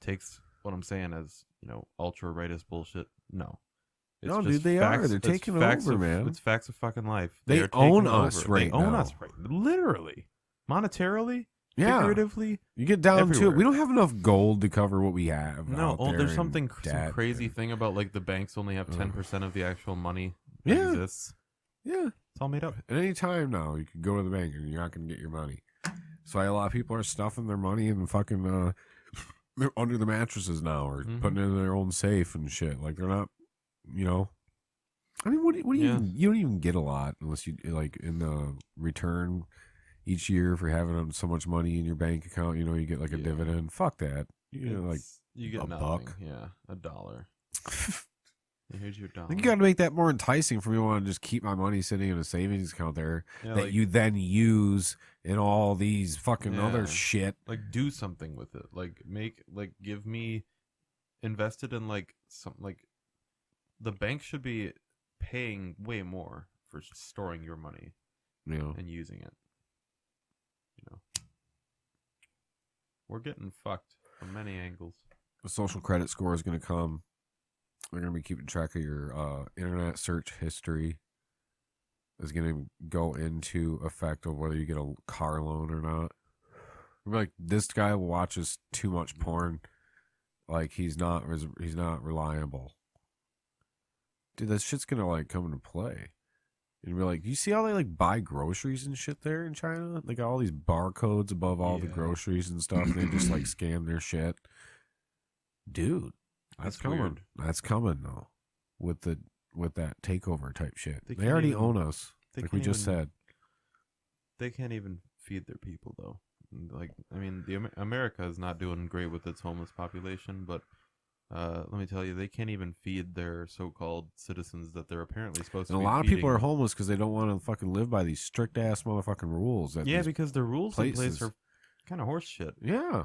takes what I'm saying as, ultra rightist bullshit, no. It's No, just dude, they facts, are. They're it's taking facts over, of, man. It's facts of fucking life. They are own taking us over. right They own now. us right, literally, monetarily, Yeah. figuratively. You get down to it. everywhere. We don't have enough gold to cover what we have. No, out there there's in some debt crazy and- thing about like the banks only have 10% of the actual money that Yeah. exists. Yeah. It's all made up. At any time now, you can go to the bank and you're not going to get your money. So a lot of people are stuffing their money in fucking they're under the mattresses now, or putting it in their own safe and shit. Like they're not, I mean, what do you even, you don't even get a lot unless you like in the return each year for having so much money in your bank account. You get like a dividend. Fuck that. Like You get a nothing. buck. Yeah, $1. Here's your dollar. I think you got to make that more enticing for me. Want to just keep my money sitting in a savings account there Yeah, that like- you then use in all these fucking other Yeah. shit. Like do something with it. Like give me invested in like some like the bank should be paying way more for storing your money and using it. We're getting fucked from many angles. The social credit score is going to come. They're going to be keeping track of your internet search history. Is going to go into effect of whether you get a car loan or not. Like this guy watches too much porn. Like he's not reliable. Dude, that shit's gonna like come into play. And be like, you see how they like buy groceries and shit there in China? They got all these barcodes above all the groceries and stuff. They just like scan their shit. Dude, that's coming. weird. That's coming though. With that takeover type shit. They can't already even- own us. they Like we can't just even- said. They can't even feed their people though. Like I mean, America is not doing great with its homeless population, but let me tell you, they can't even feed their so-called citizens that they're apparently supposed And to a be lot of people feeding. are homeless because they don't want to fucking live by these strict ass motherfucking rules. That Yeah, these because the rules in place places- are kind of horse shit. Yeah.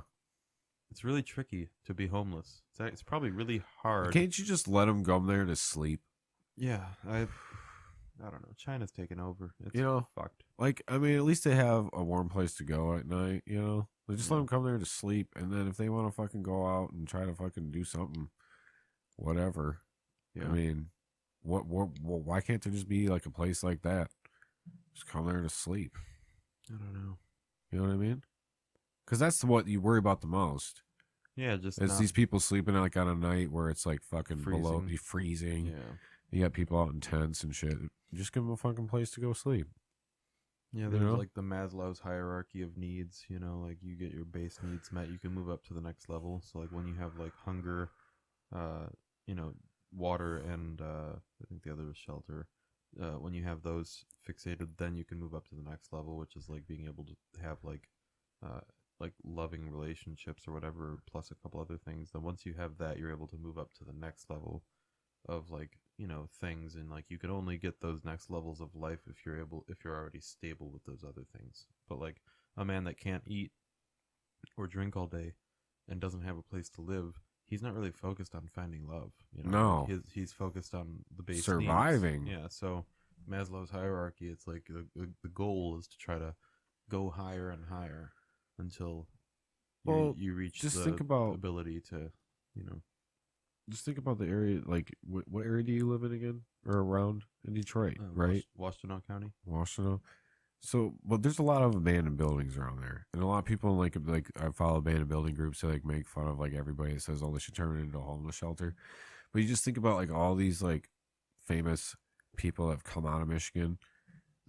It's really tricky to be homeless. It's probably really hard. Can't you just let them go there to sleep? Yeah, I don't know. China's taken over. It's fucked. Like, I mean, at least they have a warm place to go at night, They just let them come there to sleep, and then if they want to fucking go out and try to fucking do something, whatever. Yeah. I mean, why can't there just be like a place like that? Just come there to sleep. I don't know. You know what I mean? Because that's what you worry about the most. Yeah, just It's not- these people sleeping like on a night where it's like fucking below, Freezing. freezing. Yeah. You got people out in tents and shit. Just give them a fucking place to go sleep. Yeah, You there's know? like the Maslow's hierarchy of needs, like you get your base needs met, you can move up to the next level. So like when you have like hunger, water and I think the other is shelter. When you have those fixated, then you can move up to the next level, which is like being able to have like loving relationships or whatever, plus a couple other things. Then once you have that, you're able to move up to the next level of like things, and like you can only get those next levels of life if you're already stable with those other things. But like a man that can't eat or drink all day and doesn't have a place to live, he's not really focused on finding love. No. He's focused on the base Surviving. needs. Yeah, so Maslow's hierarchy, it's like the goal is to try to go higher and higher until you reach just the think about- ability to Just think about the area, like, what area do you live in again? Or around in Detroit, right? Washtenaw County. Washington. So, but there's a lot of abandoned buildings around there. And a lot of people, like I follow abandoned building groups that, like, make fun of, like, everybody that says, oh, they should turn it into a homeless shelter. But you just think about, like, all these, like, famous people that have come out of Michigan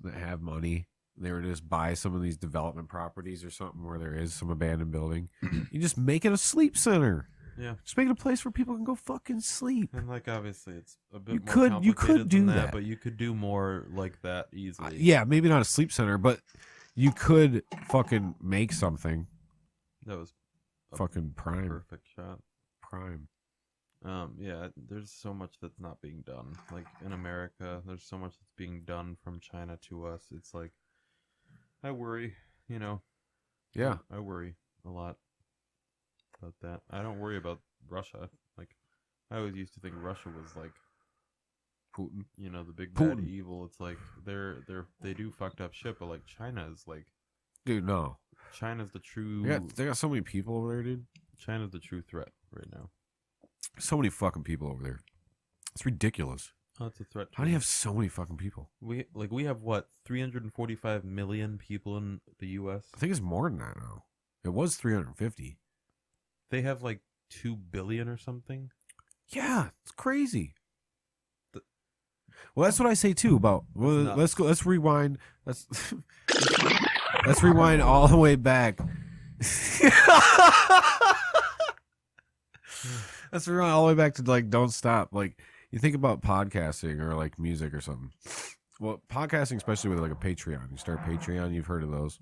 that have money. They were just buy some of these development properties or something where there is some abandoned building. You just make it a sleep center. Yeah. Just make it a place where people can go fucking sleep. And like obviously it's a bit You more could complicated do than that. but you could do more like that easily. Yeah, maybe not a sleep center, but you could fucking make something. That was fucking prime. perfect shot. Prime. Yeah, there's so much that's not being done. Like in America, there's so much that's being done from China to us. It's like, I worry, you know. Yeah. I worry a lot about that. I don't worry about Russia. Like, I always used to think Russia was like Putin. you know, the big bad Putin. evil. It's like they do fucked up shit, but like China is like Dude, no. China's the true They got so many people over there, dude. China's the true threat right now. So many fucking people over there. It's ridiculous. Oh, it's a threat. How do you have so many fucking people? We have what 345 million people in the U.S. I think it's more than that now. It was 350. They have like 2 billion or something. Yeah, it's crazy. Well, that's what I say too about. Well, let's rewind. Let's let's rewind all the way back. Let's rewind all the way back to like Don't Stop. Like you think about podcasting or like music or something. Well, podcasting, especially with like a Patreon. You start Patreon, you've heard of those.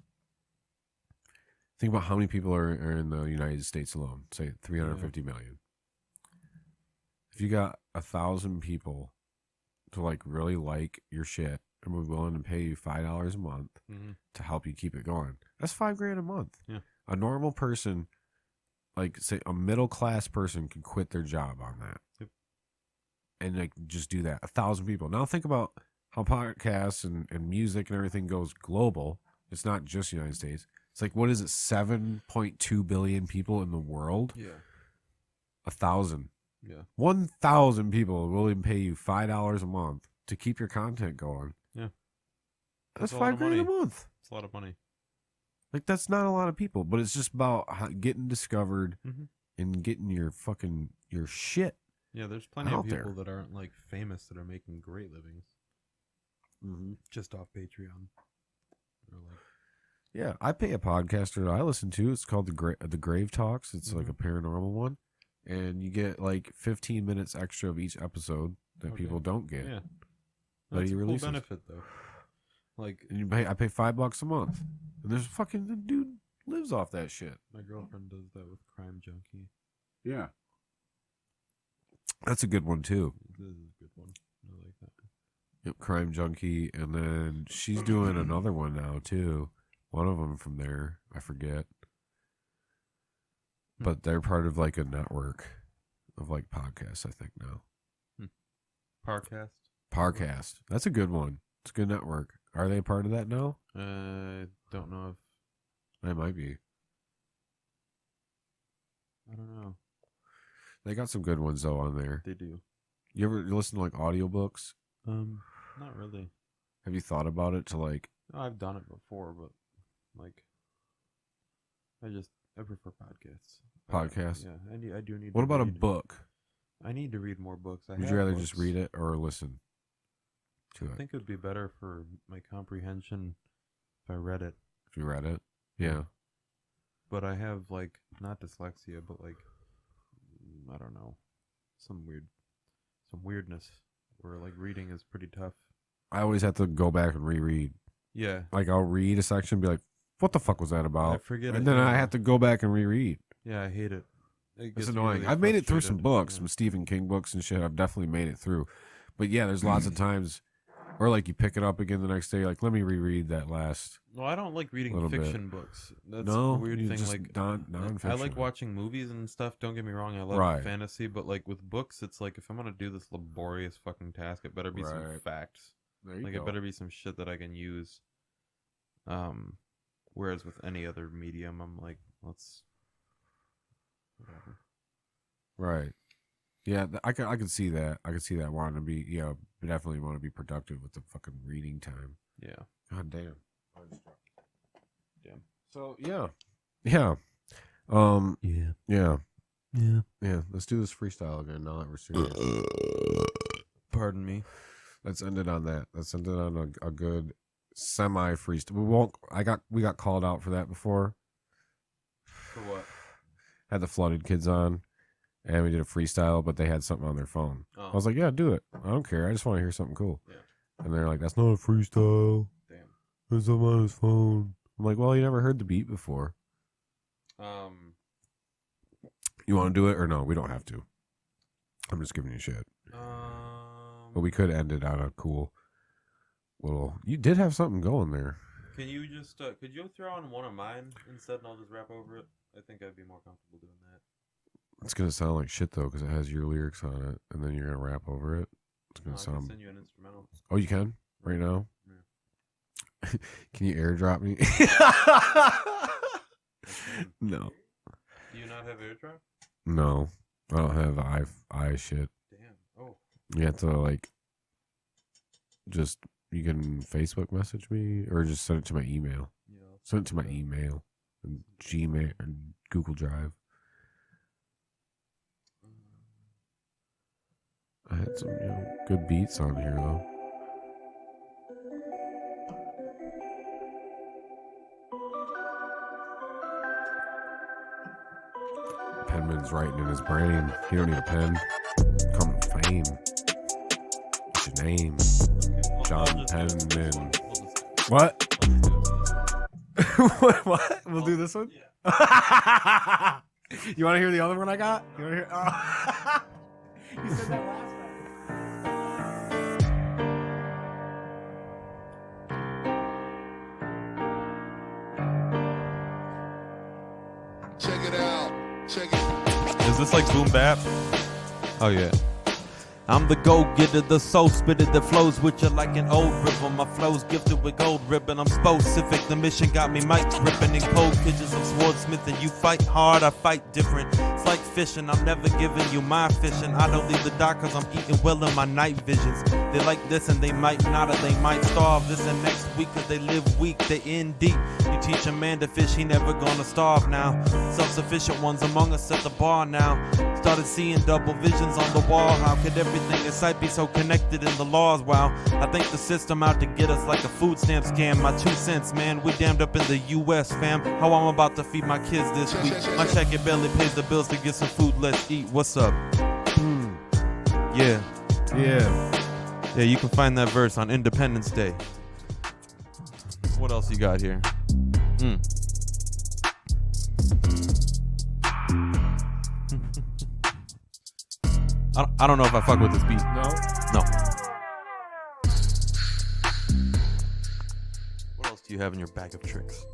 Think about how many people are in the United States alone. Say 350 million. If you got 1,000 people to like really like your shit and we're willing to pay you $5 a month to help you keep it going, that's $5,000 a month. Yeah. A normal person, like say a middle class person, can quit their job on that. Yep. And like just do that. 1,000 people. Now think about how podcasts and music and everything goes global. It's not just the United States. It's like, what is it? 7.2 billion people in the world. Yeah. 1,000. Yeah. 1,000 people will even pay you $5 a month to keep your content going. Yeah. That's a lot of $5,000 a money. month. It's a lot of money. Like that's not a lot of people, but it's just about getting discovered Mhm. and getting your shit. Yeah, there's plenty out of people there. that aren't like famous that are making great livings just off Patreon. Or like, Yeah, I pay a podcaster that I listen to. It's called the Grave Talks. It's like a paranormal one, and you get like 15 minutes extra of each episode that Okay. people don't get. yeah, That that's he a cool releases. benefit though. Like And I pay $5 a month, and there's fucking the dude lives off that shit. my girlfriend does that with Crime Junkie. Yeah, that's a good one too. This is a good one. I like that. Yep, Crime Junkie, and then she's doing another one now too. One of them from there, I forget, but they're part of like a network of like podcasts. I think now. Parcast. Parcast, that's a good one. It's a good network. Are they a part of that now? Don't know if They might be. I don't know. They got some good ones though on there. They do. You ever listen to like audiobooks? Not really. Have you thought about it to like? I've done it before, but like, I prefer podcasts. Podcasts? Yeah, I do need. What to about a read. book? I need to read more books. Would you rather just read it or listen to I it? think it would be better for my comprehension if I read it. If you read it, yeah. But I have like not dyslexia, but like I don't know, some weirdness where like reading is pretty tough. I always have to go back and reread. Yeah, Like I'll read a section, and be like, "What the fuck was that I about?" forget. And it, then yeah. I have to go back and reread. Yeah, I hate it. It It's gets me annoying. really I've made it through some frustrated. books, Yeah. some Stephen King books and shit. I've definitely made it through. But yeah, there's lots of times, or like you pick it up again the next day. Like, let me reread that last. No, I don't like reading Little bit. fiction books. That's No, a weird you thing. just Like non-fiction. I like watching movies and stuff. Don't get me wrong. I love Right. fantasy, but like with books, it's like if I'm gonna do this laborious fucking task, it better be some Right. facts. There you Like go. it better be some shit that I can use. Whereas with any other medium, I'm like, let's whatever. Right. Yeah, I could see that. I could see that wanting to be, definitely want to be productive with the fucking reading time. Yeah. God damn. Damn. So yeah. Yeah. Yeah. Yeah. Yeah. Let's do this freestyle again now that we're serious. Pardon me. Let's end it on that. Let's end it on a good semi freestyle. We got called out for that before. For what? Had the Flooded Kids on, and we did a freestyle, but they had something on their phone. Oh. I was like, yeah, do it. I don't care. I just want to hear something cool. Yeah. And they're like, that's not a freestyle. Damn. There's something on his phone. I'm like, well, you never heard the beat before. You want to do it or no? We don't have to. I'm just giving you shit. But we could end it on a cool little. You did have something going there. Can you just could you throw on one of mine instead, and I'll just rap over it? I think I'd be more comfortable doing that. It's gonna sound like shit though, because it has your lyrics on it, and then you're gonna rap over it. It's gonna I can sound. send you an instrumental. Oh, you can right now. Yeah. Can you airdrop me? No. Do you not have AirDrop? No, I don't have I shit. Damn. Oh. You have to like. Just you can Facebook message me or just send it to my email. Yeah. Send it to my email, and Gmail and Google Drive. I had some good beats on here though. Penman's writing in his brain. He don't need a pen. Come fame. What's your name? John Penman. What? What? We'll do this one? Yeah. You want to hear the other one I got? You want to hear? Oh. You said that last time. Check it out. Check it. Is this like boom bap? Oh yeah. I'm the go-getter, the soul spitter that flows with you like an old river. My flow's gifted with gold ribbon. I'm specific. The mission got me mic gripping in cold kitchens. I'm swordsmithing. You fight hard, I fight different. It's like fishing. I'm never giving you my fishing. I don't leave the dock cause I'm eating well in my night visions. They like this and they might not, or they might starve this and next week cause they live weak. They in deep. You teach a man to fish, he never gonna starve now. Self-sufficient ones among us at the bar now. Started seeing double visions on the wall. How could everything in sight be so connected in the laws? Wow, I think the system out to get us like a food stamp scam. My 2 cents, man, we damned up in the US, fam. How I'm about to feed my kids this week. My check it barely pays the bills to get some food, let's eat. What's up? Yeah. Yeah, you can find that verse on Independence Day. What else you got here? I don't know if I fuck with this beat. No. What else do you have in your bag of tricks?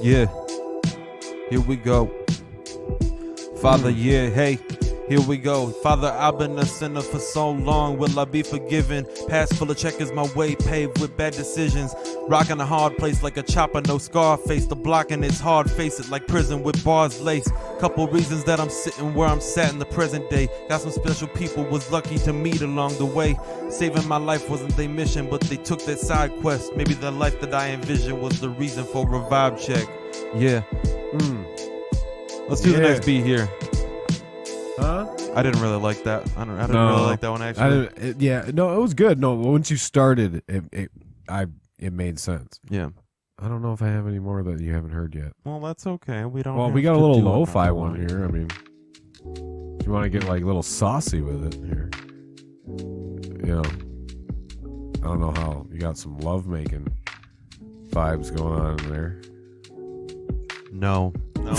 Yeah, here we go. Father, yeah, hey, here we go. Father, I've been a sinner for so long. Will I be forgiven? Past full of checkers, my way paved with bad decisions. Rocking a hard place like a chopper, no scar face. The blocking it's hard, face it like prison with bars lace. Couple reasons that I'm sitting where I'm sat in the present day. Got some special people was lucky to meet along the way. Saving my life wasn't their mission, but they took that side quest. Maybe the life that I envisioned was the reason for a vibe check. Yeah. Let's do the next beat here. Huh? I didn't really like that. I didn't really like that one actually. It was good. No, once you started, it made sense. Yeah. I don't know if I have any more that you haven't heard yet. Well, that's okay. We don't. Well, we got a little lo-fi one here. I mean, if you want to get like a little saucy with it here, you know, I don't know how you got some love making vibes going on in there. No. No.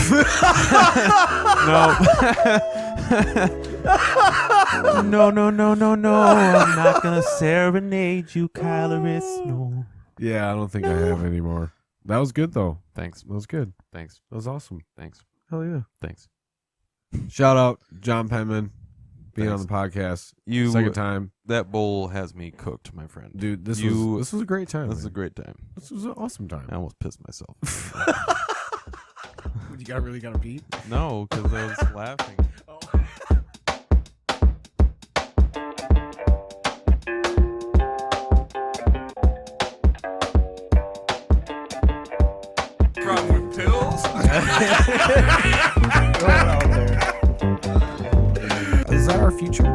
No. I'm not gonna serenade you, Kylaris. No. Yeah, I don't think I have any more. That was good though. Thanks. That was good. Thanks. That was awesome. Thanks. Hell yeah. Thanks. Shout out John Penman being Thanks. on the podcast. You second time. That bowl has me cooked, my friend. Dude, this was a great time. This is a man. great time. This was an awesome time. I almost pissed myself. You really got a beat? No, because I was laughing. Problem pills? Is that our future?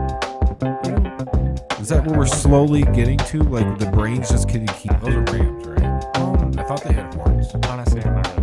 Is that what we're slowly getting to? Like the brains just couldn't keep. Those are rams, right? I thought they had horns. Honestly, I'm not really